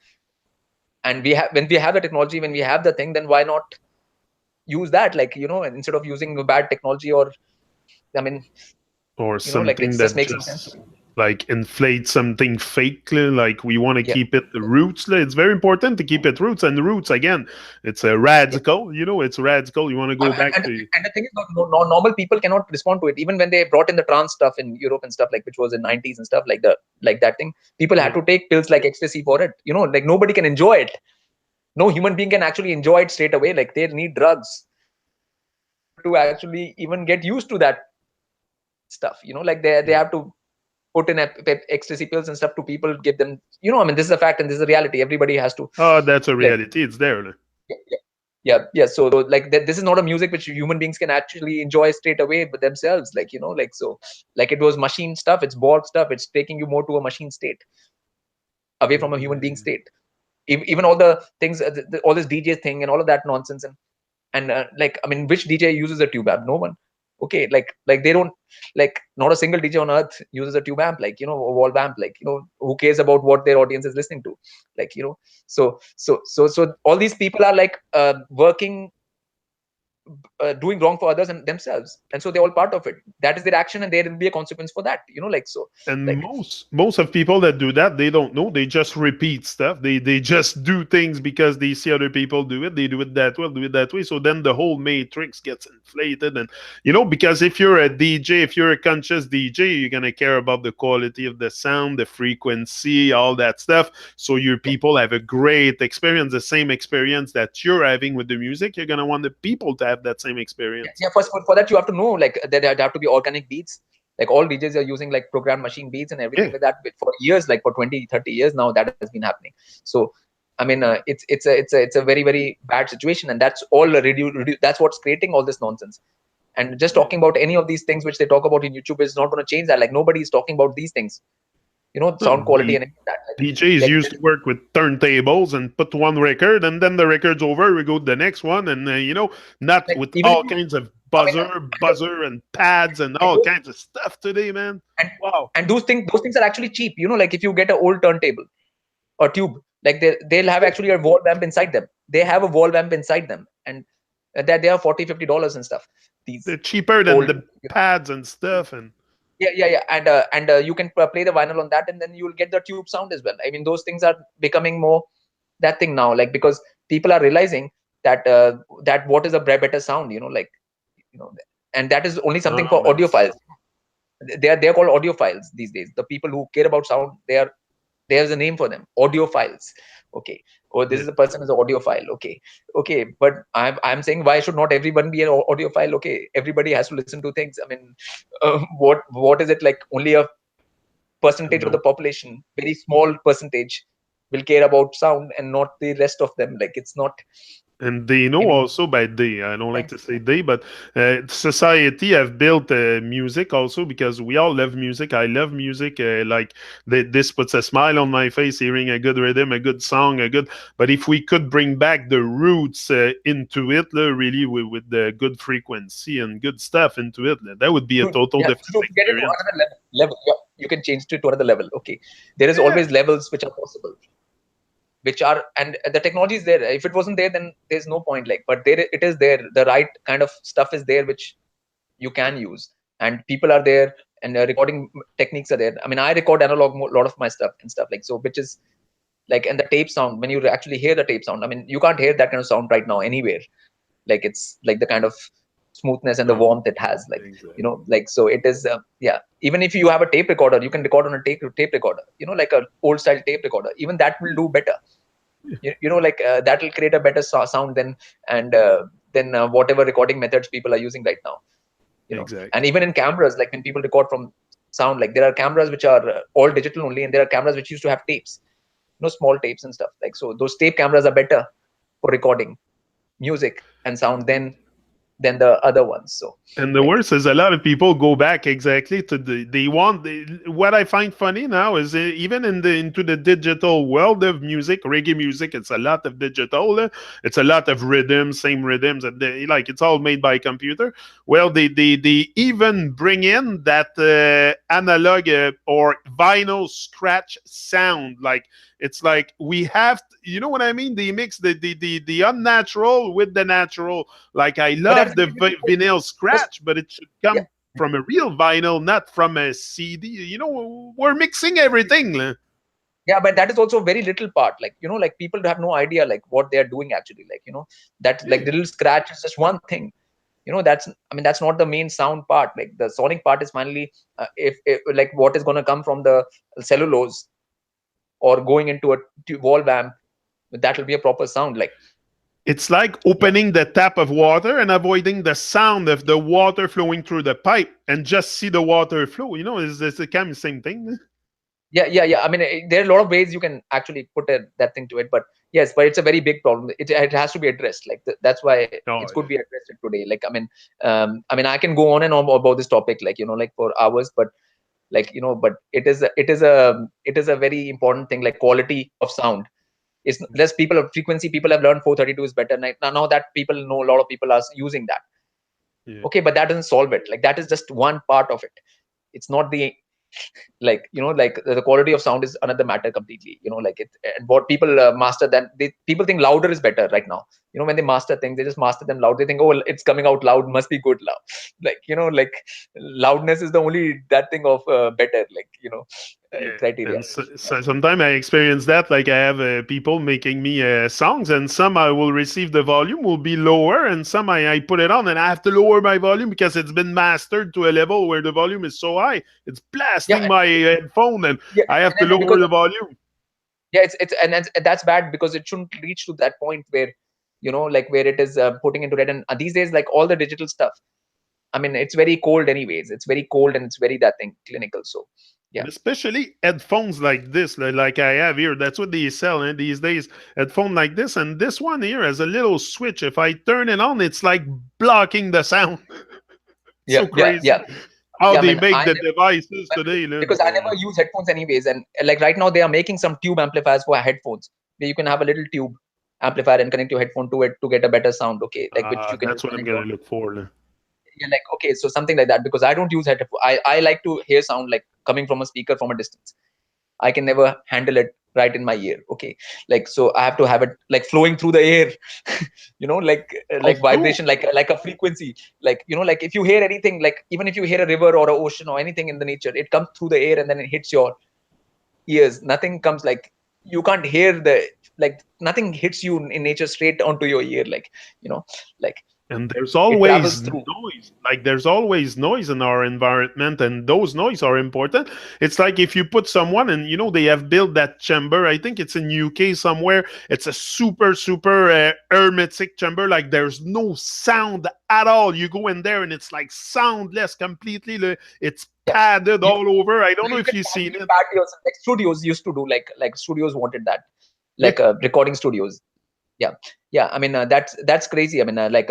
and we have, when we have the technology, when we have the thing, then why not use that, like, instead of using bad technology, or I mean, Or like, it something just that makes no sense to just me. like inflates something fake, like we want to Yeah, keep it the roots. It's very important to keep it roots, and the roots again, it's a yeah. radical, it's radical. You want to go And, back and, to. and the thing is, normal people cannot respond to it. Even when they brought in the trans stuff in Europe and stuff, like, which was in 90s and stuff, like that thing, people had Yeah. to take pills like ecstasy for it. Like, nobody can enjoy it. No human being can actually enjoy it straight away. Like, they need drugs in order to actually even get used to that stuff. Like, they have to put in ecstasy pills and stuff to people, give them. I mean, this is a fact and this is a reality. Everybody has to, Oh, that's a like, reality. It's there. Like. yeah. So like this is not a music which human beings can actually enjoy straight away with themselves, like, like, so, like, it was machine stuff, it's Borg stuff, it's taking you more to a machine state, away from a human being state. Even all the things, all this DJ thing and all of that nonsense, and like, I mean, which DJ uses a tube amp? No one. Okay, like they don't, like, not a single DJ on earth uses a tube amp, like, a wall amp, like, who cares about what their audience is listening to, like, so all these people are like working, doing wrong for others and themselves, and so they're all part of it. That is their action, and there will be a consequence for that, like, so, And like, most of people that do that, they don't know, they just repeat stuff, they just do things because they see other people do it, they do it that way, do it that way, so then the whole matrix gets inflated. And because if you're a DJ, if you're a conscious DJ, you're going to care about the quality of the sound, the frequency, all that stuff, so your people have a great experience, the same experience that you're having with the music. You're going to want the people to have that same experience. yeah, for that you have to know, like, there have to be organic beats. Like, all DJs are using like programmed machine beats and everything Yeah. like that for years, like for 20-30 years now, that has been happening. So I mean, it's a very, very bad situation, and that's all that's what's creating all this nonsense. And just talking about any of these things which they talk about in YouTube is not going to change that. Like, nobody is talking about these things, No, sound quality and that, DJs like, used to work with turntables and put one record, and then the record's over, we go to the next one, and not like with even if all you, kinds of I mean, buzzer and pads and and all kinds of stuff today, man. and Wow. and those things are actually cheap, like, if you get an old turntable or tube, like, they'll have actually a wall amp inside them. They have a wall amp inside them, and that they are $40-$50 and stuff, these They're cheaper than old, the pads and stuff, and yeah, and you can play the vinyl on that, and then you'll get the tube sound as well. I mean, those things are becoming more that thing now, like, because people are realizing that that what is a better sound, like, you know and that is only something oh, for it's audiophiles. They're called audiophiles these days. The people who care about sound, there's a name for them, audiophiles. Okay, or this yeah. is a person is an audiophile. Okay, but I'm saying, why should not everyone be an audiophile? Okay, everybody has to listen to things. I mean, what is it, like, only a percentage of the No, population, very small percentage, will care about sound, and not the rest of them? Like, it's not, And they know Maybe. also by they. I don't like Thanks. to say they, but society have built music also because we all love music. I love music. Like this puts a smile on my face hearing a good rhythm, a good song, a good. But if we could bring back the roots into it, really with the good frequency and good stuff into it, that would be a total Yeah, different to get it to experience. another level, yeah, you can change it to another level. Okay, there is Yeah, always levels which are possible, which are, and the technology is there. If it wasn't there, then there's no point. Like, but there it is there. The right kind of stuff is there which you can use, and people are there, and recording techniques are there. I mean, I record analog a lot of my stuff and stuff, like, so, which is like, and the tape sound, when you actually hear the tape sound, I mean, you can't hear that kind of sound right now anywhere. Like, it's like the kind of smoothness and the no, warmth it has, like, exactly. like, so it is, yeah, even if you have a tape recorder, you can record on a tape recorder, like a old style tape recorder, even that will do better. Like, that will create a better sound than, and whatever recording methods people are using right now. And Exactly. even in cameras, like when people record from sound, like there are cameras which are all digital only, and there are cameras which used to have tapes, small tapes and stuff, like, so those tape cameras are better for recording music and sound than the other ones. So, And the like, worst is a lot of people go back exactly to what I find funny now is even into the digital world of music, reggae music, it's a lot of digital. It's a lot of rhythms, same rhythms, and like it's all made by computer. Well, they even bring in that analog or vinyl scratch sound. Like it's like we have, you know what I mean? They mix the unnatural with the natural. Like I but that love is the very difficult vinyl because, scratch, but it should yeah, come from a real vinyl, not from a CD. We're mixing everything. yeah, but that is also very little part, like, like people have no idea like what they are doing actually, like, that, like, the little scratch is just one thing. That's, I mean, that's not the main sound part. Like, the sonic part is finally, if like what is going to come from the cellulose or going into a wall amp, that will be a proper sound, like, It's like yeah. opening the tap of water and avoiding the sound of the water flowing through the pipe and just see the water flow. It's the kind of same thing. Yeah, I mean, there are a lot of ways you can actually put that thing to it, but yes, but it's a very big problem. It has to be addressed, like, that's why Oh, it could be addressed today. Like, I mean, I can go on and on about this topic, like, like, for hours, but, like, but it is a very important thing, like quality of sound. It's less people of frequency. People have learned 432 is better now that people know, a lot of people are using that. yeah. Okay, but that doesn't solve it. Like, that is just one part of it. It's not the, like, like, the quality of sound is another matter completely. Like, it, and what people master, then people think louder is better right now. When they master things, they just master them loud. They think, oh, well, it's coming out loud, must be good loud. Like, like, loudness is the only that thing of better, like, Yeah, criteria. and so sometimes I experience that. Like I have people making me songs, and some I will receive the volume will be lower, and some I put it on, and I have to lower my volume because it's been mastered to a level where the volume is so high, it's Yeah, blasting my headphone, and yeah, I have to and lower because, the volume. yeah, it's and that's bad, because it shouldn't reach to that point where, like, where it is putting into red. And these days, like, all the digital stuff, I mean, it's very cold anyways. It's very cold, and it's very, that thing, clinical. So, yeah, And especially headphones like this, like I have here. That's what they sell these days. Headphone like this, and this one here has a little switch. If I turn it on, it's like blocking the sound. yeah, So yeah, crazy yeah, how yeah. I they mean, make the devices today. because I never use headphones anyways, and like right now they are making some tube amplifiers for headphones, where you can have a little tube amplifier and connect your headphone to it to get a better sound. Okay, like, which you can That's just what I'm connect gonna your, look for. yeah, like, okay, so something like that, because I don't use headphones. I like to hear sound like coming from a speaker from a distance. I can never handle it right in my ear. Okay, like, so I have to have it like flowing through the air, like Although vibration, like a frequency, like, like if you hear anything, like even if you hear a river or an ocean or anything in the nature, it comes through the air and then it hits your ears. Nothing comes, like, you can't hear the, like, nothing hits you in nature straight onto your ear, like, like, and there's it always travels through. noise. Like there's always noise in our environment, and those noise are important. It's like if you put someone, and they have built that chamber. I think it's in UK somewhere. It's a super hermetic chamber. Like there's no sound at all. You go in there, and it's like soundless completely. It's Yeah, padded you all over. I don't know you if can you've seen actually it. pack yourself, like studios used to do, like studios wanted that, Yeah. like recording studios. yeah, yeah. I mean, that's crazy. I mean, like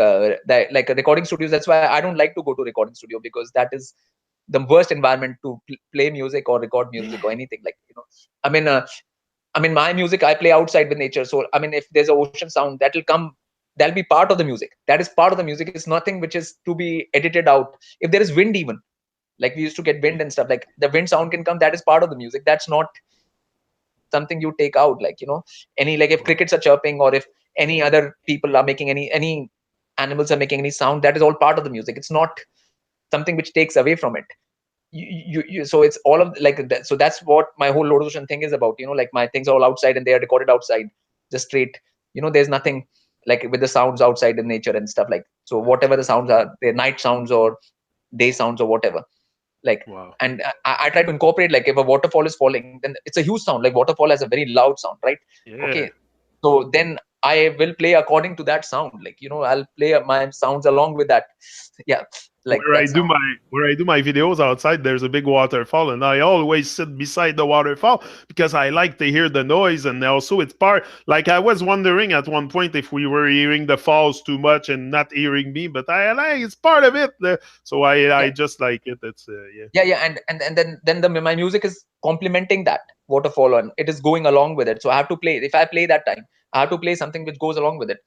recording studios. That's why I don't like to go to recording studio, because that is the worst environment to play music or record music or anything. Like, I mean, my music I play outside with nature. So I mean, if there's an ocean sound, that'll be part of the music. That is part of the music. It's nothing which is to be edited out. If there is wind, even like we used to get wind and stuff, like the wind sound can come. That is part of the music. That's not something you take out. Like, any, like if crickets are chirping, or if any other people are making any animals are making any sound, that is all part of the music. It's not something which takes away from it. So it's all of like that. So that's what my whole LotusOcean thing is about. Like my things are all outside and they are recorded outside, just straight. There's nothing like with the sounds outside in nature and stuff. Like, so whatever the sounds are, they're night sounds or day sounds or whatever. Like, Wow. and I try to incorporate, like if a waterfall is falling, then it's a huge sound. Like waterfall has a very loud sound, right? Yeah. Okay, so then I will play according to that sound. Like, I'll play my sounds along with that. Yeah, like Where I that do sound. my videos outside, there's a big waterfall, and I always sit beside the waterfall because I like to hear the noise, and also it's part. Like I was wondering at one point if we were hearing the falls too much and not hearing me, but I like it's part of it. So I Yeah, just like it. It's yeah. yeah. And then my music is complementing that waterfall, and it is going along with it. So I have to play. If I play that time, I have to play something which goes along with it.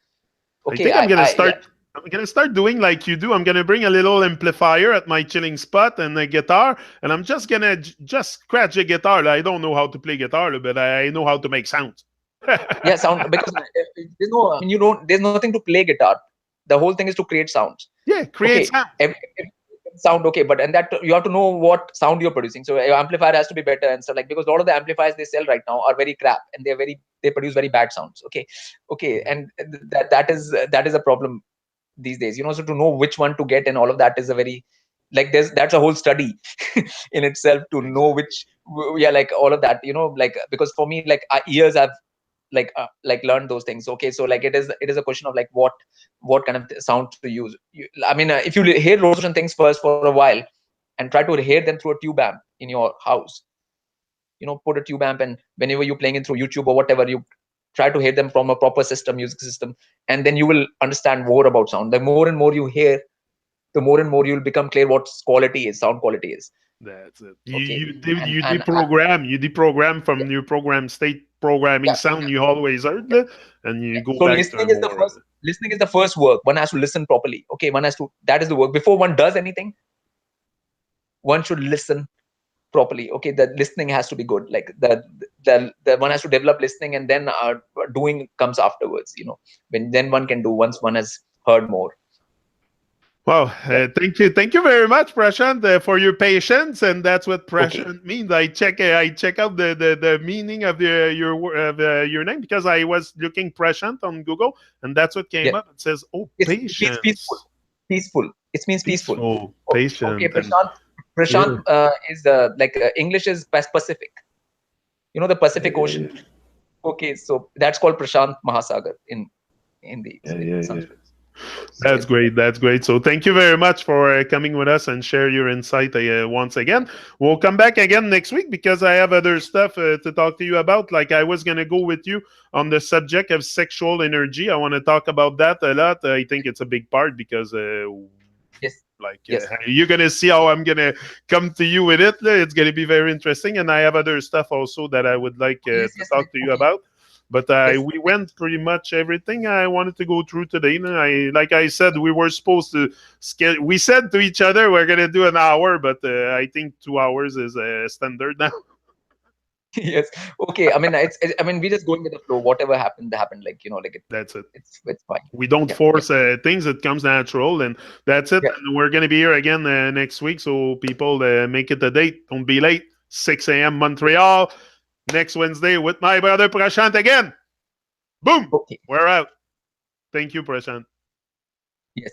I Okay, think I'm gonna yeah. start. I'm gonna start doing like you do. I'm gonna bring a little amplifier at my chilling spot and a guitar, and I'm just gonna just scratch the guitar. I don't know how to play guitar, but I know how to make sounds. Yeah, sound, because there's no, I mean, there's nothing to play guitar. The whole thing is to create sounds. Yeah, create Okay, sounds. every sound, okay, but and that you have to know what sound you're producing. So your amplifier has to be better and stuff, like, because a lot of the amplifiers they sell right now are very crap, and they produce very bad sounds. Okay, and that is a problem these days. So to know which one to get and all of that is a very, like, that's a whole study in itself to know Exactly. which, yeah, like all of that. Like, because for me, like, years I've like learned those things. Okay, so like it is a question of like what kind of sound to use. I mean, if you hear LotusOcean things first for a while and try to hear them through a tube amp in your house, put a tube amp, and whenever you're playing it through YouTube or whatever, you try to hear them from a proper music system, and then you will understand more about sound. The more and more you hear, the more and more you'll become clear what sound quality is. That's it. Okay, You and deprogram yeah, from your program state programming yeah, sound you always heard, and you go so back to more. listening is the first work. One has to listen properly. Okay, that is the work. Before one does anything, one should listen properly. Okay, the listening has to be good. Like the one has to develop listening, and then doing comes afterwards. When then one can do once one has heard more. Well, Yeah. thank you very much, Prashant, for your patience, and that's what Okay. Prashant means. I check out the meaning of your name because I was looking Prashant on Google, and that's what came Yeah. up. It says, "Oh, It means peaceful. patience, Peaceful. It means peaceful. peaceful, Okay, patient," and Prashant yeah, is like English is Pacific. The Pacific Ocean. yeah, Okay, so that's called Prashant Mahasagar yeah, in yeah, yeah. Sanskrit. So That's great. That's great. So thank you very much for coming with us and share your insight once again. We'll come back again next week because I have other stuff to talk to you about. Like I was going to go with you on the subject of sexual energy. I want to talk about that a lot. I think it's a big part because yes, like yes, you're gonna see how I'm gonna come to you with it. It's gonna be very interesting, and I have other stuff also that I would like yes, to yes. talk to you Okay, about. But yes, we went pretty much everything I wanted to go through today. Like I said, we were supposed to. We said to each other we're gonna do an hour, but I think 2 hours is standard now. yes. Okay. I mean, I mean, we're just going with the flow. Whatever happened, happened. Like, like That's it. it's fine. We don't Yeah, yeah, force things; it comes natural, and that's it. yeah. And we're gonna be here again next week, so people make it a date. Don't be late. 6 a.m. Montreal next Wednesday with my brother Prashant again. Boom, Okay. we're out. Thank you, Prashant. Yes.